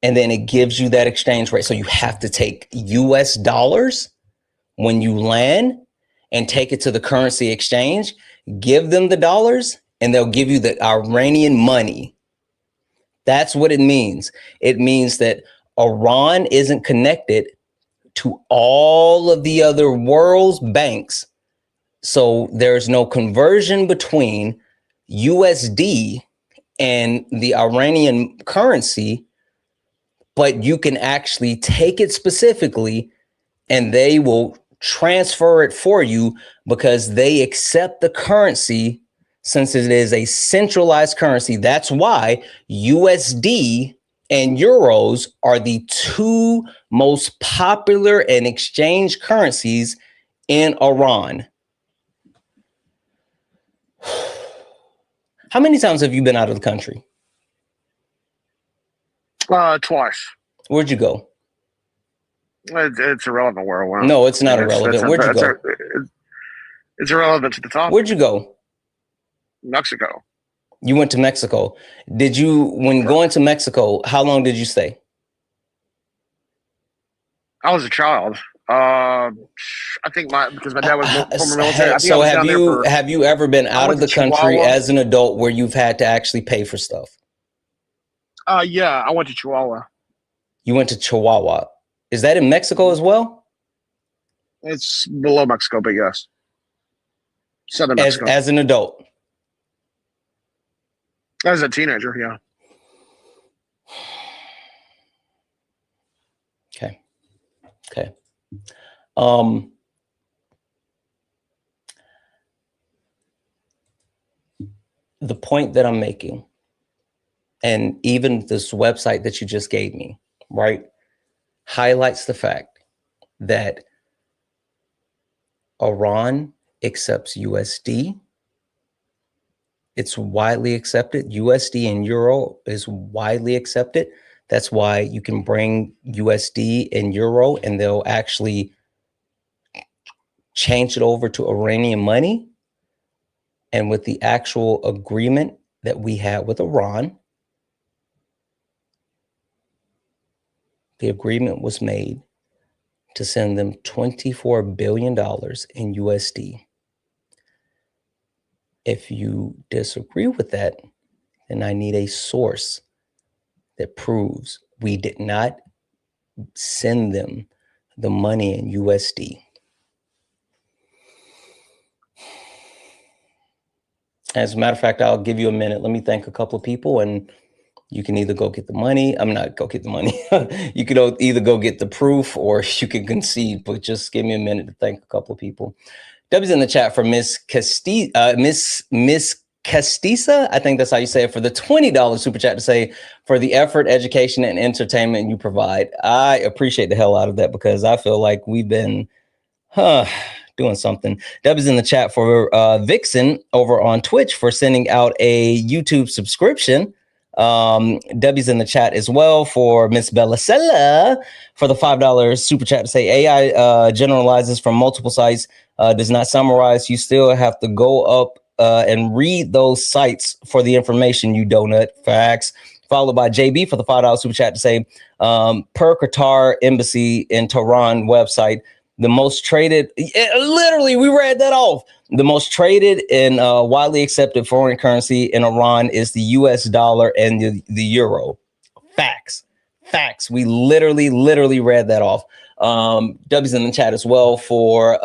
and then it gives you that exchange rate. So you have to take US dollars when you land and take it to the currency exchange, give them the dollars, and they'll give you the Iranian money. That's what it means. It means that Iran isn't connected to all of the other world's banks. So there's no conversion between USD and the Iranian currency, but you can actually take it specifically and they will transfer it for you because they accept the currency since it is a centralized currency. That's why USD and euros are the two most popular and exchange currencies in Iran. How many times have you been out of the country? Twice. Where'd you go? It's irrelevant where I went. No, it's not irrelevant. Where'd you go? It's irrelevant to the topic. Where'd you go? Mexico. You went to Mexico. Did you, when going to Mexico, how long did you stay? I was a child. I think because my dad was former military. I think So have you ever been out of the country Chihuahua. as an adult where you've had to actually pay for stuff? Yeah, I went to Chihuahua. You went to Chihuahua. Is that in Mexico as well? It's below Mexico, but yes. Southern Mexico. As an adult? As a teenager, yeah. Okay. Okay. The point that I'm making, and even this website that you just gave me, right, highlights the fact that Iran accepts USD. It's widely accepted. USD and euro is widely accepted. That's why you can bring USD and euro and they'll actually change it over to Iranian money. And with the actual agreement that we had with Iran, the agreement was made to send them $24 billion in USD. If you disagree with that, then I need a source that proves we did not send them the money in USD. As a matter of fact, I'll give you a minute. Let me thank a couple of people and you can either go get the money. I'm not go get the money. You can either go get the proof or you can concede, but just give me a minute to thank a couple of people. W's in the chat for Miss Castiza, I think that's how you say it, for the $20 super chat to say, for the effort, education, and entertainment you provide. I appreciate the hell out of that because I feel like we've been doing something. W's in the chat for Vixen over on Twitch for sending out a YouTube subscription. W's in the chat as well for Miss Bellasella for the $5 super chat to say AI generalizes from multiple sites, does not summarize. You still have to go up and read those sites for the information, you donut. Facts. Followed by JB for the $5 super chat to say, per Qatar embassy in Tehran website, the most traded, literally, we read that off. The most traded and widely accepted foreign currency in Iran is the US dollar and the euro. Facts. Facts. We literally read that off. W's in the chat as well for,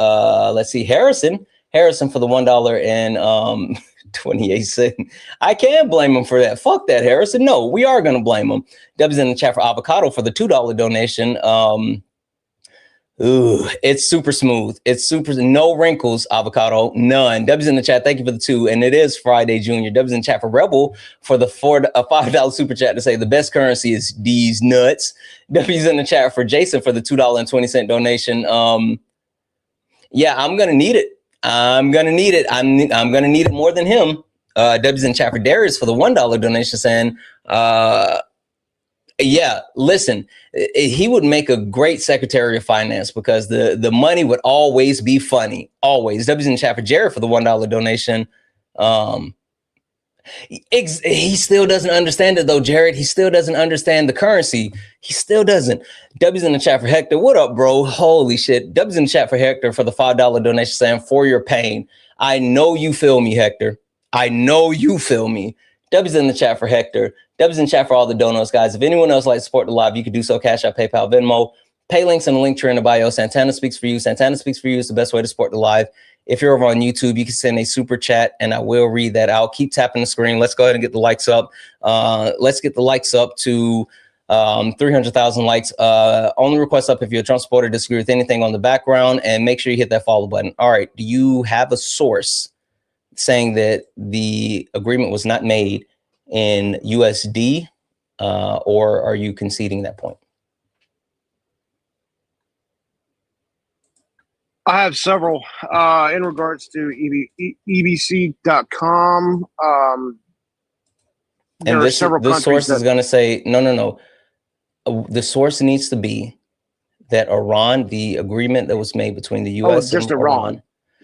let's see, Harrison for the $1 and 28 cents. I can't blame him for that. Fuck that, Harrison. No, we are going to blame him. W's in the chat for Avocado for the $2 donation. Ooh, it's super smooth. It's super, no wrinkles, Avocado, none. W's in the chat, thank you for the 2. And it is Friday, Junior. W's in the chat for Rebel for the $5 super chat to say the best currency is these nuts. W's in the chat for Jason for the $2.20 donation. Yeah, I'm gonna need it. I'm gonna need it more than him. W's in chat for Darius for the $1 donation saying, yeah, listen, he would make a great Secretary of Finance because the money would always be funny. Always. W's in the chat for Jared for the $1 donation. He still doesn't understand it though, Jared. He still doesn't understand the currency. He still doesn't. W's in the chat for Hector. What up, bro? Holy shit. W's in the chat for Hector for the $5 donation saying, for your pain. I know you feel me, Hector. I know you feel me. W's in the chat for Hector. W's in chat for all the donuts, guys. If anyone else likes to support the live, you can do so. Cash App, PayPal, Venmo. Pay links in the link tree in the bio. Santana Speaks for You. Santana Speaks for You is the best way to support the live. If you're over on YouTube, you can send a super chat and I will read that out. Keep tapping the screen. Let's go ahead and get the likes up. Let's get the likes up to 300,000 likes. Only request up if you're a Trump supporter, disagree with anything on the background, and make sure you hit that follow button. All right. Do you have a source saying that the agreement was not made in USD, or are you conceding that point? I have several in regards to EBC.com. There And are several this countries source is going to say, no. The source needs to be that Iran, the agreement that was made between the U.S. just and Iran.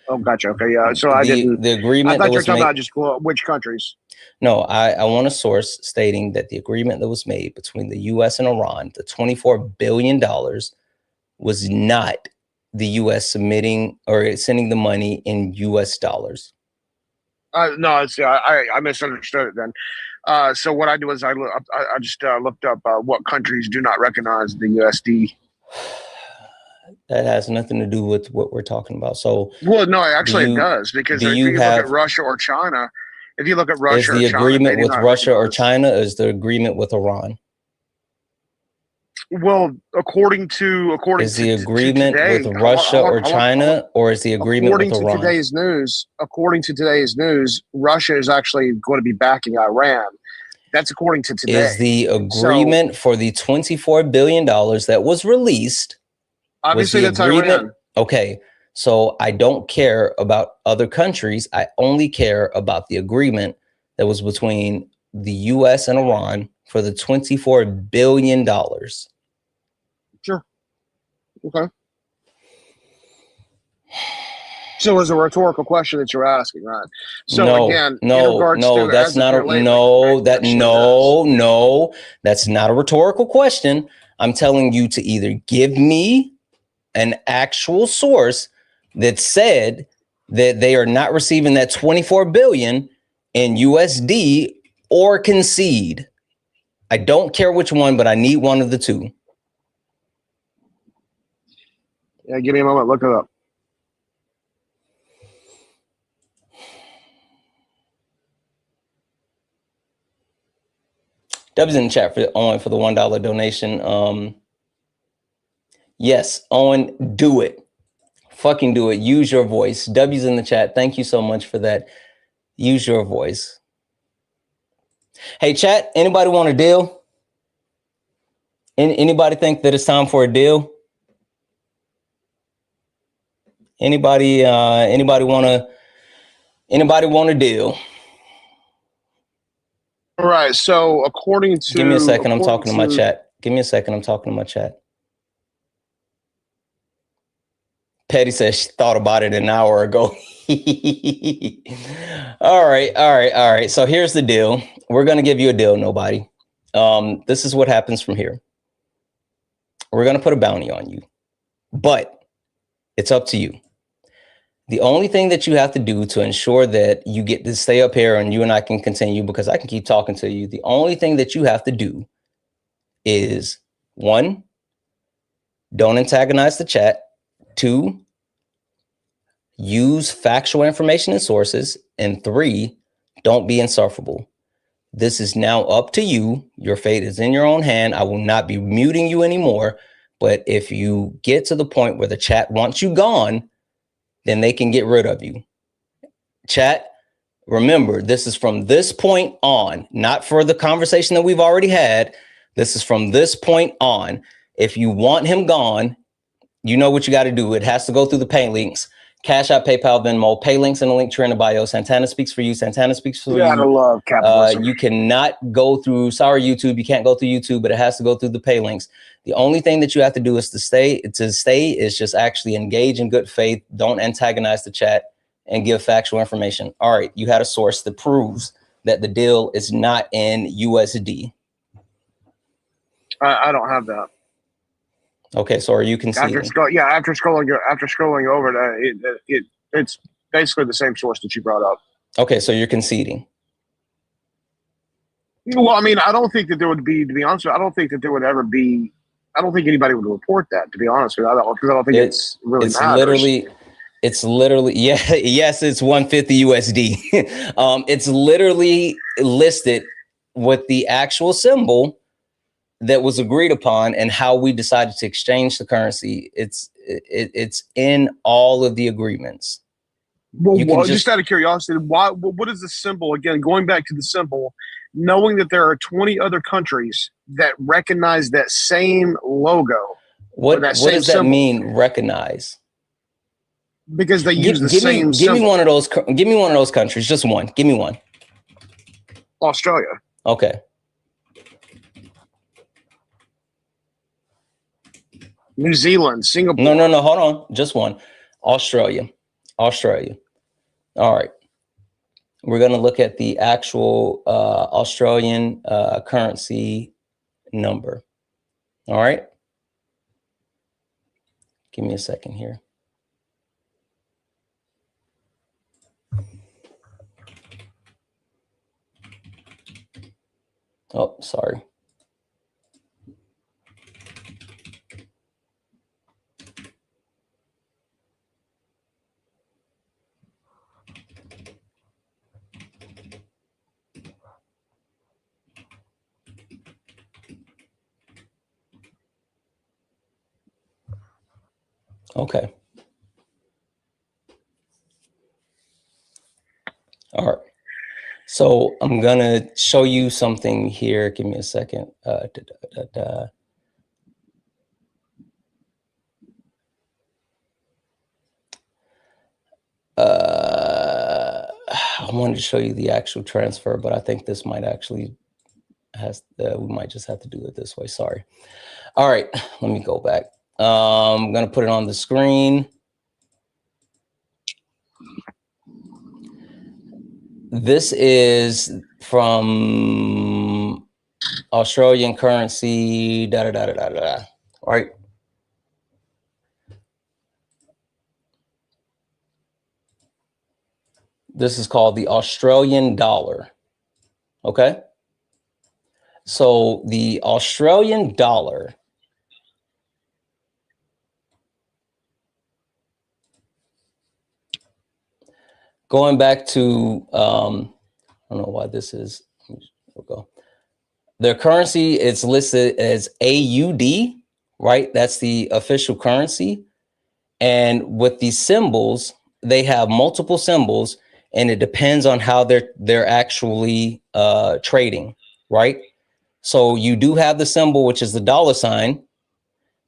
Oh, gotcha. Okay, yeah. So I didn't. The agreement I thought that you were was talking made, about just which countries. No, I want a source stating that the agreement that was made between the U.S. and Iran, the $24 billion, was not the U.S. submitting or sending the money in U.S. dollars. No, it's I misunderstood it then. So what I do is I just looked up what countries do not recognize the USD. That has nothing to do with what we're talking about. So, well, no, actually it does, because if you look at Russia or China, if you look at Russia, is the agreement with Russia or China, or is the agreement with Iran? Well, according to the agreement with Russia or China, or is the agreement with Iran? According to today's news, Russia is actually going to be backing Iran. That's according to today. Is the agreement for the $24 billion that was released? Obviously, that's Iran. Okay, so I don't care about other countries. I only care about the agreement that was between the U.S. and Iran for the $24 billion. Sure. Okay. So it's a rhetorical question that you're asking, right? So no, again, that's not a rhetorical question. I'm telling you to either give me an actual source that said that they are not receiving that 24 billion in USD, or concede. I don't care which one, but I need one of the two. Yeah, give me a moment. Look it up. Dub's in the chat for Owen for the $1 donation. Yes, Owen, do it. Fucking do it. Use your voice. W's in the chat. Thank you so much for that. Use your voice. Hey, chat, anybody want a deal? Anybody think that it's time for a deal? Anybody want a deal? All right. So according to, give me a second. I'm talking to my chat. Give me a second. I'm talking to my chat. Petty says she thought about it an hour ago. All right. So here's the deal. We're going to give you a deal, nobody. This is what happens from here. We're going to put a bounty on you, but it's up to you. The only thing that you have to do to ensure that you get to stay up here and you and I can continue, because I can keep talking to you. The only thing that you have to do is, 1, don't antagonize the chat. 2, use factual information and sources. And 3, don't be insufferable. This is now up to you. Your fate is in your own hand. I will not be muting you anymore. But if you get to the point where the chat wants you gone, then they can get rid of you. Chat, remember, this is from this point on, not for the conversation that we've already had. This is from this point on. If you want him gone, you know what you got to do. It has to go through the pay links. Cash App, PayPal, Venmo, pay links in the link tree in the bio. Santana Speaks for You. Santana Speaks for You. I love capitalism. You cannot go through, sorry, YouTube. You can't go through YouTube, but it has to go through the pay links. The only thing that you have to do is to stay is just actually engage in good faith. Don't antagonize the chat and give factual information. All right. You had a source that proves that the deal is not in USD. I don't have that. Okay, so are you conceding? After scrolling over that, it's basically the same source that you brought up. Okay, so you're conceding. Well, I mean, I don't think that there would be, to be honest with you, I don't think that there would ever be. I don't think anybody would report that, to be honest with you, because I don't think it's really matters. It's literally, yeah, yes, it's 150 USD. It's literally listed with the actual symbol that was agreed upon and how we decided to exchange the currency. It's in all of the agreements. Well, just out of curiosity, what is the symbol? Again, going back to the symbol, knowing that there are 20 other countries that recognize that same logo. What does that symbol mean, recognize? Because they use the same symbol. Give me one of those. Give me one of those countries. Just one. Give me one. Australia. Okay. New Zealand, Singapore. No. Hold on. Just one. Australia. All right. We're going to look at the actual Australian currency number. All right. Give me a second here. Oh, sorry. Okay. All right. So I'm going to show you something here. Give me a second. I wanted to show you the actual transfer, but I think this might actually we might just have to do it this way. Sorry. All right. Let me go back. I'm going to put it on the screen. This is from Australian currency, right? This is called the Australian dollar. Okay. So the Australian dollar going back to, I don't know why this is, we'll go. Their currency is listed as AUD, right? That's the official currency. And with these symbols, they have multiple symbols, and it depends on how they're actually trading, right? So you do have the symbol, which is the dollar sign,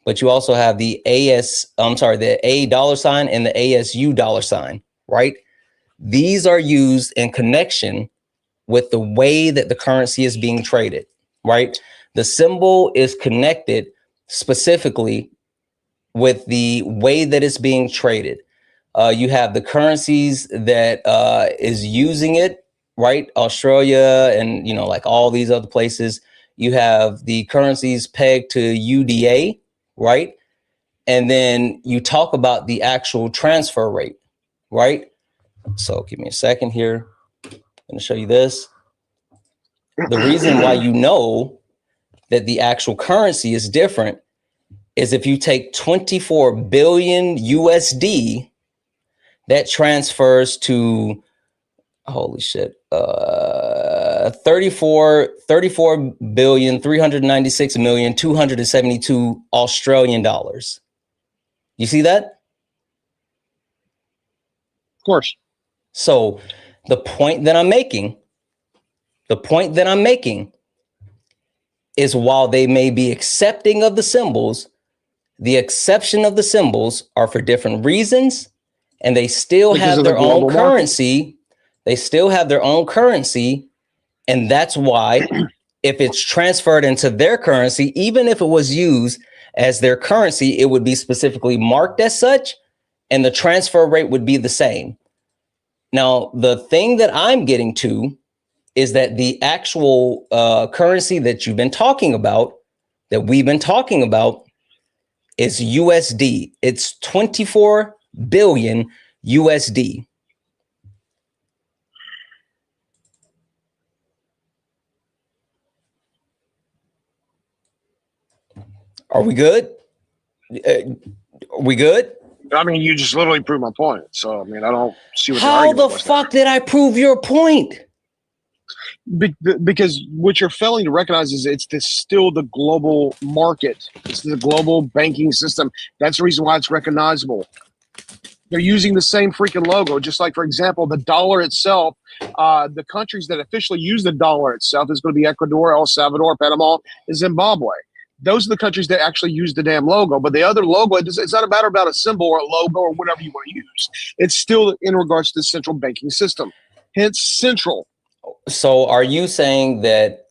but you also have the the A dollar sign and the ASU dollar sign, right? These are used in connection with the way that the currency is being traded, right? The symbol is connected specifically with the way that it's being traded. You have the currencies that is using it, right? Australia and, like all these other places. You have the currencies pegged to UDA, right? And then you talk about the actual transfer rate, right? So give me a second here. I'm going to show you this. The reason why you know that the actual currency is different is if you take 24 billion USD, that transfers to, holy shit, 34,396,272 Australian dollars. You see that? Of course. So the point that I'm making is while they may be accepting of the symbols, the exception of the symbols are for different reasons, and they still have their own currency. They still have their own currency. And that's why if it's transferred into their currency, even if it was used as their currency, it would be specifically marked as such, and the transfer rate would be the same. Now, the thing that I'm getting to is that the actual currency that you've been talking about, that we've been talking about, is USD. It's 24 billion USD. Are we good? Are we good? I mean, you just literally proved my point. So, I mean, I don't see what How the was fuck did I prove your point? Because what you're failing to recognize is still the global market. It's the global banking system. That's the reason why it's recognizable. They're using the same freaking logo, just like, for example, the dollar itself. The countries that officially use the dollar itself is going to be Ecuador, El Salvador, Panama, and Zimbabwe. Those are the countries that actually use the damn logo. But the other logo, it's not a matter about a symbol or a logo or whatever you want to use. It's still in regards to the central banking system. Hence, central. So are you saying that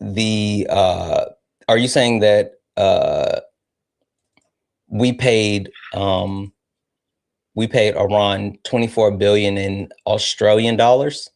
we paid Iran 24 billion in Australian dollars?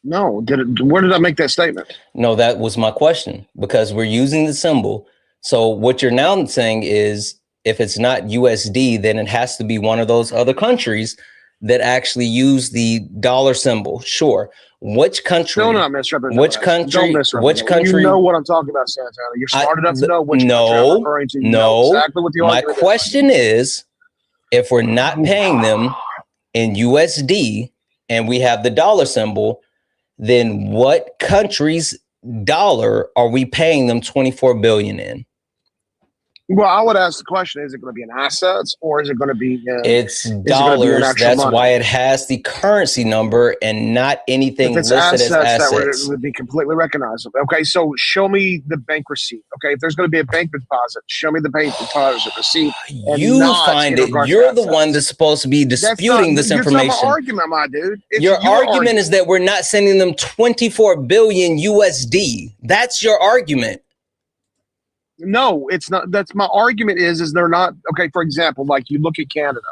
No, where did I make that statement? No, that was my question, because we're using the symbol. So what you're now saying is, if it's not USD, then it has to be one of those other countries that actually use the dollar symbol. Sure. Which country? Still not misrepresenting. Which country? Don't misrepresent. Which country? You know what I'm talking about, Santana. You're smart enough to know which country I'm referring to. You know exactly what the my argument question is, if we're not paying them in USD and we have the dollar symbol, then what country's dollar are we paying them 24 billion in? Well, I would ask the question, is it going to be in assets or is it going to be it's dollars? That's money? Why it has the currency number and not anything if it's listed assets, as assets. That would be completely recognizable. Okay, so show me the bank receipt. Okay, if there's going to be a bank deposit, show me the bank deposit receipt. You find it. You're the one that's supposed to be disputing this information. You're talking argument, my dude. It's your argument is that we're not sending them 24 billion USD. That's your argument. No, it's not. That's my argument is they're not. Okay, for example, like you look at Canada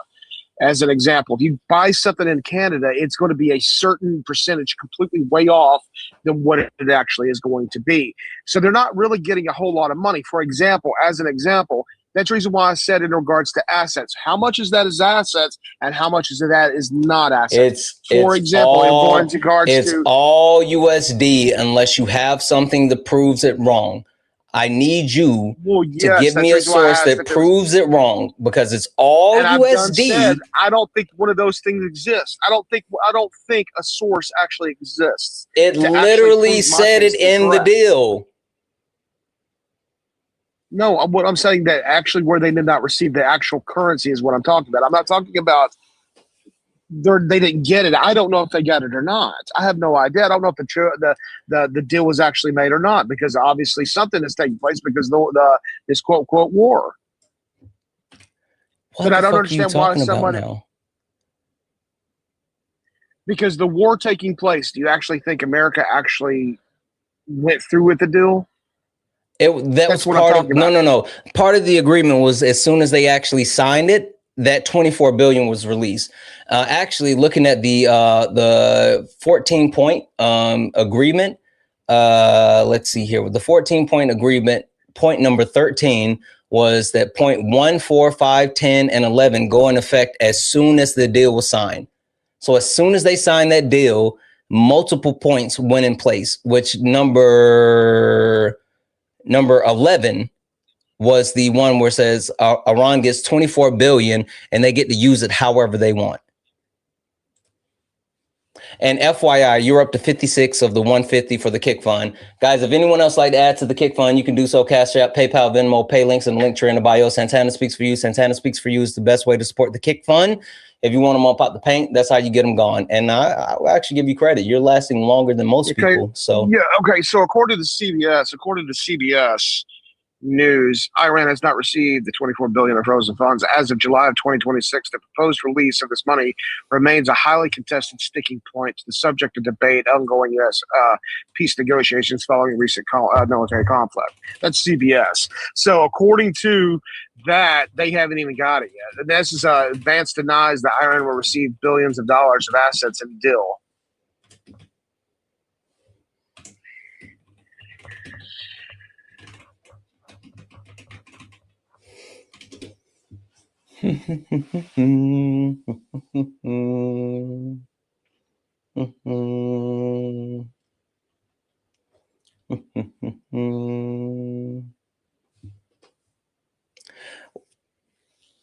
as an example. If you buy something in Canada, it's going to be a certain percentage completely way off than what it actually is going to be. So they're not really getting a whole lot of money. For example, as an example, that's the reason why I said in regards to assets, how much is that is assets and how much is that is not assets? For example, in regards it's all USD unless you have something that proves it wrong. I need you to give me a source that proves it wrong, because it's all USD. I don't think one of those things exists. I don't think a source actually exists. It literally said it in the deal. No, what I'm saying that actually where they did not receive the actual currency is what I'm talking about. I'm not talking about they didn't get it. I don't know if they got it or not. I have no idea. I don't know if the deal was actually made or not, because obviously something is taking place because this quote war. But I don't understand why someone now. Because the war taking place, do you actually think America actually went through with the deal? That's what part of no. Part of the agreement was as soon as they actually signed it, that 24 billion was released. Actually, looking at the 14-point agreement, let's see here. With the 14-point agreement, point number 13 was that point 1, 4, 5, 10, and 11 go in effect as soon as the deal was signed. So as soon as they signed that deal, multiple points went in place, which number 11 was the one where it says Iran gets 24 billion and they get to use it however they want. And FYI, you're up to 56 of the 150 for the Kick Fund. Guys, if anyone else like to add to the Kick Fund, you can do so. Cash App, PayPal, Venmo, pay links in the link tree in the bio. Santana Speaks For You. Santana Speaks For You is the best way to support the Kick Fund. If you want them up out the paint, that's how you get them gone. And I will actually give you credit. You're lasting longer than most people. So yeah, okay. So according to CBS News, Iran has not received the 24 billion of frozen funds. As of July of 2026, the proposed release of this money remains a highly contested sticking point, the subject of debate, ongoing U.S. Peace negotiations following recent military conflict. That's CBS. So according to that, they haven't even got it yet. And this is Vance denies that Iran will receive billions of dollars of assets in the deal.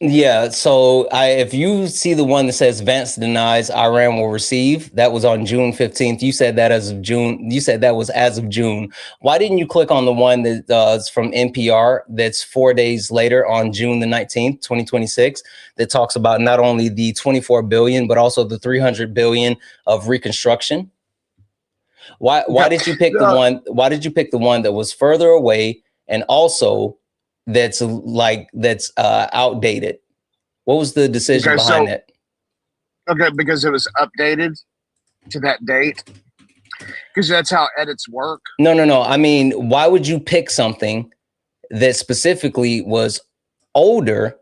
Yeah, so if you see the one that says Vance denies Iran will receive, that was on June 15th. You said that as of June. You said that was as of June. Why didn't you click on the one that is from NPR that's 4 days later on June the 19th, 2026, that talks about not only the 24 billion, but also the 300 billion of reconstruction? Why did you pick the one? Why did you pick the one that was further away and also that's outdated? What was the decision behind that? Okay, because it was updated to that date. Because that's how edits work. No. I mean, why would you pick something that specifically was older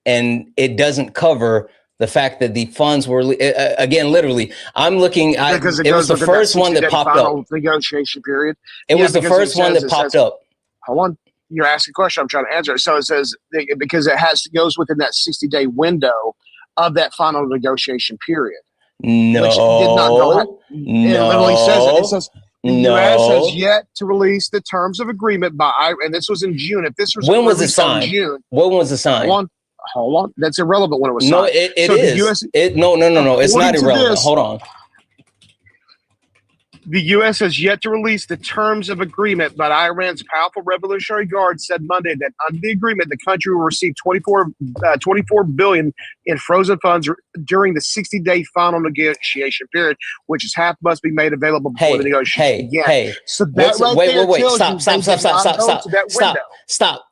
and it doesn't cover the fact that the funds were again, literally, I'm looking at because it was the first one that popped up. Negotiation period. It was the first one that popped up. Hold on. You're asking a question. I'm trying to answer it. So it says because it goes within that 60-day window of that final negotiation period. No, which did not go it literally says it. It says the U.S. has yet to release the terms of agreement by, and this was in June. If this was when was it signed? June, when was it signed? Hold on. That's irrelevant when it was signed. No, it is. No. It's not irrelevant. Hold on. The U.S. has yet to release the terms of agreement, but Iran's powerful Revolutionary Guard said Monday that under the agreement, the country will receive 24 billion in frozen funds during the 60-day final negotiation period, which is half must be made available before the negotiation begins. So that Stop.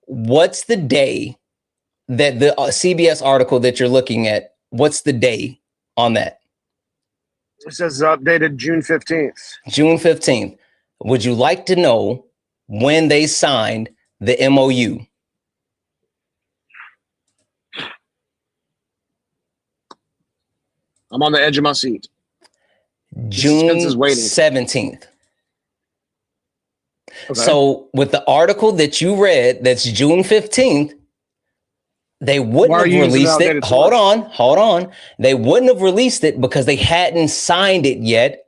What's the day that the CBS article that you're looking at? What's the day on that? It says updated June 15th. June 15th. Would you like to know when they signed the MOU? I'm on the edge of my seat. June 17th. Okay. So with the article that you read, that's June 15th, they wouldn't have released it. Hold on. They wouldn't have released it because they hadn't signed it yet.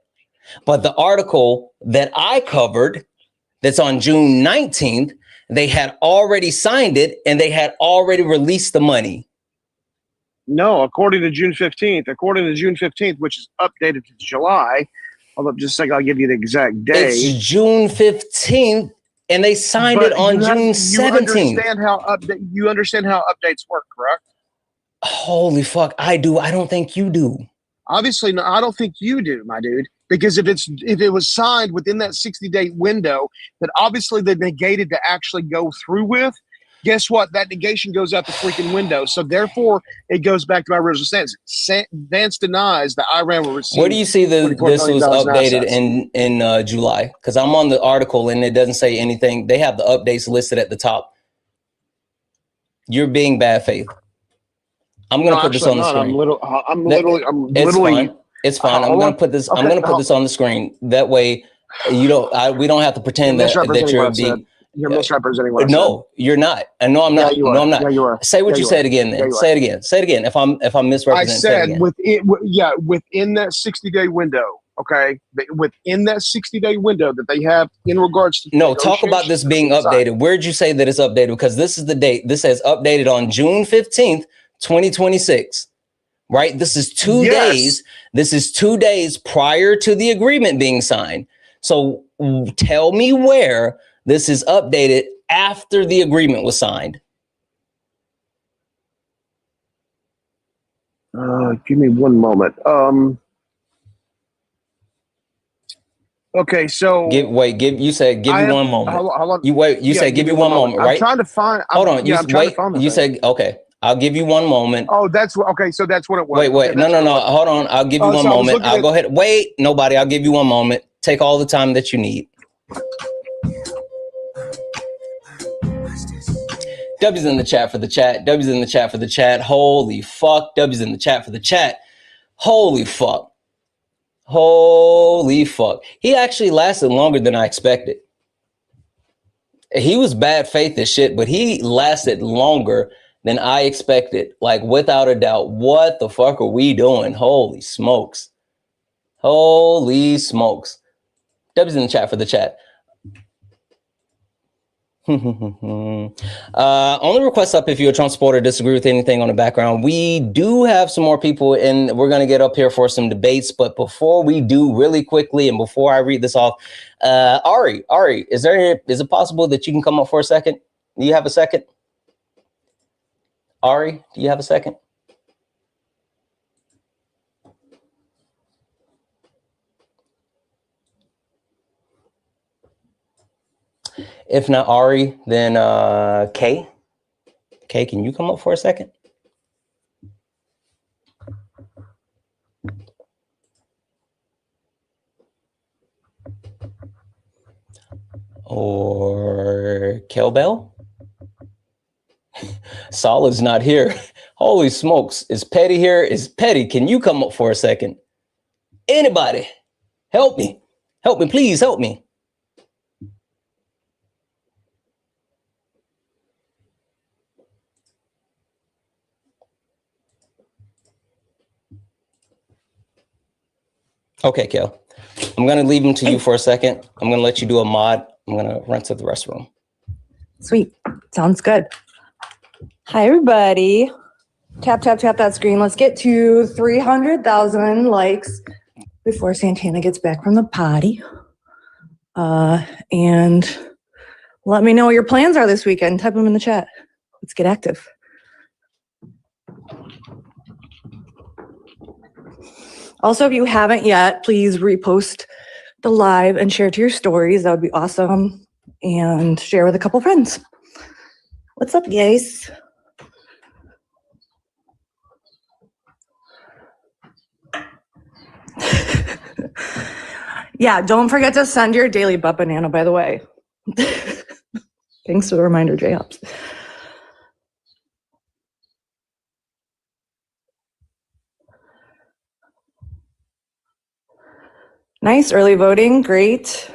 But the article that I covered that's on June 19th, they had already signed it and they had already released the money. No, according to June 15th, which is updated to July. Hold up just a second, I'll give you the exact day. It's June 15th. And they signed it on June 17th. You understand how updates work, correct? Holy fuck, I do. I don't think you do. Obviously, no, I don't think you do, my dude. Because if it was signed within that 60-day window that obviously they negated to actually go through with, guess what? That negation goes out the freaking window. So therefore, it goes back to my original stance. Vance denies that Iran will receive. Where do you see this was updated in July? Because I'm on the article and it doesn't say anything. They have the updates listed at the top. You're being bad faith. I'm going to put this on the screen. It's fine. I'm going to put this. I'm going to put this on the screen. That way, we don't have to pretend that you're being. You're misrepresenting what I said. No, you're not. And no, I'm not. Yeah, no, I'm not. Yeah, you are. Say what you said again. Then say it again. Say it again. If I'm misrepresenting, I said within that 60-day window. Okay, within that 60-day window that they have in regards to talk about this being updated. Where'd you say that it's updated? Because this is the date. This says updated on June 15th, 2026. Right. This is 2 days. This is 2 days prior to the agreement being signed. So tell me where this is updated after the agreement was signed. Give me one moment. Okay, so you said give me one moment. You said give me one moment, right? I'm trying to find. Hold on. You said okay. I'll give you one moment. Oh, that's okay. So that's what it was. Wait. No. Hold on. I'll give you one moment. I'll go ahead. Wait, nobody. I'll give you one moment. Take all the time that you need. W's in the chat for the chat. W's in the chat for the chat. Holy fuck. W's in the chat for the chat. Holy fuck. Holy fuck. He actually lasted longer than I expected. He was bad faith as shit, but he lasted longer than I expected. Like, without a doubt. What the fuck are we doing? Holy smokes. Holy smokes. W's in the chat for the chat. Only request up if you're a Trump supporter, disagree with anything on the background. We do have some more people, and we're going to get up here for some debates. But before we do, really quickly, and before I read this off, Ari, is it possible that you can come up for a second? Do you have a second? Ari, do you have a second? If not Ari, then Kay. Kay, can you come up for a second? Or Kelbell? Solid's not here. Holy smokes. Is Petty here? Is Petty, can you come up for a second? Anybody, help me. Help me, please help me. Okay, Kel. I'm going to leave them to you for a second. I'm going to let you do a mod. I'm going to run to the restroom. Sweet. Sounds good. Hi, everybody. Tap, tap, tap that screen. Let's get to 300,000 likes before Santana gets back from the potty. And let me know what your plans are this weekend. Type them in the chat. Let's get active. Also, if you haven't yet, please repost the live and share to your stories. That would be awesome. And share with a couple friends. What's up, guys? Yeah, don't forget to send your daily butt banana, by the way. Thanks for the reminder, J-Hops. Nice early voting, great.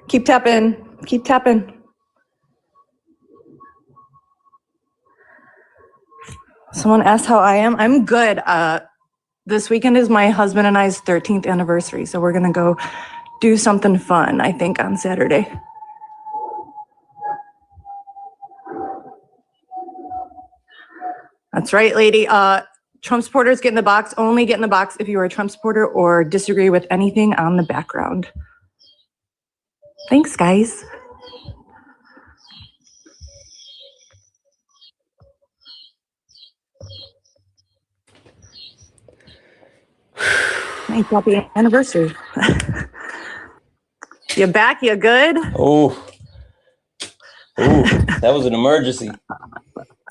Keep tapping, keep tapping. Someone asked how I am. I'm good. This weekend is my husband and I's 13th anniversary, so we're gonna go do something fun, I think, on Saturday. That's right, lady. Trump supporters get in the box. Only get in the box if you are a Trump supporter or disagree with anything on the background. Thanks, guys. Nice, happy anniversary. You back? You good? Oh, that was an emergency.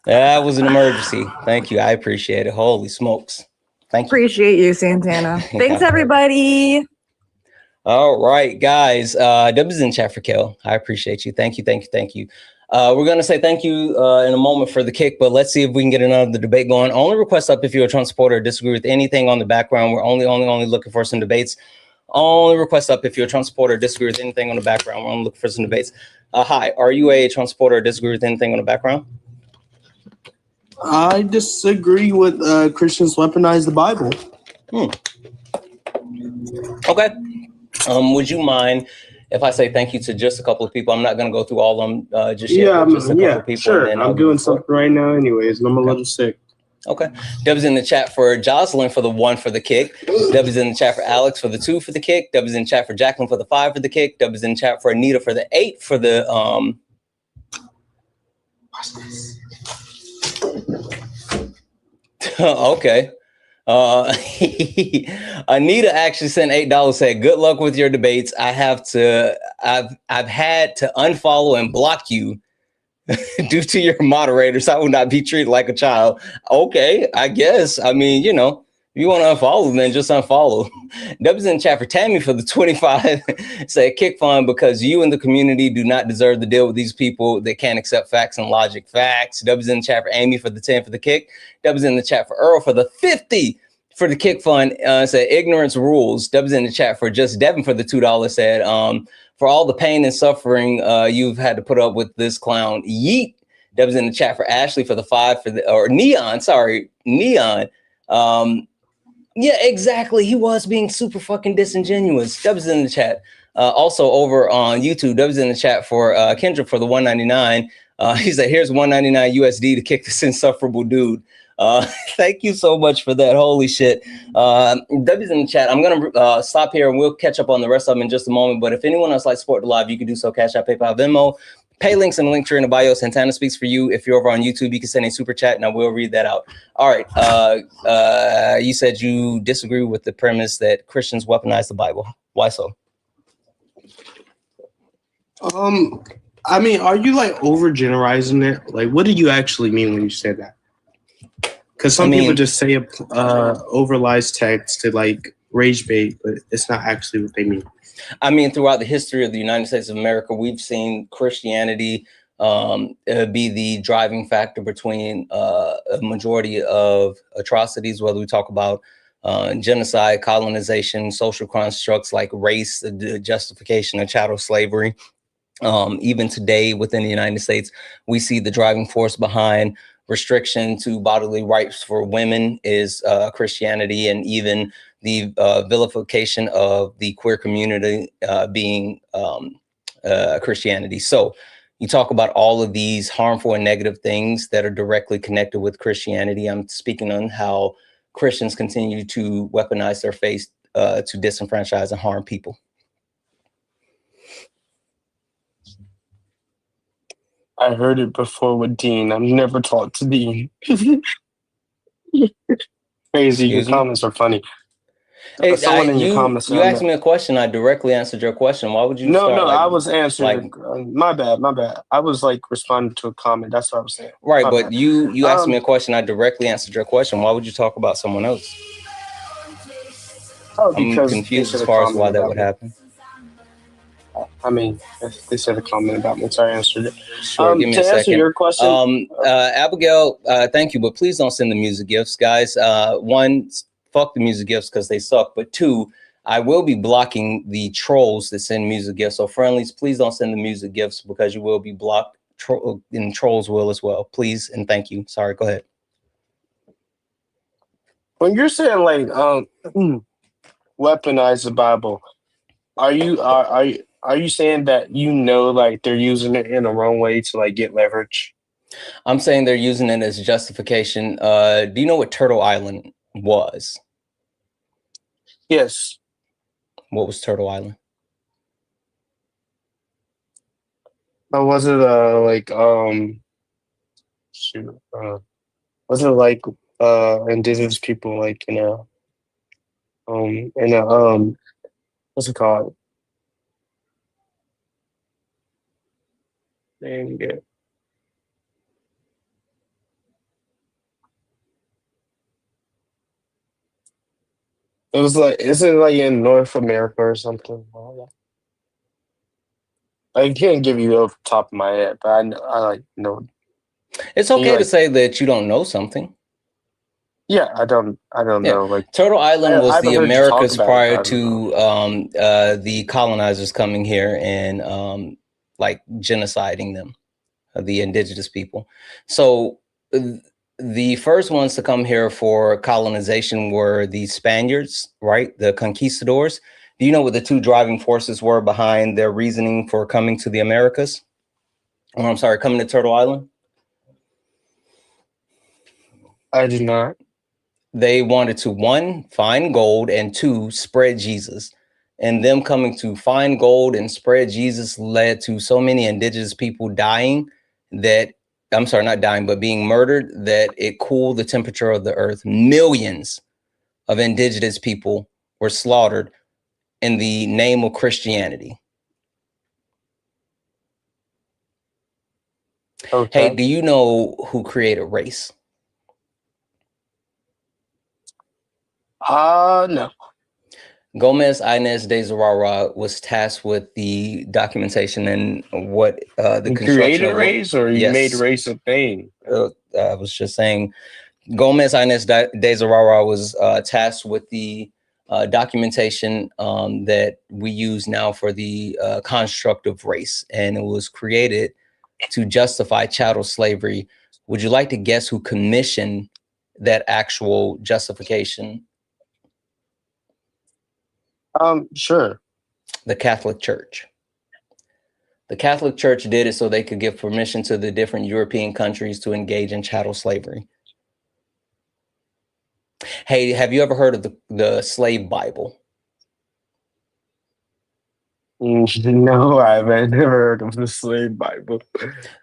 That was an emergency. Thank you. I appreciate it. Holy smokes. Thank you. Appreciate you, Santana. Thanks, everybody. All right, guys. W's in chat for Kel. I appreciate you. Thank you. Thank you. Thank you. We're going to say thank you in a moment for the kick, but let's see if we can get another debate going. Only request up if you're a Trump supporter or disagree with anything on the background. We're only looking for some debates. Only request up if you're a Trump supporter or disagree with anything on the background. We're only looking for some debates. Hi, are you a Trump supporter or disagree with anything on the background? I disagree with Christians weaponize the Bible. Okay. Would you mind if I say thank you to just a couple of people? I'm not going to go through all of them just yet. Yeah, just a couple of people, sure. and I'm doing something right now anyways, and I'm a little sick. Okay. Dub's in the chat for Jocelyn for the 1 for the kick. Dub is in the chat for Alex for the 2 for the kick. Dub is in the chat for Jacqueline for the 5 for the kick. Dub is in the chat for Anita for the 8 for the okay. Anita actually sent $8, said, good luck with your debates. I've had to unfollow and block you due to your moderators. I will not be treated like a child. Okay, I guess. I mean, you know, if you want to unfollow, then just unfollow. Dub's in the chat for Tammy for the 25. Said, kick fun because you and the community do not deserve to deal with these people that can't accept facts and logic. Facts. Dub's in the chat for Amy for the 10 for the kick. Dub's in the chat for Earl for the 50 for the kick fun. Said, ignorance rules. Dub's in the chat for just Devin for the $2. Said, for all the pain and suffering you've had to put up with this clown. Yeet. Dub's in the chat for Ashley for the 5 for the, or Neon. Sorry, Neon. Yeah, exactly. He was being super fucking disingenuous. Dubs in the chat. Also over on YouTube, Dubs in the chat for Kendra for the 199. He said, here's 199 USD to kick this insufferable dude. Thank you so much for that. Holy shit. W's in the chat. I'm going to stop here and we'll catch up on the rest of them in just a moment. But if anyone else likes to support the live, you can do so. Cash App, PayPal, Venmo. Pay links in the link tree in the bio. Santana speaks for you. If you're over on YouTube, you can send a super chat and I will read that out. All right. You said you disagree with the premise that Christians weaponize the Bible. Why so? I mean, are you like over generalizing it? Like, what do you actually mean when you say that? Because some people just say overlies text to like rage bait, but it's not actually what they mean. I mean, throughout the history of the United States of America, we've seen Christianity be the driving factor between a majority of atrocities, whether we talk about genocide, colonization, social constructs like race, the justification of chattel slavery. Even today within the United States, we see the driving force behind restriction to bodily rights for women is Christianity, and even the vilification of the queer community being Christianity. So you talk about all of these harmful and negative things that are directly connected with Christianity. I'm speaking on how Christians continue to weaponize their faith to disenfranchise and harm people. I heard it before with Dean. I've never talked to Dean. Crazy. Your comments are funny. Hey, someone in your comments. You asked me a question. I directly answered your question. Why would you? No, I was answering. My bad. I was like responding to a comment. That's what I was saying. Right, but you asked me a question. I directly answered your question. Why would you talk about someone else? Oh, I'm confused as far as why that would happen. I mean, they said a comment about me, so I answered it. Sure, give me a second. To answer your question, Abigail, thank you, but please don't send the music gifts, guys. One, fuck the music gifts because they suck. But two, I will be blocking the trolls that send music gifts. So friendlies, please don't send the music gifts because you will be blocked, and trolls will as well. Please and thank you. Sorry, go ahead. When you're saying like weaponize the Bible, are you saying that like they're using it in the wrong way to like get leverage? I'm saying they're using it as justification. Do you know what Turtle Island was? Yes. What was Turtle Island? Was it like shoot, was it like indigenous people like what's it called? Dang it. It was like, isn't it like in North America or something? I can't give you off the top of my head, but I like know. It's okay to say that you don't know something. Yeah, I don't know. Like Turtle Island was the Americas prior to the colonizers coming here and like genociding them, the indigenous people. So the first ones to come here for colonization were the Spaniards, right? The conquistadors. Do you know what the two driving forces were behind their reasoning for coming to the Americas? Or I'm sorry, coming to Turtle Island? I do not. They wanted to, one, find gold, and two, spread Jesus. And them coming to find gold and spread Jesus led to so many indigenous people dying that, I'm sorry, not dying, but being murdered, that it cooled the temperature of the earth. Millions of indigenous people were slaughtered in the name of Christianity. Okay. Hey, do you know who created race? No. Gomez Inez de Zurara was tasked with the documentation and what the you construction created of race, or you made race a thing. I was just saying, Gomez Inez de Zurara was tasked with the documentation that we use now for the construct of race, and it was created to justify chattel slavery. Would you like to guess who commissioned that actual justification? Sure. The Catholic Church. The Catholic Church did it so they could give permission to the different European countries to engage in chattel slavery. Hey, have you ever heard of the slave Bible? No, I've never heard of the slave Bible.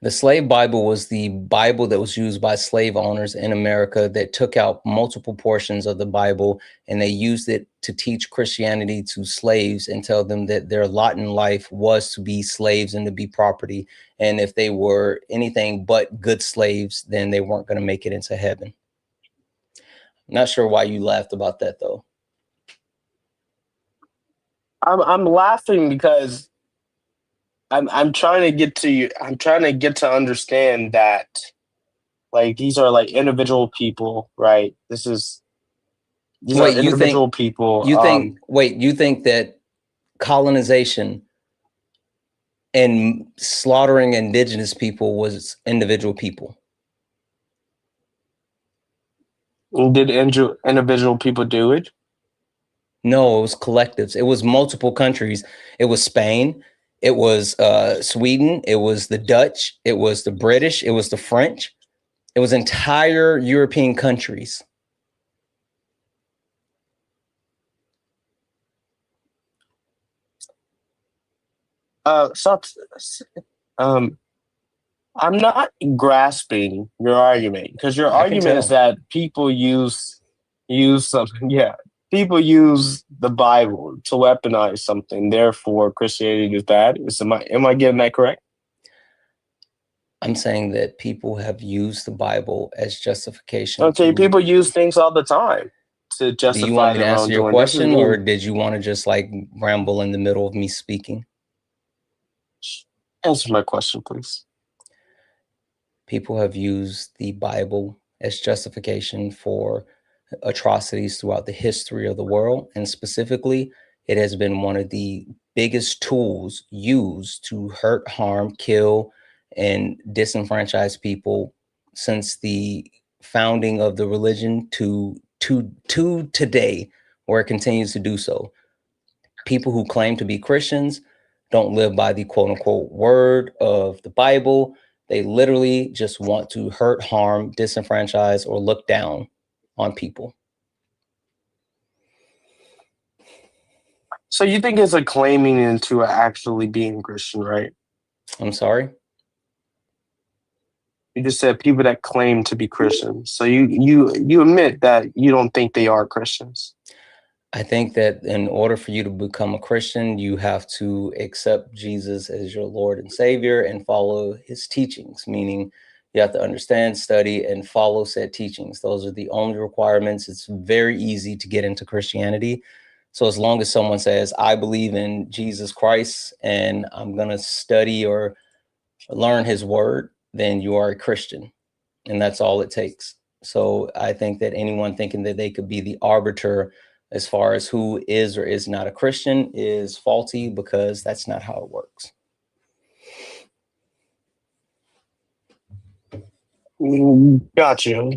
The slave Bible was the Bible that was used by slave owners in America that took out multiple portions of the Bible, and they used it to teach Christianity to slaves and tell them that their lot in life was to be slaves and to be property. And if they were anything but good slaves, then they weren't going to make it into heaven. I'm not sure why you laughed about that, though. I'm laughing because I'm trying to get to you. I'm trying to get to understand that, like, these are like individual people, right? These are Wait, individual people. You think that colonization and slaughtering indigenous people was individual people? Did individual people do it? No, it was collectives. It was multiple countries. It was Spain. It was Sweden. It was the Dutch. It was the British. It was the French. It was entire European countries. I'm not grasping your argument, because your argument is that people use something. Yeah, people use the Bible to weaponize something. Therefore, Christianity is bad. Am I getting that correct? I'm saying that people have used the Bible as justification. Okay, people use things all the time to justify. Do you want me to answer your question, or did you want to just like ramble in the middle of me speaking? Answer my question, please. People have used the Bible as justification for atrocities throughout the history of the world. And specifically, it has been one of the biggest tools used to hurt, harm, kill, and disenfranchise people since the founding of the religion to today, where it continues to do so. People who claim to be Christians don't live by the quote unquote word of the Bible. They literally just want to hurt, harm, disenfranchise, or look down on people. So you think it's a claiming into actually being Christian, right? I'm sorry? You just said people that claim to be Christians. So you admit that you don't think they are Christians. I think that in order for you to become a Christian, you have to accept Jesus as your Lord and Savior and follow his teachings, meaning you have to understand, study, and follow said teachings. Those are the only requirements. It's very easy to get into Christianity. So as long as someone says, I believe in Jesus Christ and I'm going to study or learn his word, then you are a Christian. And that's all it takes. So I think that anyone thinking that they could be the arbiter as far as who is or is not a Christian is faulty, because that's not how it works. Gotcha.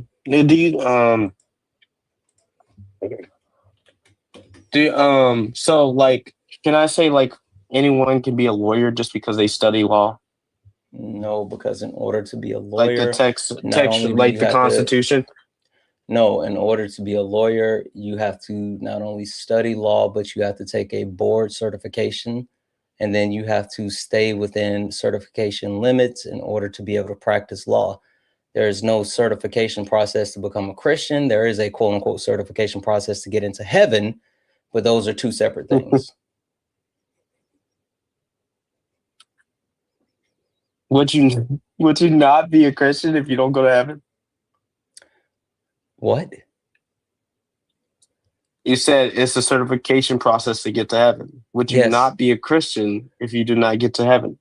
So like, can I say like anyone can be a lawyer just because they study law? No, because in order to be a lawyer, like the text like the Constitution. No, in order to be a lawyer, you have to not only study law, but you have to take a board certification, and then you have to stay within certification limits in order to be able to practice law. There is no certification process to become a Christian. There is a quote unquote certification process to get into heaven, but those are two separate things. Would you not be a Christian if you don't go to heaven? What? You said it's a certification process to get to heaven. Would you not be a Christian if you do not get to heaven?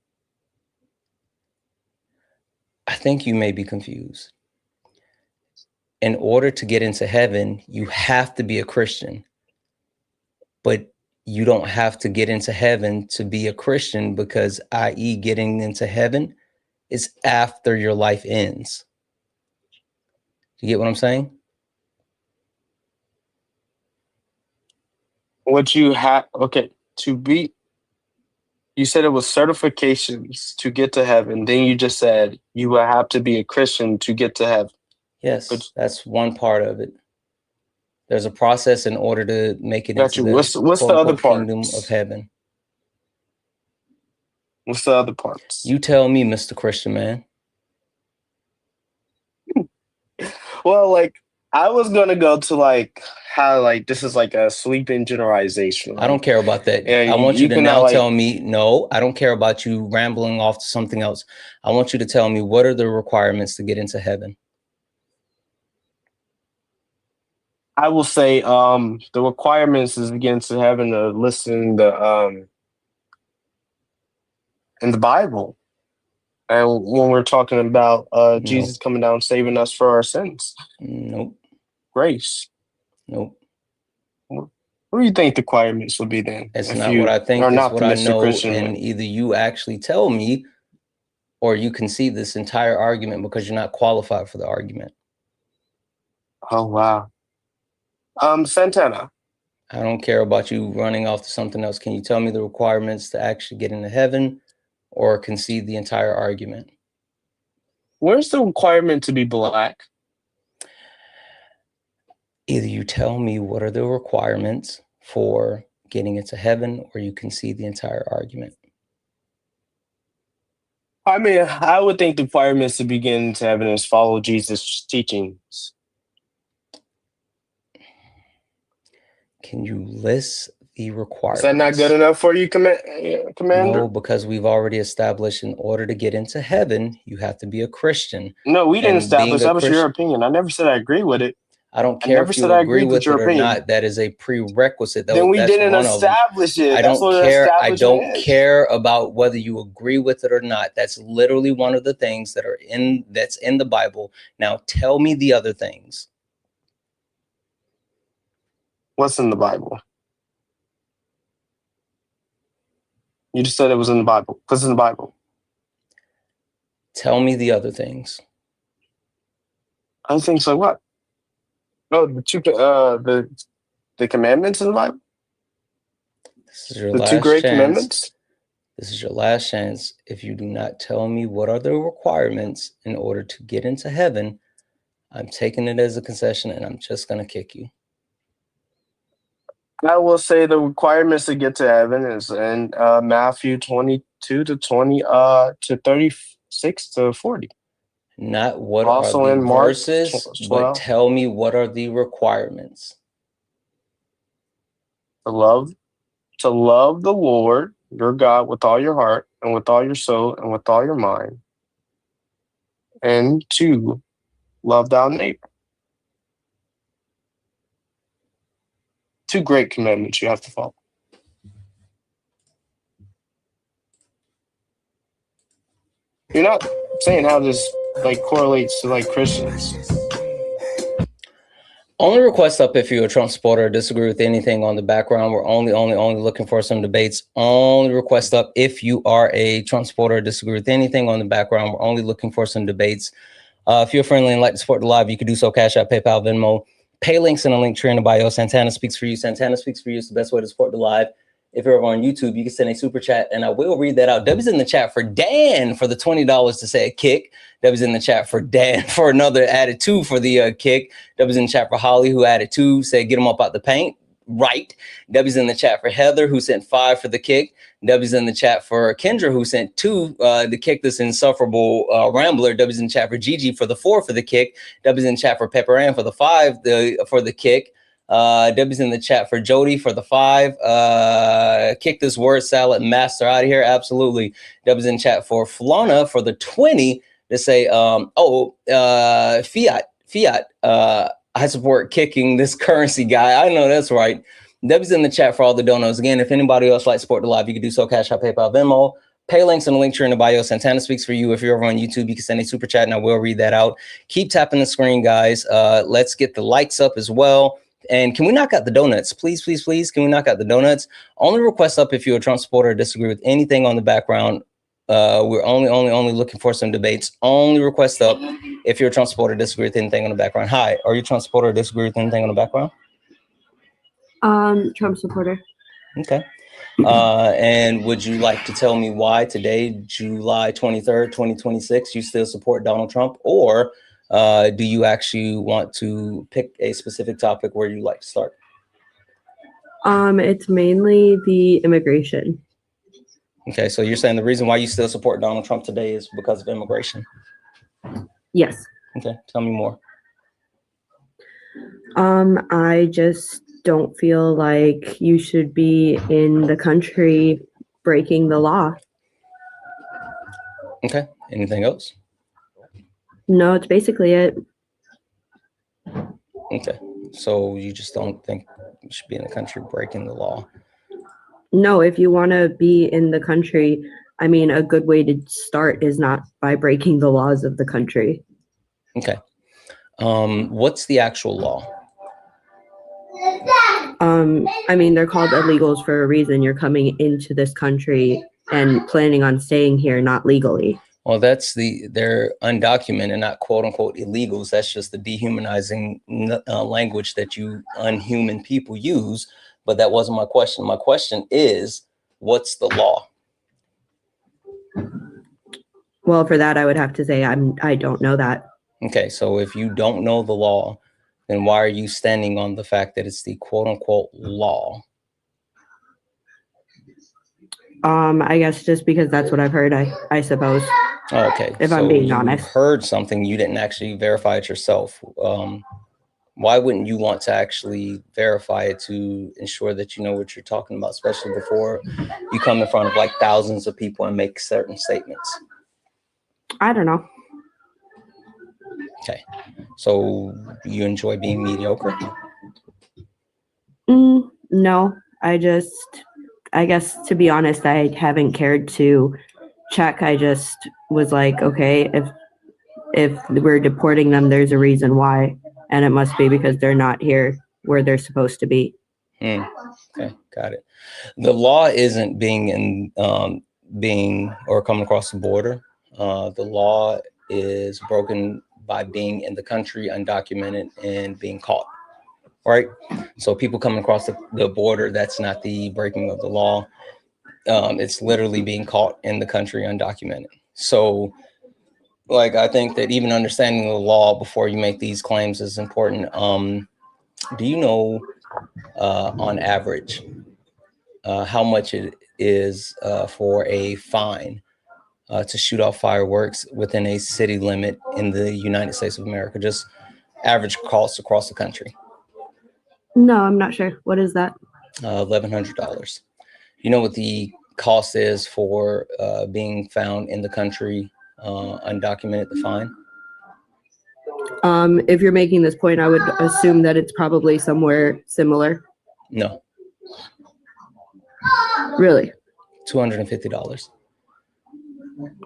I think you may be confused. In order to get into heaven, you have to be a Christian. But you don't have to get into heaven to be a Christian, because i.e. getting into heaven is after your life ends. You get what I'm saying? what you have, okay, to be, you said it was certifications to get to heaven. Then you just said you will have to be a Christian to get to heaven. Yes, that's one part of it. There's a process in order to make it into the what's the other kingdom parts of heaven. What's the other parts? You tell me, Mr. Christian man. Well, like, I was gonna go to like how like this is like a sweeping generalization. I don't care about that. I want you to now tell me, no, I don't care about you rambling off to something else. I want you to tell me, what are the requirements to get into heaven? I will say the requirements is against having to listen to in the Bible. And when we're talking about Jesus coming down saving us for our sins. Nope. Grace. Nope. What do you think the requirements would be then? It's not what I think, it's what I know. And either you actually tell me or you concede this entire argument because you're not qualified for the argument. Oh, wow. Santana. I don't care about you running off to something else. Can you tell me the requirements to actually get into heaven or concede the entire argument? Where's the requirement to be black? Either you tell me what are the requirements for getting into heaven or you concede the entire argument. I mean, I would think the requirements to get into heaven is follow Jesus' teachings. Can you list the requirements? Is that not good enough for you, Commander? No, because we've already established in order to get into heaven, you have to be a Christian. No, we didn't establish. That was your opinion. I never said I agree with it. I don't care if you agree with it or not. That is a prerequisite. Then we didn't establish it. I don't care. I don't care about whether you agree with it or not. That's literally one of the things that are that's in the Bible. Now tell me the other things. What's in the Bible? You just said it was in the Bible. What's in the Bible? Tell me the other things. I think so. What? Oh, the commandments in the Bible. This is your the last two great chance. Commandments. This is your last chance. If you do not tell me what are the requirements in order to get into heaven, I'm taking it as a concession and I'm just going to kick you. I will say the requirements to get to heaven is in Matthew 22 to 20 to 36 to 40. Not what also are the in Mark verses, 12. But tell me what are the requirements. To love the Lord your God with all your heart and with all your soul and with all your mind, and to love thy neighbor. Two great commandments you have to follow. You're not saying how this like correlates to like Christians. Only request up if you're a Trump supporter or disagree with anything on the background. We're only looking for some debates. Only request up if you are a Trump supporter or disagree with anything on the background. We're only looking for some debates. If you're friendly and like to support the live, you can do so. Cash App, PayPal, Venmo. Pay links in a link tree in the bio. Santana speaks for you. Santana speaks for you. It's the best way to support the live. If you're over on YouTube, you can send a super chat and I will read that out. W's in the chat for Dan for the $20 to say a kick. W's in the chat for Dan for another added 2 for the kick. W's in the chat for Holly who added 2, said get him up out the paint. Right. W's in the chat for Heather who sent 5 for the kick. W's in the chat for Kendra who sent 2 to kick this insufferable rambler. W's in the chat for Gigi for the 4 for the kick. W's in the chat for Pepper Ann for the 5 for the kick. W's in the chat for Jody for the 5. Kick this word salad master out of here. Absolutely. W's in the chat for Flona for the 20 to say, fiat. I support kicking this currency guy. I know that's right. W's in the chat for all the donos. Again, if anybody else likes to support the live, you can do so. Cash App, PayPal, Venmo. Pay links in the link tree in the bio. Santana speaks for you. If you're over on YouTube, you can send a super chat and I will read that out. Keep tapping the screen, guys. Let's get the likes up as well. And can we knock out the donuts? Please, please, please. Can we knock out the donuts? Only request up if you're a Trump supporter or disagree with anything on the background. We're only looking for some debates. Only request up if you're a Trump supporter or disagree with anything on the background. Hi, are you a Trump supporter or disagree with anything on the background? Trump supporter. Okay. And would you like to tell me why today, July 23rd, 2026, you still support Donald Trump? Or do you actually want to pick a specific topic where you'd like to start? It's mainly the immigration. Okay, so you're saying the reason why you still support Donald Trump today is because of immigration? Yes. Okay, tell me more. I just don't feel like you should be in the country breaking the law. Okay, anything else? No, it's basically it. Okay, so you just don't think you should be in the country breaking the law? No, if you want to be in the country, I mean, a good way to start is not by breaking the laws of the country. Okay. What's the actual law? I mean, they're called illegals for a reason. You're coming into this country and planning on staying here, not legally. Well, they're undocumented, not quote unquote illegals. That's just the dehumanizing language that you unhuman people use. But that wasn't my question. My question is, what's the law? Well, for that, I would have to say I don't know that. Okay, so if you don't know the law, then why are you standing on the fact that it's the quote unquote law? I guess just because that's what I've heard, I suppose. Oh, okay. If I'm being honest. Heard something, you didn't actually verify it yourself. Why wouldn't you want to actually verify it to ensure that you know what you're talking about, especially before you come in front of like thousands of people and make certain statements? I don't know. Okay. So you enjoy being mediocre? No, I guess to be honest, I haven't cared to check. I just was like, okay, if we're deporting them, there's a reason why. And it must be because they're not here where they're supposed to be. Okay, got it. The law isn't being or coming across the border. The law is broken by being in the country undocumented and being caught, right? So people coming across the border, that's not the breaking of the law. It's literally being caught in the country undocumented. So like, I think that even understanding the law before you make these claims is important. Do you know, on average, how much it is for a fine to shoot off fireworks within a city limit in the United States of America? Just average costs across the country. No, I'm not sure. What is that? $1,100. You know what the cost is for being found in the country undocumented, the fine? If you're making this point, I would assume that it's probably somewhere similar. No. Really? $250.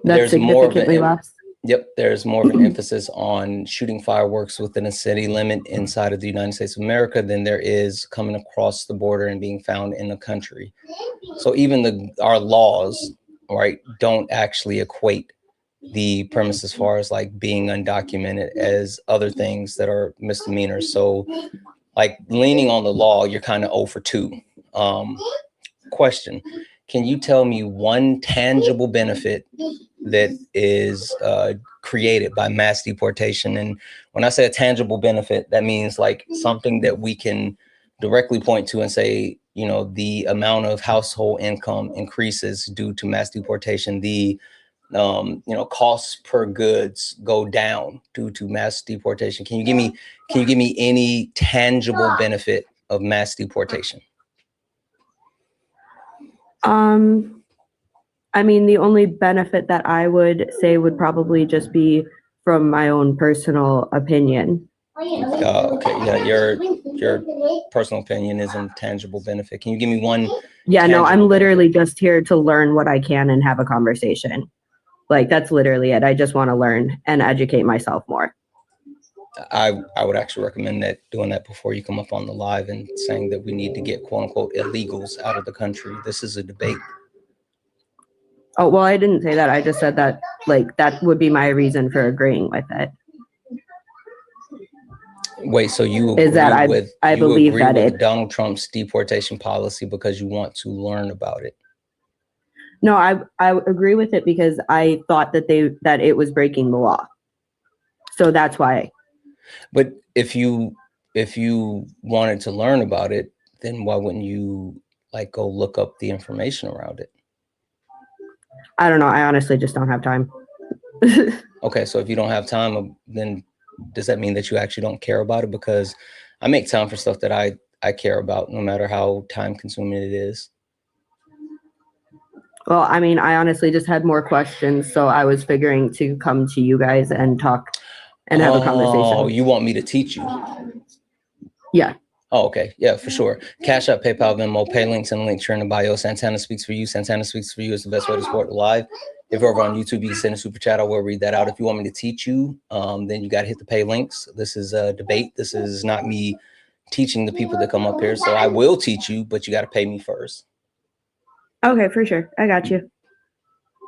That's significantly less. Yep, there's more of an emphasis on shooting fireworks within a city limit inside of the United States of America than there is coming across the border and being found in the country. So even our laws, right, don't actually equate the premise as far as like being undocumented as other things that are misdemeanors. So like leaning on the law, you're kind of 0 for 2. Question, can you tell me one tangible benefit that is created by mass deportation? And when I say a tangible benefit, that means like something that we can directly point to and say, you know, the amount of household income increases due to mass deportation. The you know, costs per goods go down due to mass deportation. Can you give me any tangible benefit of mass deportation? I mean, the only benefit that I would say would probably just be from my own personal opinion. Okay, yeah, your personal opinion is a tangible benefit. Can you give me one? Yeah, no, I'm literally just here to learn what I can and have a conversation. Like, that's literally it. I just want to learn and educate myself more. I would actually recommend doing that before you come up on the live and saying that we need to get quote unquote illegals out of the country. This is a debate. Oh, well, I didn't say that. I just said that, like, that would be my reason for agreeing with it. Wait, so you is that I believe agree that with Donald Trump's deportation policy because you want to learn about it? No, I agree with it because I thought that it was breaking the law. So that's why. But if you wanted to learn about it, then why wouldn't you like go look up the information around it? I don't know. I honestly just don't have time. Okay, so if you don't have time, then does that mean that you actually don't care about it? Because I make time for stuff that I care about, no matter how time consuming it is. Well, I mean, I honestly just had more questions, so I was figuring to come to you guys and talk and have a conversation. Oh, you want me to teach you? Yeah. Oh, okay. Yeah, for sure. Cash App, PayPal, Venmo, pay links in the link here in the bio. Santana Speaks For You. Santana Speaks For You is the best way to support the live. If you're over on YouTube, you can send a super chat. I will read that out. If you want me to teach you, then you got to hit the pay links. This is a debate. This is not me teaching the people that come up here. So I will teach you, but you got to pay me first. Okay, for sure. I got you.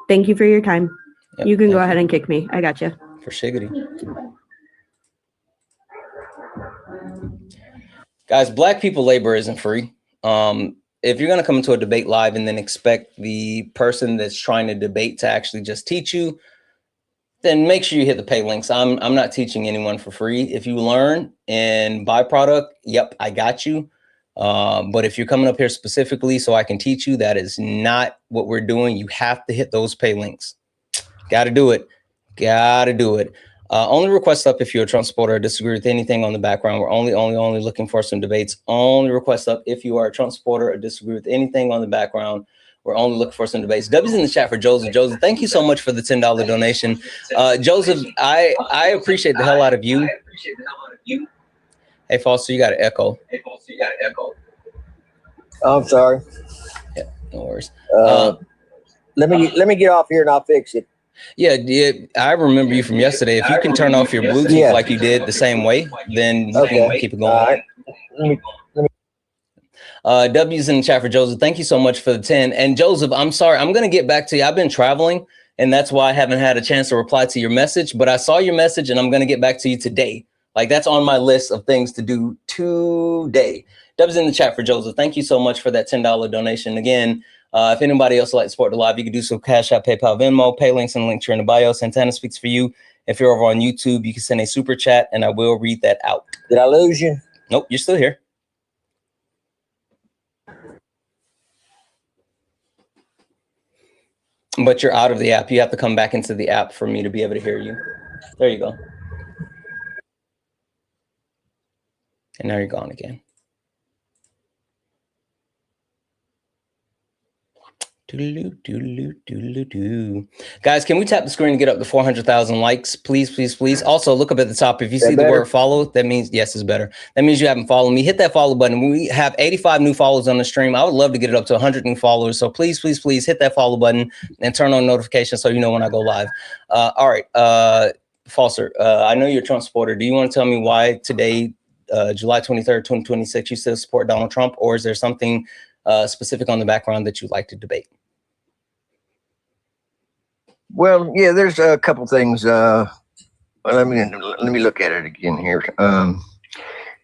Thank you for your time. Yep, you can go ahead and kick me. I got you. For shiggity. Guys, Black people labor isn't free. If you're going to come into a debate live and then expect the person that's trying to debate to actually just teach you, then make sure you hit the pay links. I'm not teaching anyone for free. If you learn and byproduct, yep, I got you. But if you're coming up here specifically so I can teach you, that is not what we're doing. You have to hit those pay links. Got to do it. Got to do it. Only request up if you're a Trump supporter or disagree with anything on the background. We're only looking for some debates. Only request up if you are a Trump supporter or disagree with anything on the background. We're only looking for some debates. W's in the chat for Joseph. Joseph, thank you so much for the $10 donation. Joseph, I appreciate the hell out of you. Hey, Foster, you got an echo. Oh, I'm sorry. Yeah, no worries. Let me get off here and I'll fix it. Yeah, I remember you from yesterday. If you can turn off your Bluetooth like you did the same way, then you can keep it going. All right. W's in the chat for Joseph. Thank you so much for the 10. And Joseph, I'm sorry. I'm going to get back to you. I've been traveling, and that's why I haven't had a chance to reply to your message. But I saw your message, and I'm going to get back to you today. Like, that's on my list of things to do today. W's in the chat for Joseph. Thank you so much for that $10 donation. Again, if anybody else would like to support the live, you can do so. Cash App, PayPal, Venmo, pay links in the link here in the bio. Santana Speaks For You. If you're over on YouTube, you can send a super chat, and I will read that out. Did I lose you? Nope, you're still here. But you're out of the app. You have to come back into the app for me to be able to hear you. There you go. And now you're gone again. Guys, can we tap the screen to get up to 400,000 likes? Please, please, please. Also, look up at the top. If you see the word follow, that means yes, it's better. That means you haven't followed me. Hit that follow button. We have 85 new followers on the stream. I would love to get it up to 100 new followers. So please, please, please hit that follow button and turn on notifications so you know when I go live. All right. Foster, I know you're a Trump supporter. Do you want to tell me why today, July 23rd, 2026, you still support Donald Trump? Or is there something specific on the background that you'd like to debate? Well, yeah, there's a couple things. Let me look at it again here.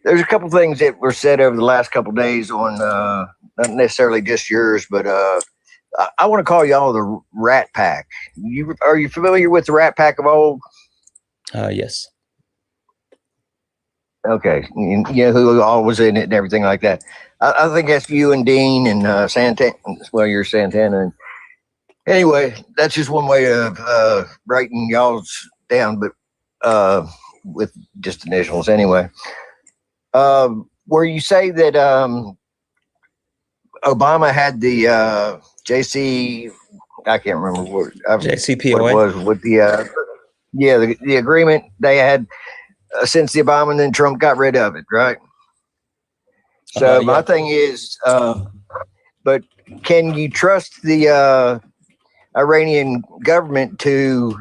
There's a couple things that were said over the last couple of days on not necessarily just yours, but I want to call y'all the Rat Pack. Are you familiar with the Rat Pack of old? Yes. Okay, yeah, who all was in it and everything like that. I think that's you and Dean and Santana. Well, you're Santana. And anyway, that's just one way of writing y'all's down, but with just initials anyway. Where you say that Obama had the JC, I can't remember what JCPOA what it was with the the agreement they had since the Obama, and then Trump got rid of it, right? So my thing is, but can you trust the Iranian government to,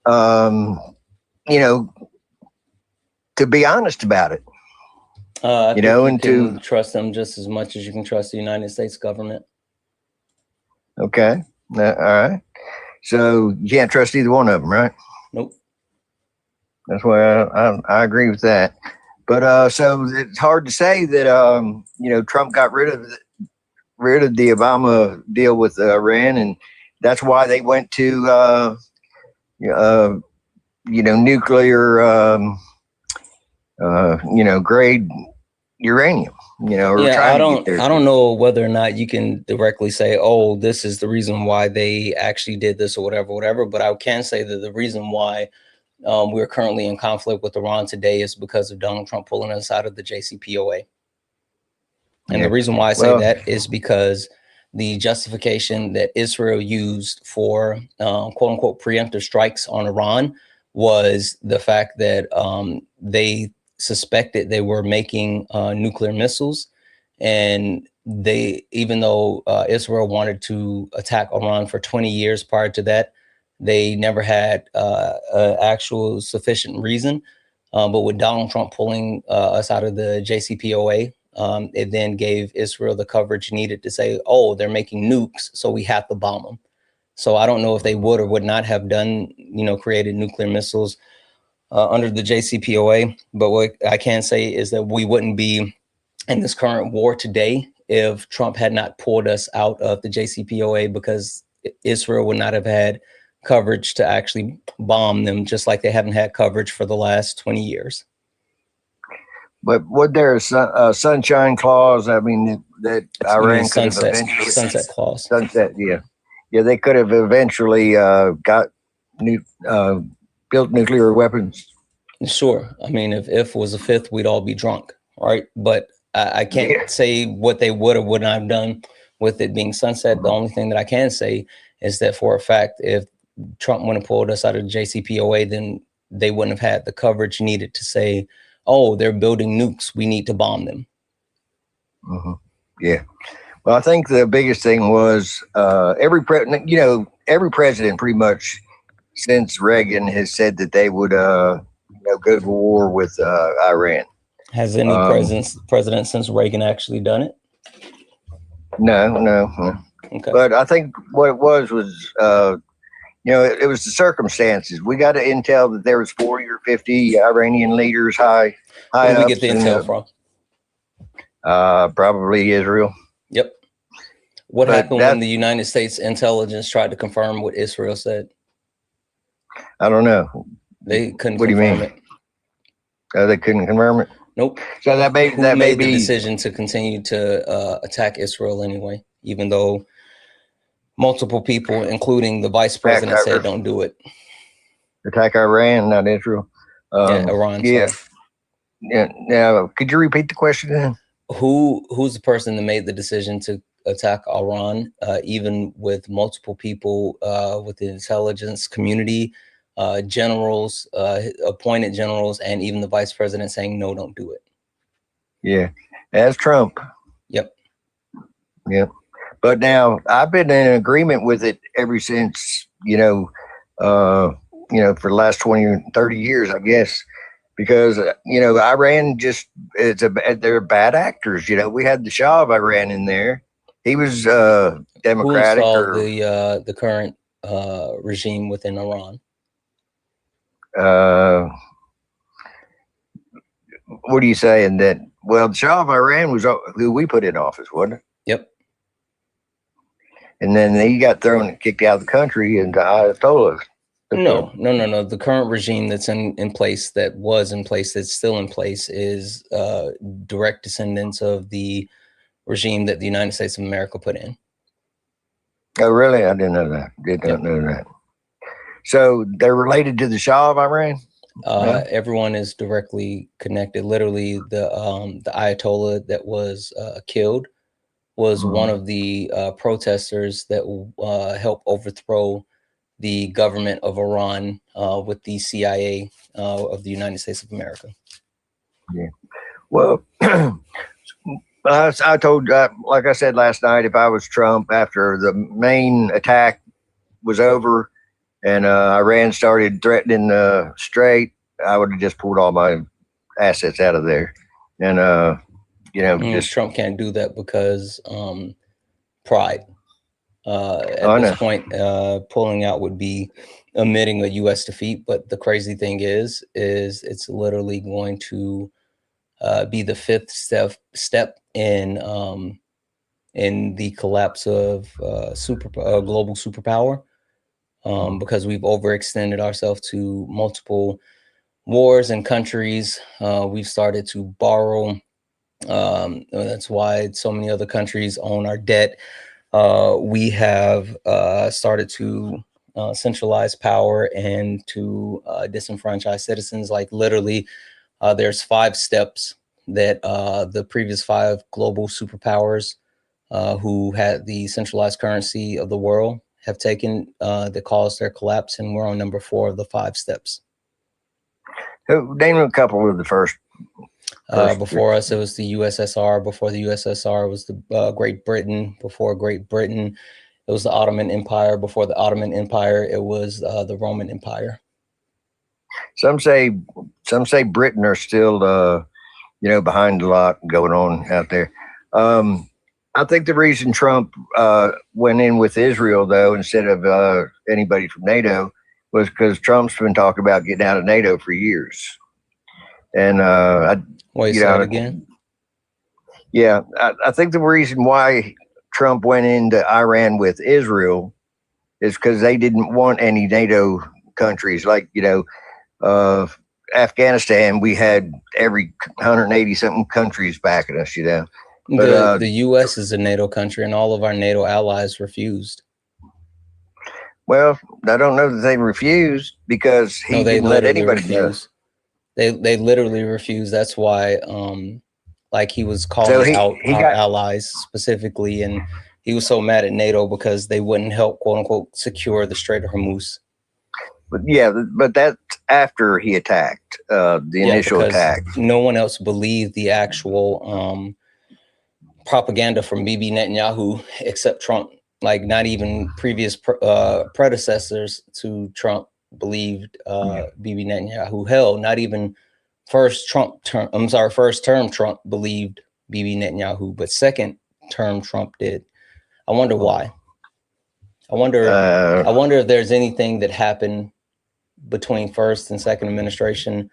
to be honest about it? And to trust them just as much as you can trust the United States government. Okay. All right. So you can't trust either one of them, right? Nope. That's why I agree with that. But so it's hard to say that Trump got rid of the Obama deal with Iran, and that's why they went to nuclear grade uranium. Yeah, I don't know whether or not you can directly say, oh, this is the reason why they actually did this or whatever. But I can say that the reason why we're currently in conflict with Iran today is because of Donald Trump pulling us out of the JCPOA. And the reason why I say that is because the justification that Israel used for quote unquote preemptive strikes on Iran was the fact that they suspected they were making nuclear missiles. And even though Israel wanted to attack Iran for 20 years prior to that, they never had an actual sufficient reason. But with Donald Trump pulling us out of the JCPOA, it then gave Israel the coverage needed to say, oh, they're making nukes, so we have to bomb them. So I don't know if they would or would not have done, created nuclear missiles under the JCPOA. But what I can say is that we wouldn't be in this current war today if Trump had not pulled us out of the JCPOA, because Israel would not have had coverage to actually bomb them, just like they haven't had coverage for the last 20 years. But would there a sunshine clause? I mean, that Iran could have eventually sunset clause. Sunset, yeah. They could have eventually got built nuclear weapons. Sure. I mean, if was a fifth, we'd all be drunk, right? But I can't say what they would or would not have done with it being sunset. The only thing that I can say is that for a fact, if Trump wouldn't have pulled us out of the JCPOA, then they wouldn't have had the coverage needed to say, oh, they're building nukes, we need to bomb them. Mm-hmm. Yeah. Well, I think the biggest thing was every president pretty much since Reagan has said that they would go to war with Iran. Has any president since Reagan actually done it? No. Okay. But I think what it was it was the circumstances. We got intel that there was 40 or 50 Iranian leaders high. Where did we get the intel from? Probably Israel. Yep. What happened when the United States intelligence tried to confirm what Israel said? I don't know. They couldn't. What do you mean? It. They couldn't confirm it. Nope. So that made the decision to continue to attack Israel anyway, even though multiple people, including the vice president, said don't do it. Attack Iran, not Israel. Iran. Yeah. Yeah. Now, could you repeat the question then? Who's the person that made the decision to attack Iran, even with multiple people with the intelligence community, generals, appointed generals, and even the vice president saying, no, don't do it. Yeah. As Trump. Yep. Yep. But now I've been in agreement with it ever since, for the last 20 or 30 years, I guess, because, Iran they're bad actors. We had the Shah of Iran in there. He was democratic. Who installed the current regime within Iran? What are you saying? That, well, the Shah of Iran was who we put in office, wasn't it? Yep. And then he got thrown and kicked out of the country, and the Ayatollahs. No. The current regime that's in place, that's still in place, is direct descendants of the regime that the United States of America put in. Oh, really? I didn't know that. Did not know that. So they're related to the Shah of Iran? Everyone is directly connected. Literally, the Ayatollah that was killed was one of the protesters that helped overthrow the government of Iran with the CIA of the United States of America. Yeah. Well, I told, like I said last night, if I was Trump, after the main attack was over and Iran started threatening the Strait, I would have just pulled all my assets out of there. And, Trump can't do that because pride. At this point, pulling out would be admitting a U.S. defeat. But the crazy thing is it's literally going to be the fifth step in the collapse of global superpower, because we've overextended ourselves to multiple wars and countries. We've started to borrow. That's why so many other countries own our debt. We have started to centralize power and to disenfranchise citizens. Like literally, there's 5 steps that the previous 5 global superpowers who had the centralized currency of the world have taken that caused their collapse, and we're on number 4 of the 5 steps. Name a couple of the first. Before us, it was the USSR. Before the USSR was the Great Britain. Before Great Britain, it was the Ottoman Empire. Before the Ottoman Empire, it was the Roman Empire. Some say Britain are still, behind a lot going on out there. I think the reason Trump went in with Israel, though, instead of anybody from NATO, was because Trump's been talking about getting out of NATO for years. And wait, say that again? Yeah, I think the reason why Trump went into Iran with Israel is because they didn't want any NATO countries. Like, Afghanistan, we had every 180 something countries backing us, But, the U.S. is a NATO country, and all of our NATO allies refused. Well, I don't know that they refused, because he didn't let anybody refuse. They literally refused. That's why, like, he was calling out our allies specifically, and he was so mad at NATO because they wouldn't help, quote unquote, secure the Strait of Hormuz. But yeah, but that's after he attacked, the initial attack. No one else believed the actual propaganda from Bibi Netanyahu except Trump. Like, not even previous predecessors to Trump believed Bibi Netanyahu. Hell, not even first term Trump believed Bibi Netanyahu, but second term Trump did. I wonder why. I wonder if there's anything that happened between first and second administration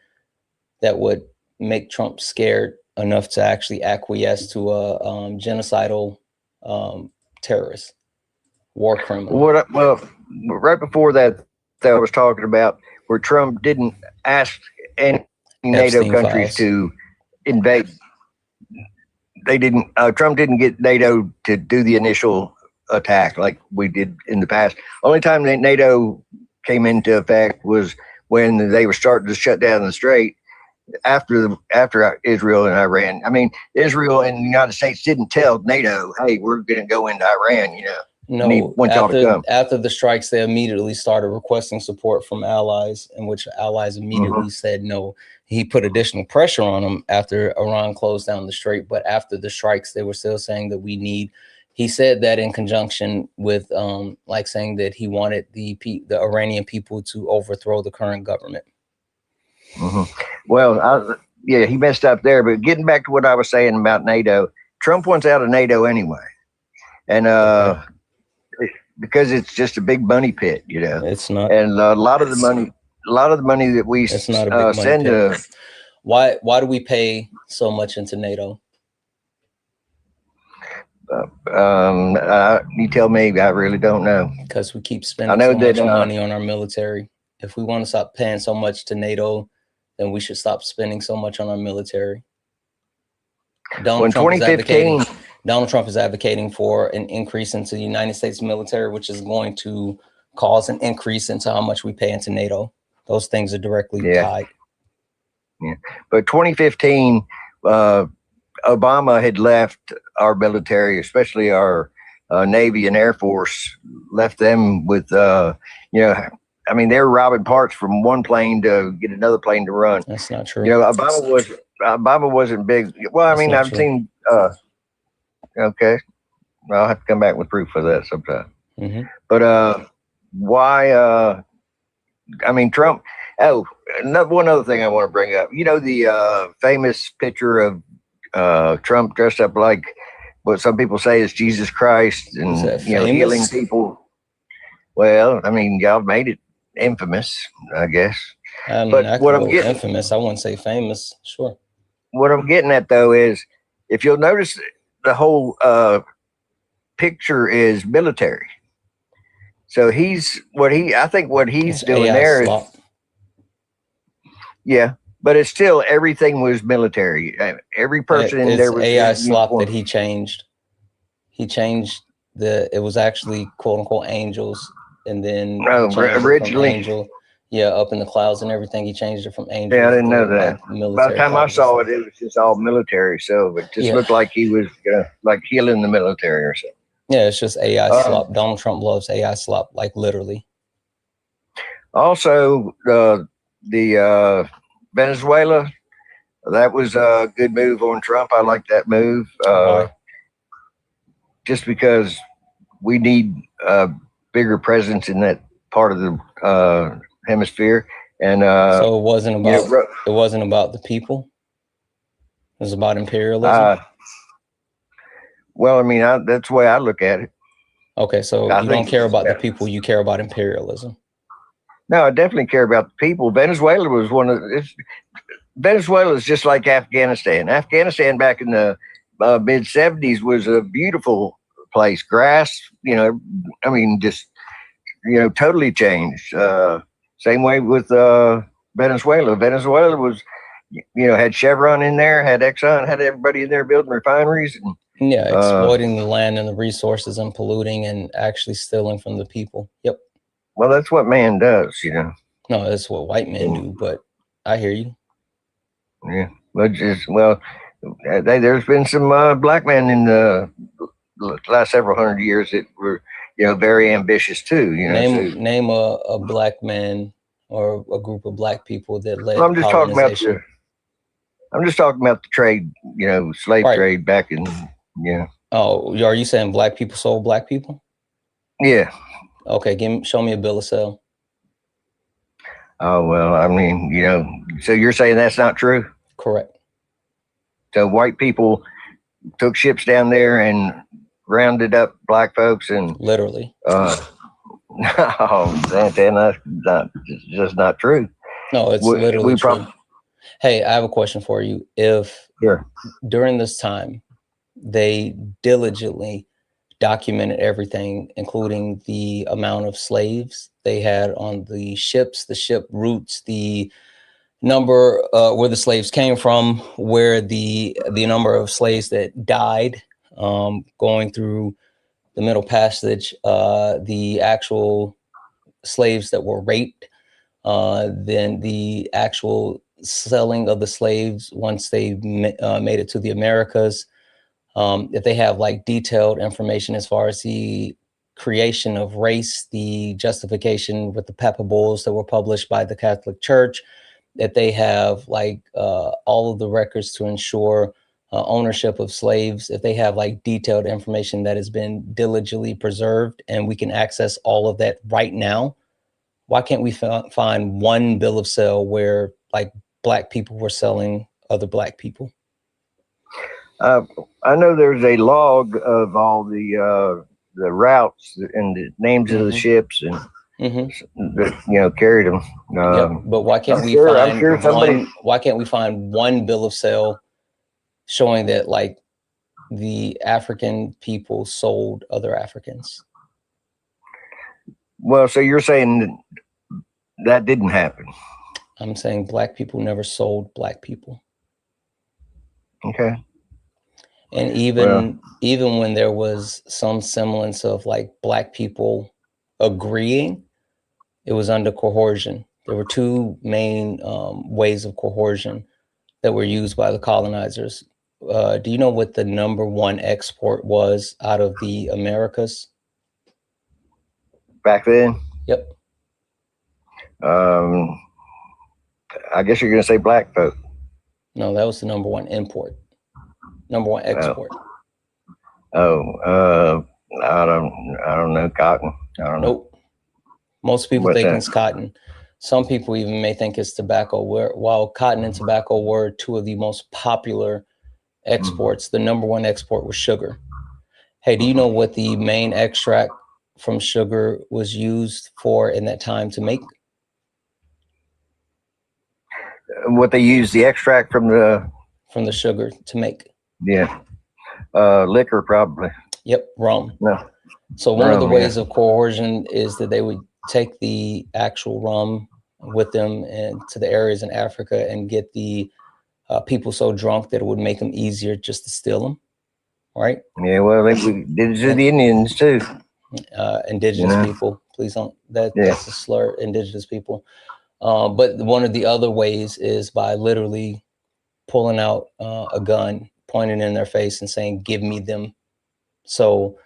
that would make Trump scared enough to actually acquiesce to a genocidal terrorist, war criminal. Well, right before that I was talking about, where Trump didn't ask any NATO countries to invade. Trump didn't get NATO to do the initial attack like we did in the past. Only time that NATO came into effect was when they were starting to shut down the strait after Israel and Iran. I mean, Israel and the United States didn't tell NATO, hey, we're going to go into Iran, No, after the strikes, they immediately started requesting support from allies, in which allies immediately said no. He put additional pressure on them after Iran closed down the strait, but after the strikes, they were still saying that he said that in conjunction with like saying that he wanted the Iranian people to overthrow the current government. Well, yeah, he messed up there, but getting back to what I was saying about NATO, Trump wants out of NATO anyway. And because it's just a big money pit, It's not. And a lot of the money that we send to. Why do we pay so much into NATO? You tell me. I really don't know. Because we keep spending so much money on our military. If we want to stop paying so much to NATO, then we should stop spending so much on our military. Donald Trump is advocating for an increase into the United States military, which is going to cause an increase into how much we pay into NATO. Those things are directly tied. Yeah, but 2015, Obama had left our military, especially our Navy and Air Force, left them with, I mean, they were robbing parts from one plane to get another plane to run. That's not true. Obama wasn't big. Well, I mean, I've seen. Okay, I'll have to come back with proof for that sometime. But why? I mean, Trump. Oh, one other thing I want to bring up. The famous picture of Trump dressed up like what some people say is Jesus Christ and healing people. Well, I mean, y'all made it. infamous, I guess. I mean, But I could what I'm go getting, infamous. I wouldn't say famous. Sure. what I'm getting at though is, if you'll notice, the whole picture is military. So I think what he's It's doing AI there is, slop. yeah, but it's still, everything was military. Every person in there It's was AI in slop uniform. that he changed. He changed it was actually quote unquote angels, and then No, changed it from originally, angel, yeah, up in the clouds and everything. He changed it from angels. yeah, I didn't know to, that. like, military. By the time I pilots. saw it, it was just all military. So it just looked like he was like healing the military or something. Yeah, it's just AI slop. Donald Trump loves AI slop, like literally. Also, the Venezuela, that was a good move on Trump. I like that move. Why? Just because we need a bigger presence in that part of the hemisphere. And so it wasn't about the people. It was about imperialism. Well, I mean, that's the way I look at it. Okay, so you don't care about the people, you care about imperialism. No, I definitely care about the people. Venezuela was Venezuela is just like Afghanistan. Afghanistan back in the mid 70s was a beautiful place. Grass, I mean, just, totally changed. Same way with Venezuela. Venezuela was, had Chevron in there, had Exxon, had everybody in there building refineries. And, yeah, exploiting the land and the resources and polluting and actually stealing from the people. Yep. Well, that's what man does, No, that's what white men do, but I hear you. Yeah, there's been some black men in the last several hundred years that were, very ambitious too. Name a black man or a group of black people that led I'm just talking about the trade, slave trade back in, Oh, are you saying black people sold black people? Yeah. Okay, show me a bill of sale. Oh, well, I mean, so you're saying that's not true? Correct. So white people took ships down there and rounded up black folks and literally. No, Santana, that's just not true. No, it's literally true. Hey, I have a question for you. If during this time they diligently documented everything, including the amount of slaves they had on the ships, the ship routes, the number where the slaves came from, where the number of slaves that died going through the Middle Passage, the actual slaves that were raped, then the actual selling of the slaves once they made it to the Americas. If they have like detailed information as far as the creation of race, the justification with the Papa Bulls that were published by the Catholic Church, that they have like all of the records to ensure ownership of slaves, if they have like detailed information that has been diligently preserved and we can access all of that right now, why can't we find one bill of sale where like black people were selling other black people? I know there's a log of all the routes and the names of the ships and that carried them. But why can't why can't we find one bill of sale showing that like the African people sold other Africans? Well, so you're saying that didn't happen? I'm saying black people never sold black people. Okay. And even when there was some semblance of like black people agreeing, it was under coercion. There were two main ways of coercion that were used by the colonizers. Do you know what the #1 export was out of the Americas? Back then? Yep. I guess you're going to say black folk. No, that was the #1 import. #1 export. I don't know. Cotton. I don't know. Nope. Most people think it's cotton. Some people even may think it's tobacco. While cotton and tobacco were two of the most popular exports, the #1 export was sugar. Hey, do you know what the main extract from sugar was used for in that time to make what they use the extract from the sugar to make. Yeah, liquor probably. Yep, rum. No. So one of the Rum, ways yeah. of coercion is that they would take the actual rum with them and to the areas in Africa and get the people so drunk that it would make them easier just to steal them, right? Yeah, well, they did it to the Indians too. Indigenous people, please don't. That's a slur. Indigenous people. But one of the other ways is by literally pulling out a gun, pointing in their face, and saying, "Give me them." So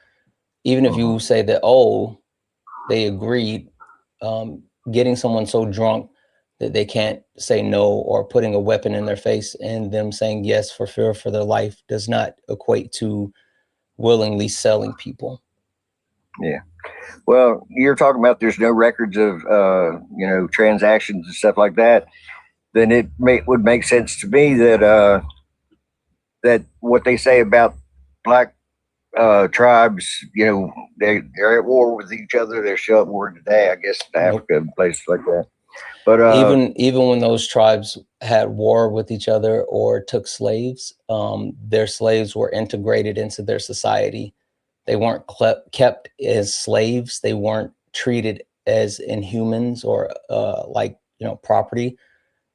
even if you say that, oh, they agreed, getting someone so drunk that they can't say no, or putting a weapon in their face and them saying yes for fear for their life does not equate to willingly selling people. Yeah. Well, you're talking about there's no records of, transactions and stuff like that. Then it would make sense to me that that what they say about black tribes, they're at war with each other. They're still at war today, I guess, in Africa and places like that. But even when those tribes had war with each other or took slaves, their slaves were integrated into their society. They weren't kept as slaves. They weren't treated as inhumans or property.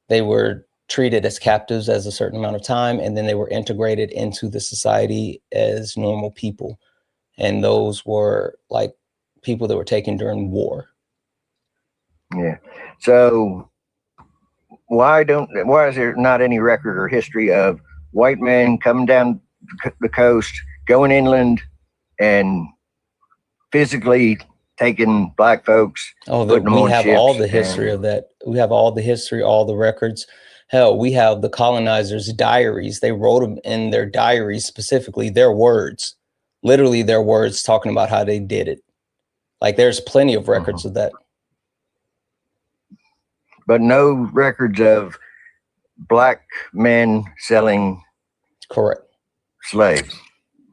They were treated as captives as a certain amount of time, and then they were integrated into the society as normal people. And those were like people that were taken during war. Yeah. So why is there not any record or history of white men coming down the coast, going inland, and physically taking black folks? We have all the history of that. We have all the history, all the records. Hell, we have the colonizers' diaries. They wrote them in their diaries, specifically their words, literally their words, talking about how they did it. Like, there's plenty of records of that. But no records of black men selling slaves.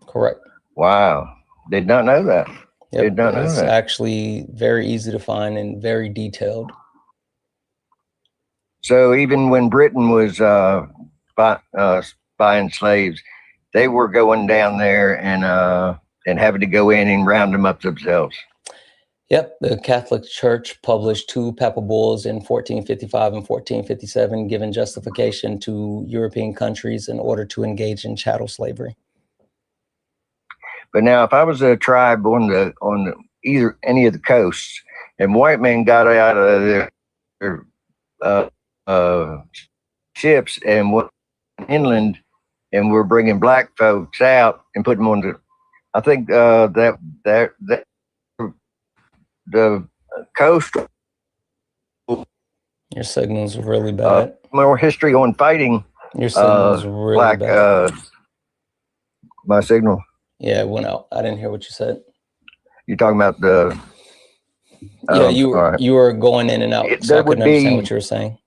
Correct. Wow. Did not know that. Yep. Did not know It's that. actually very easy to find and very detailed. So even when Britain was buying slaves, they were going down there and having to go in and round them up themselves. Yep, the Catholic Church published 2 papal bulls in 1455 and 1457, giving justification to European countries in order to engage in chattel slavery. But now, if I was a tribe on any of the coasts, and white men got out of their ships and went inland, and we're bringing black folks out and putting them on I think that the coast. Your signal's really bad. More history on fighting. Your signal's really black, bad. My signal. Yeah, it went out. I didn't hear what you said. You're talking about the. Yeah, you were going in and out, so I couldn't understand what you were saying.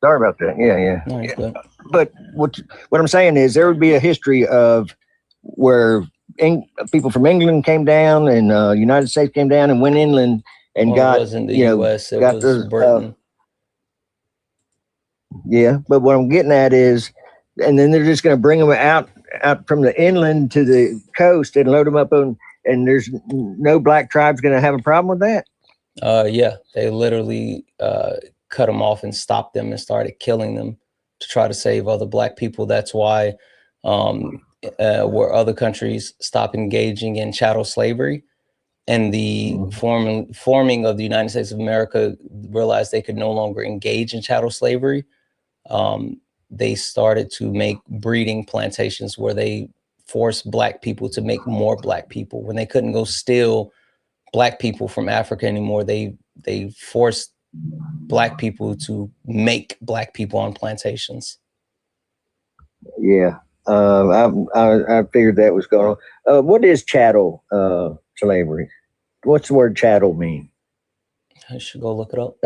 Sorry about that. Yeah. No, you're good. But what I'm saying is there would be a history of where people from England came down and United States came down and went inland and got. It wasn't the U.S. It was Britain. Yeah, but what I'm getting at is, and then they're just going to bring them out from the inland to the coast and load them up on, and there's no black tribe's going to have a problem with that. Yeah, they literally cut them off and stopped them and started killing them to try to save other black people. That's why where other countries stop engaging in chattel slavery and the forming of the United States of America realized they could no longer engage in chattel slavery. They started to make breeding plantations where they forced black people to make more black people. When they couldn't go steal black people from Africa anymore, they forced black people to make black people on plantations. Yeah, I figured that was going on. What is chattel slavery? What's the word chattel mean? I should go look it up.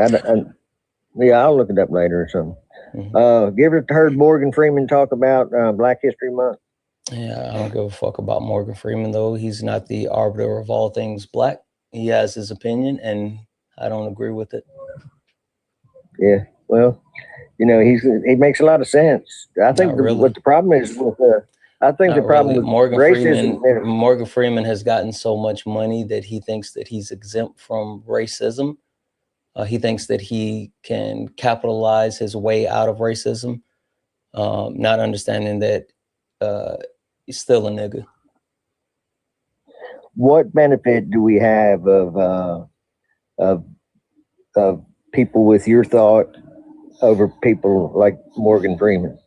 Yeah, I'll look it up later or something. You ever heard Morgan Freeman talk about Black History Month? Yeah, I don't give a fuck about Morgan Freeman, though. He's not the arbiter of all things black. He has his opinion, and I don't agree with it. Yeah. Well, you know, he makes a lot of sense. I think what the problem is with I think the problem with racism. Morgan Freeman has gotten so much money that he thinks that he's exempt from racism. He thinks that he can capitalize his way out of racism, not understanding that he's still a nigga. What benefit do we have of people with your thought over people like Morgan Freeman?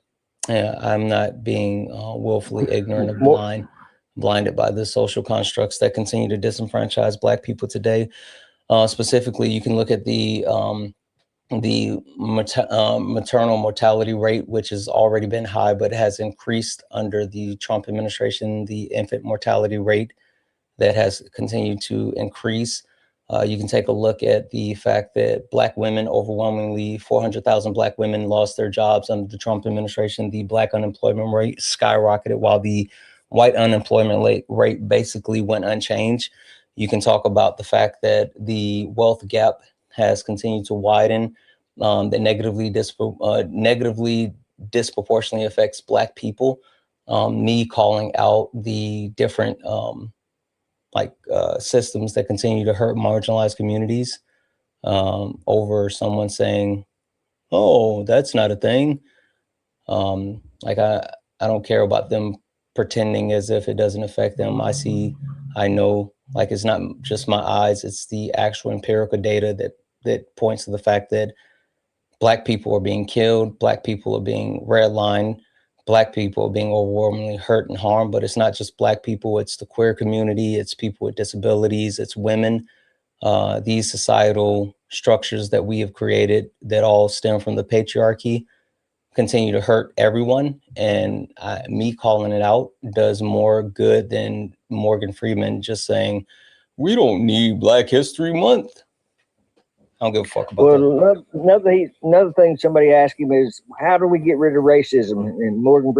Yeah, I'm not being willfully ignorant or blinded by the social constructs that continue to disenfranchise Black people today. Specifically, you can look at the maternal mortality rate, which has already been high, but has increased under the Trump administration. The infant mortality rate that has continued to increase. You can take a look at the fact that Black women, overwhelmingly 400,000 Black women lost their jobs under the Trump administration. The Black unemployment rate skyrocketed while the white unemployment rate basically went unchanged. You can talk about the fact that the wealth gap has continued to widen, that negatively disproportionately affects Black people. Me calling out the different systems that continue to hurt marginalized communities over someone saying, oh, that's not a thing. I don't care about them pretending as if it doesn't affect them. I know, like, it's not just my eyes, it's the actual empirical data that points to the fact that Black people are being killed, Black people are being redlined, Black people are being overwhelmingly hurt and harmed. But it's not just Black people, it's the queer community, it's people with disabilities, it's women. These societal structures that we have created that all stem from the patriarchy continue to hurt everyone. And me calling it out does more good than Morgan Freeman just saying, we don't need Black History Month. I don't give a fuck about that. Another thing somebody asked him is, how do we get rid of racism? And Morgan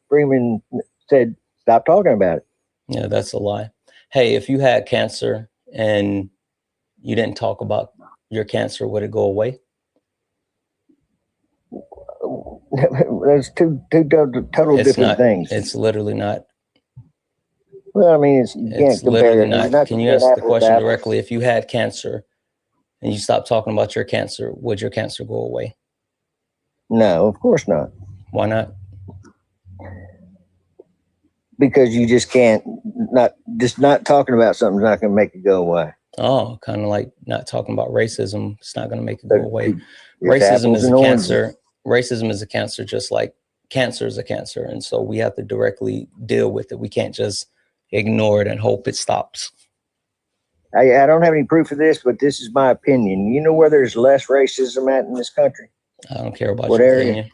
Freeman said, stop talking about it. Yeah, that's a lie. Hey, if you had cancer and you didn't talk about your cancer, would it go away? That's two total different things. It's literally not. Well, I mean, it's literally not. Can you ask the question directly? If you had cancer and you stopped talking about your cancer, would your cancer go away? No, of course not. Why not? Because you just can't, not talking about something's not going to make it go away. Oh, kind of like not talking about racism. It's not going to make it go away. Racism is a cancer. Racism is a cancer, just like cancer is a cancer. And so we have to directly deal with it. We can't just ignore it and hope it stops. I don't have any proof of this, but this is my opinion. You know where there's less racism at in this country? I don't care about your opinion.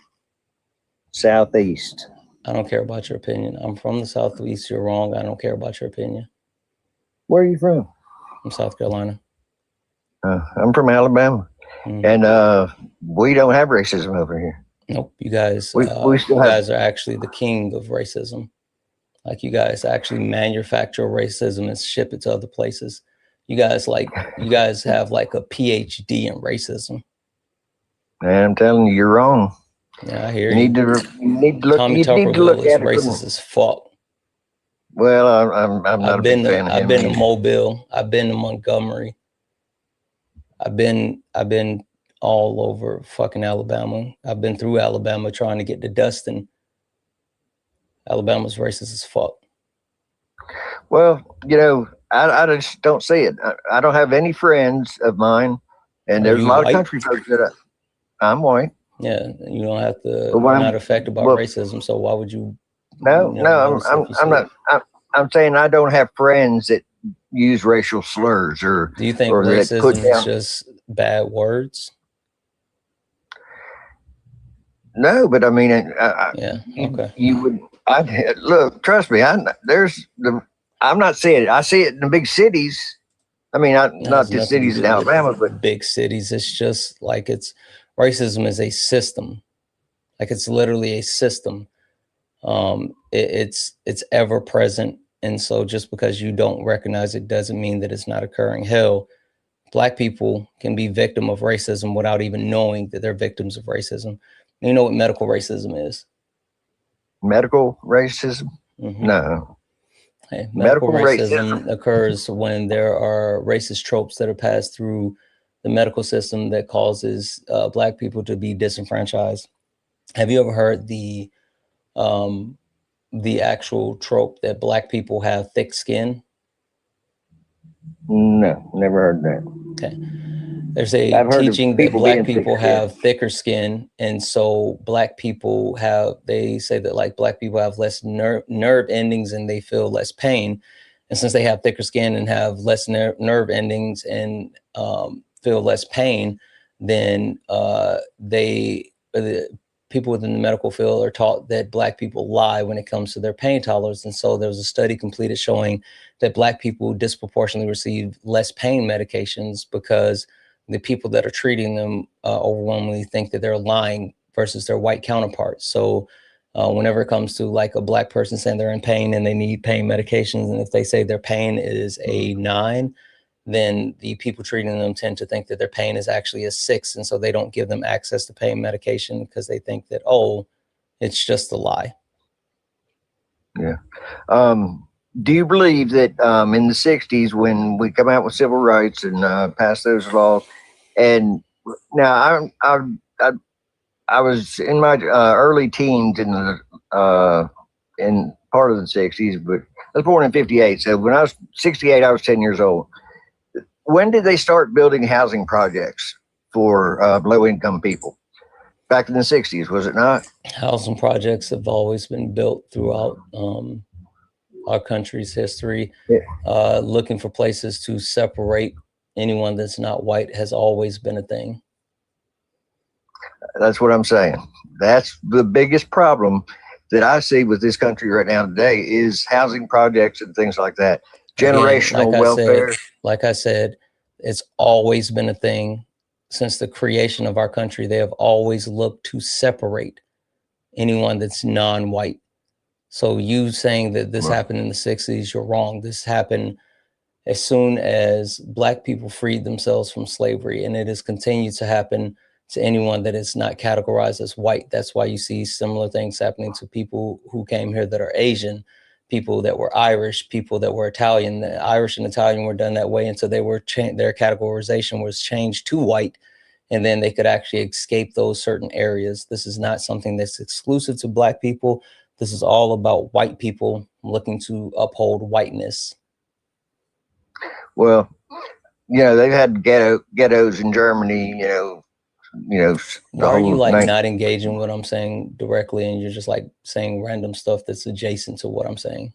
Southeast. I don't care about your opinion. I'm from the Southeast. You're wrong. I don't care about your opinion. Where are you from? From South Carolina. I'm from Alabama. And we don't have racism over here. Nope. You guys, guys are actually the king of racism. Like, you guys actually manufacture racism and ship it to other places. You guys have like a PhD in racism. I'm telling you, you're wrong. Yeah, I hear you. You need to look. Tommy Tuberville is racist as fuck. Well, I'm not a big fan of him. I've been to Mobile. I've been to Montgomery. I've been all over fucking Alabama. I've been through Alabama trying to get to Dustin. Alabama's racist as fuck. Well, you know, I just don't see it. I don't have any friends of mine, and there's a lot of country folks that I'm white. Yeah, you don't have to. You're not affected by racism, so why would you? No, I'm not. I'm saying I don't have friends that use racial slurs or. Do you think racism is just bad words? No, but I mean, yeah, okay. You would. Look, trust me. I'm not saying it. I see it in the big cities. I mean, not just cities in Alabama, but big cities. It's just like racism is a system. Like, it's literally a system. It's ever present. And so just because you don't recognize it doesn't mean that it's not occurring. Hell, Black people can be victim of racism without even knowing that they're victims of racism. You know what medical racism is? Medical racism? Mm-hmm. No. Okay. Medical racism occurs when there are racist tropes that are passed through the medical system that causes Black people to be disenfranchised. Have you ever heard the actual trope that Black people have thick skin? No, never heard that. Okay. There's a teaching that Black people have thicker skin, and so Black people have, they say that like Black people have less nerve endings and they feel less pain. And since they have thicker skin and have less nerve endings and feel less pain, then people within the medical field are taught that Black people lie when it comes to their pain tolerance. And so there was a study completed showing that Black people disproportionately receive less pain medications because the people that are treating them overwhelmingly think that they're lying versus their white counterparts. So whenever it comes to like a Black person saying they're in pain and they need pain medications, and if they say their pain is a 9, then the people treating them tend to think that their pain is actually a 6. And so they don't give them access to pain medication because they think that, oh, it's just a lie. Yeah. Do you believe that in the 60s, when we come out with civil rights and pass those laws, and now I was in my early teens in part of the 60s, but I was born in 58. So when I was 68, I was 10 years old. When did they start building housing projects for low-income people? Back in the 60s, was it not? Housing projects have always been built throughout our country's history. Yeah. Looking for places to separate anyone that's not white has always been a thing. That's what I'm saying. That's the biggest problem that I see with this country right now today is housing projects and things like that. Generational welfare. Like I said, it's always been a thing since the creation of our country. They have always looked to separate anyone that's non-white. So you saying that this happened in the 60s, you're wrong. This happened as soon as Black people freed themselves from slavery, and it has continued to happen to anyone that is not categorized as white. That's why you see similar things happening to people who came here that are Asian, people that were Irish, people that were Italian. The Irish and Italian were done that way until they were their categorization was changed to white, and then they could actually escape those certain areas. This is not something that's exclusive to Black people. This is all about white people looking to uphold whiteness. Well, they've had ghettos in Germany, Why are you like not engaging what I'm saying directly, and you're just like saying random stuff that's adjacent to what I'm saying?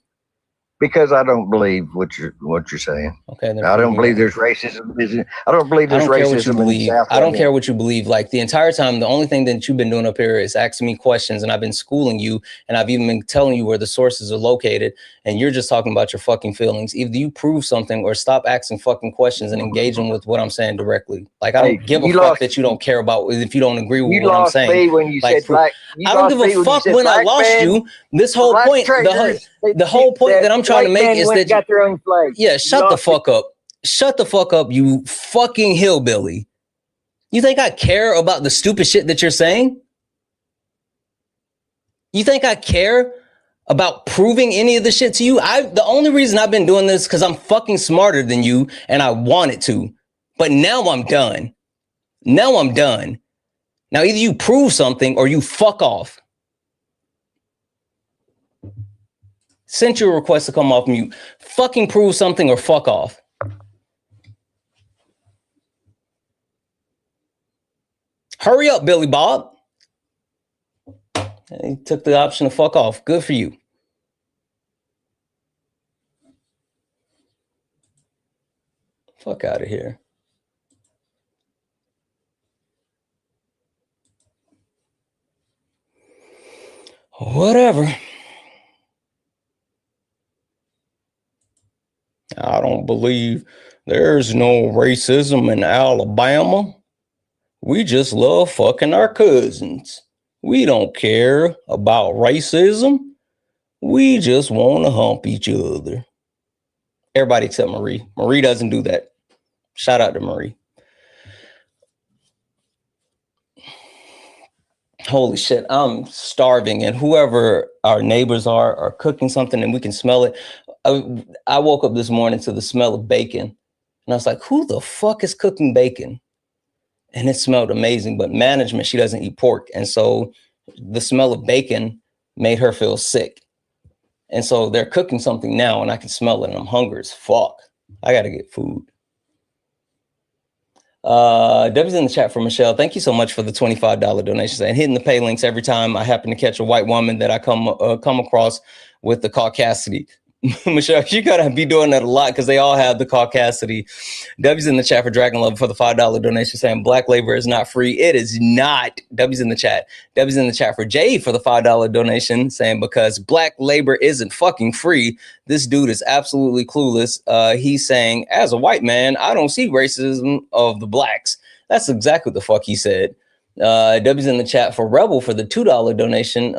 Because I don't believe what you're saying. Okay, I don't believe there's racism. I don't believe there's racism in the South. I don't care what you believe. Like the entire time, the only thing that you've been doing up here is asking me questions, and I've been schooling you, and I've even been telling you where the sources are located, and you're just talking about your fucking feelings. Either you prove something or stop asking fucking questions and engaging with what I'm saying directly. Like I don't give a fuck that you don't care about if you don't agree with what I'm saying. You lost me when you said black. I don't give a fuck when I lost you. This whole point, the whole point that I'm trying to make is that got their own flag. Yeah, shut the fuck up. Shut the fuck up, you fucking hillbilly. You think I care about the stupid shit that you're saying? You think I care about proving any of the shit to you? The only reason I've been doing this because I'm fucking smarter than you and I wanted to. But now I'm done. Now I'm done. Now either you prove something or you fuck off. Sent you a request to come off mute. Fucking prove something or fuck off. Hurry up, Billy Bob. He took the option to fuck off. Good for you. Fuck out of here. Whatever. I don't believe there's no racism in Alabama. We just love fucking our cousins. We don't care about racism. We just want to hump each other. Everybody except Marie. Marie doesn't do that. Shout out to Marie. Holy shit, I'm starving, and whoever our neighbors are cooking something and we can smell it. I woke up this morning to the smell of bacon, and I was like, who the fuck is cooking bacon? And it smelled amazing, but management, she doesn't eat pork. And so the smell of bacon made her feel sick. And so they're cooking something now, and I can smell it, and I'm hungry as fuck. I got to get food. Debbie's in the chat for Michelle. Thank you so much for the $25 donations and hitting the pay links every time I happen to catch a white woman that I come across with the caucasity. Michelle, you gotta be doing that a lot because they all have the caucasity. Debbie's in the chat for Dragon Love for the $5 donation saying black labor is not free. It is not. Debbie's in the chat. Debbie's in the chat for Jay for the $5 donation saying because black labor isn't fucking free. This dude is absolutely clueless. He's saying, as a white man, I don't see racism of the blacks. That's exactly what the fuck he said. Debbie's in the chat for Rebel for the $2 donation.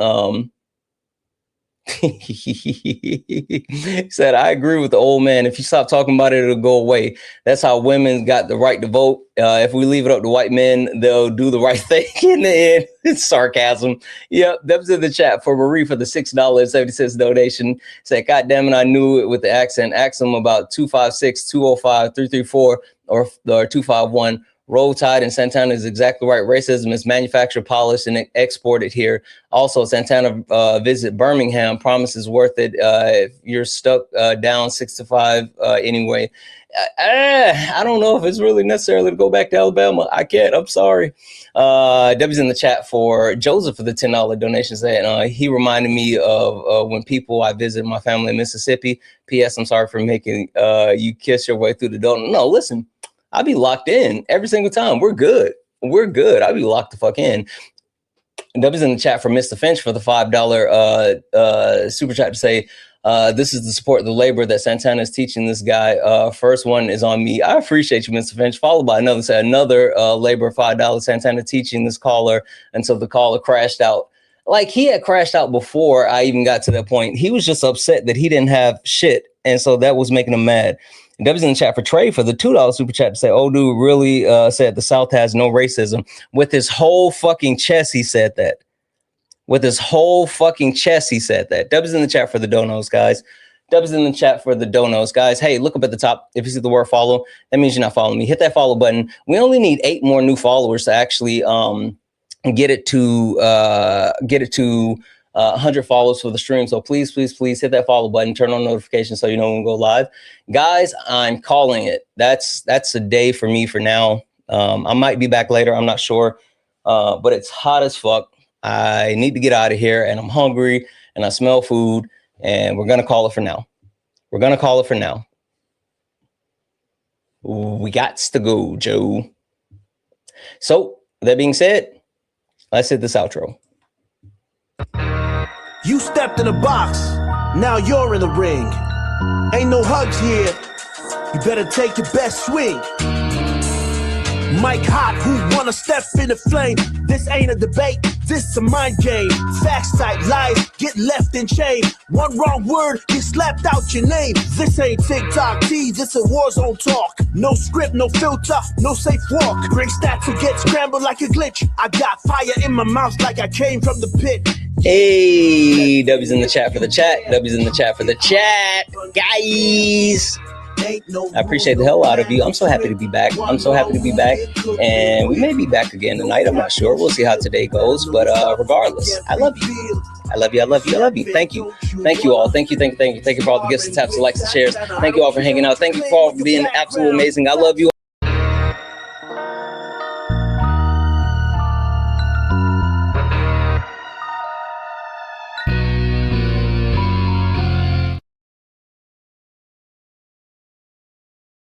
He said, I agree with the old man. If you stop talking about it, it'll go away. That's how women got the right to vote. If we leave it up to white men, they'll do the right thing in the end. It's sarcasm. Yep, that was in the chat for Marie for the $6.70 donation. Said, God damn it, I knew it with the accent. Ask them about 256-205-334 or 251. Roll Tide and Santana is exactly right. Racism is manufactured, polished, and exported here. Also, Santana visit Birmingham. Promise is worth it. If you're stuck down 6 to 5 anyway. I don't know if it's really necessarily to go back to Alabama. I can't. I'm sorry. Debbie's in the chat for Joseph for the $10 donation saying he reminded me of when people I visit my family in Mississippi. P.S. I'm sorry for making you kiss your way through the donut. No, listen. I'll be locked in every single time. We're good. We're good. I'll be locked the fuck in. Debbie's in the chat for Mr. Finch for the $5 super chat to say, this is the support of the labor that Santana is teaching this guy. First one is on me. I appreciate you, Mr. Finch. Followed by another labor $5 Santana teaching this caller until the caller crashed out. Like he had crashed out before I even got to that point. He was just upset that he didn't have shit. And so that was making him mad. Debbie's in the chat for Trey for the $2 super chat to say, oh, dude really said the South has no racism. With his whole fucking chest, he said that. With his whole fucking chest, he said that. Debbie's in the chat for the donos, guys. Debbie's in the chat for the donos, guys. Hey, look up at the top. If you see the word follow, that means you're not following me. Hit that follow button. We only need 8 more new followers to actually get it to 100 followers for the stream. So please hit that follow button, turn on notifications so you know when we go live. Guys, I'm calling it. That's a day for me for now. I might be back later. I'm not sure. But it's hot as fuck. I need to get out of here and I'm hungry and I smell food and we're going to call it for now. We're going to call it for now. We gots to go, Joe. So that being said, let's hit this outro. You stepped in a box, now you're in the ring. Ain't no hugs here, you better take your best swing. Mike Hot, who wanna step in the flame? This ain't a debate, this a mind game. Facts type lies, get left in chain. One wrong word, get slapped out your name. This ain't TikTok T, this a war zone talk. No script, no filter, no safe walk. Bring stats or get scrambled like a glitch. I got fire in my mouth like I came from the pit. Hey, W's in the chat for the chat. W's in the chat for the chat, guys. I appreciate the hell out of you. I'm so happy to be back. I'm so happy to be back. And we may be back again tonight. I'm not sure. We'll see how today goes. But regardless, I love you. I love you. I love you. I love you. Thank you. Thank you all. Thank you. Thank you. Thank you. Thank you for all the gifts and taps and likes and shares. Thank you all for hanging out. Thank you for all for being absolutely amazing. I love you.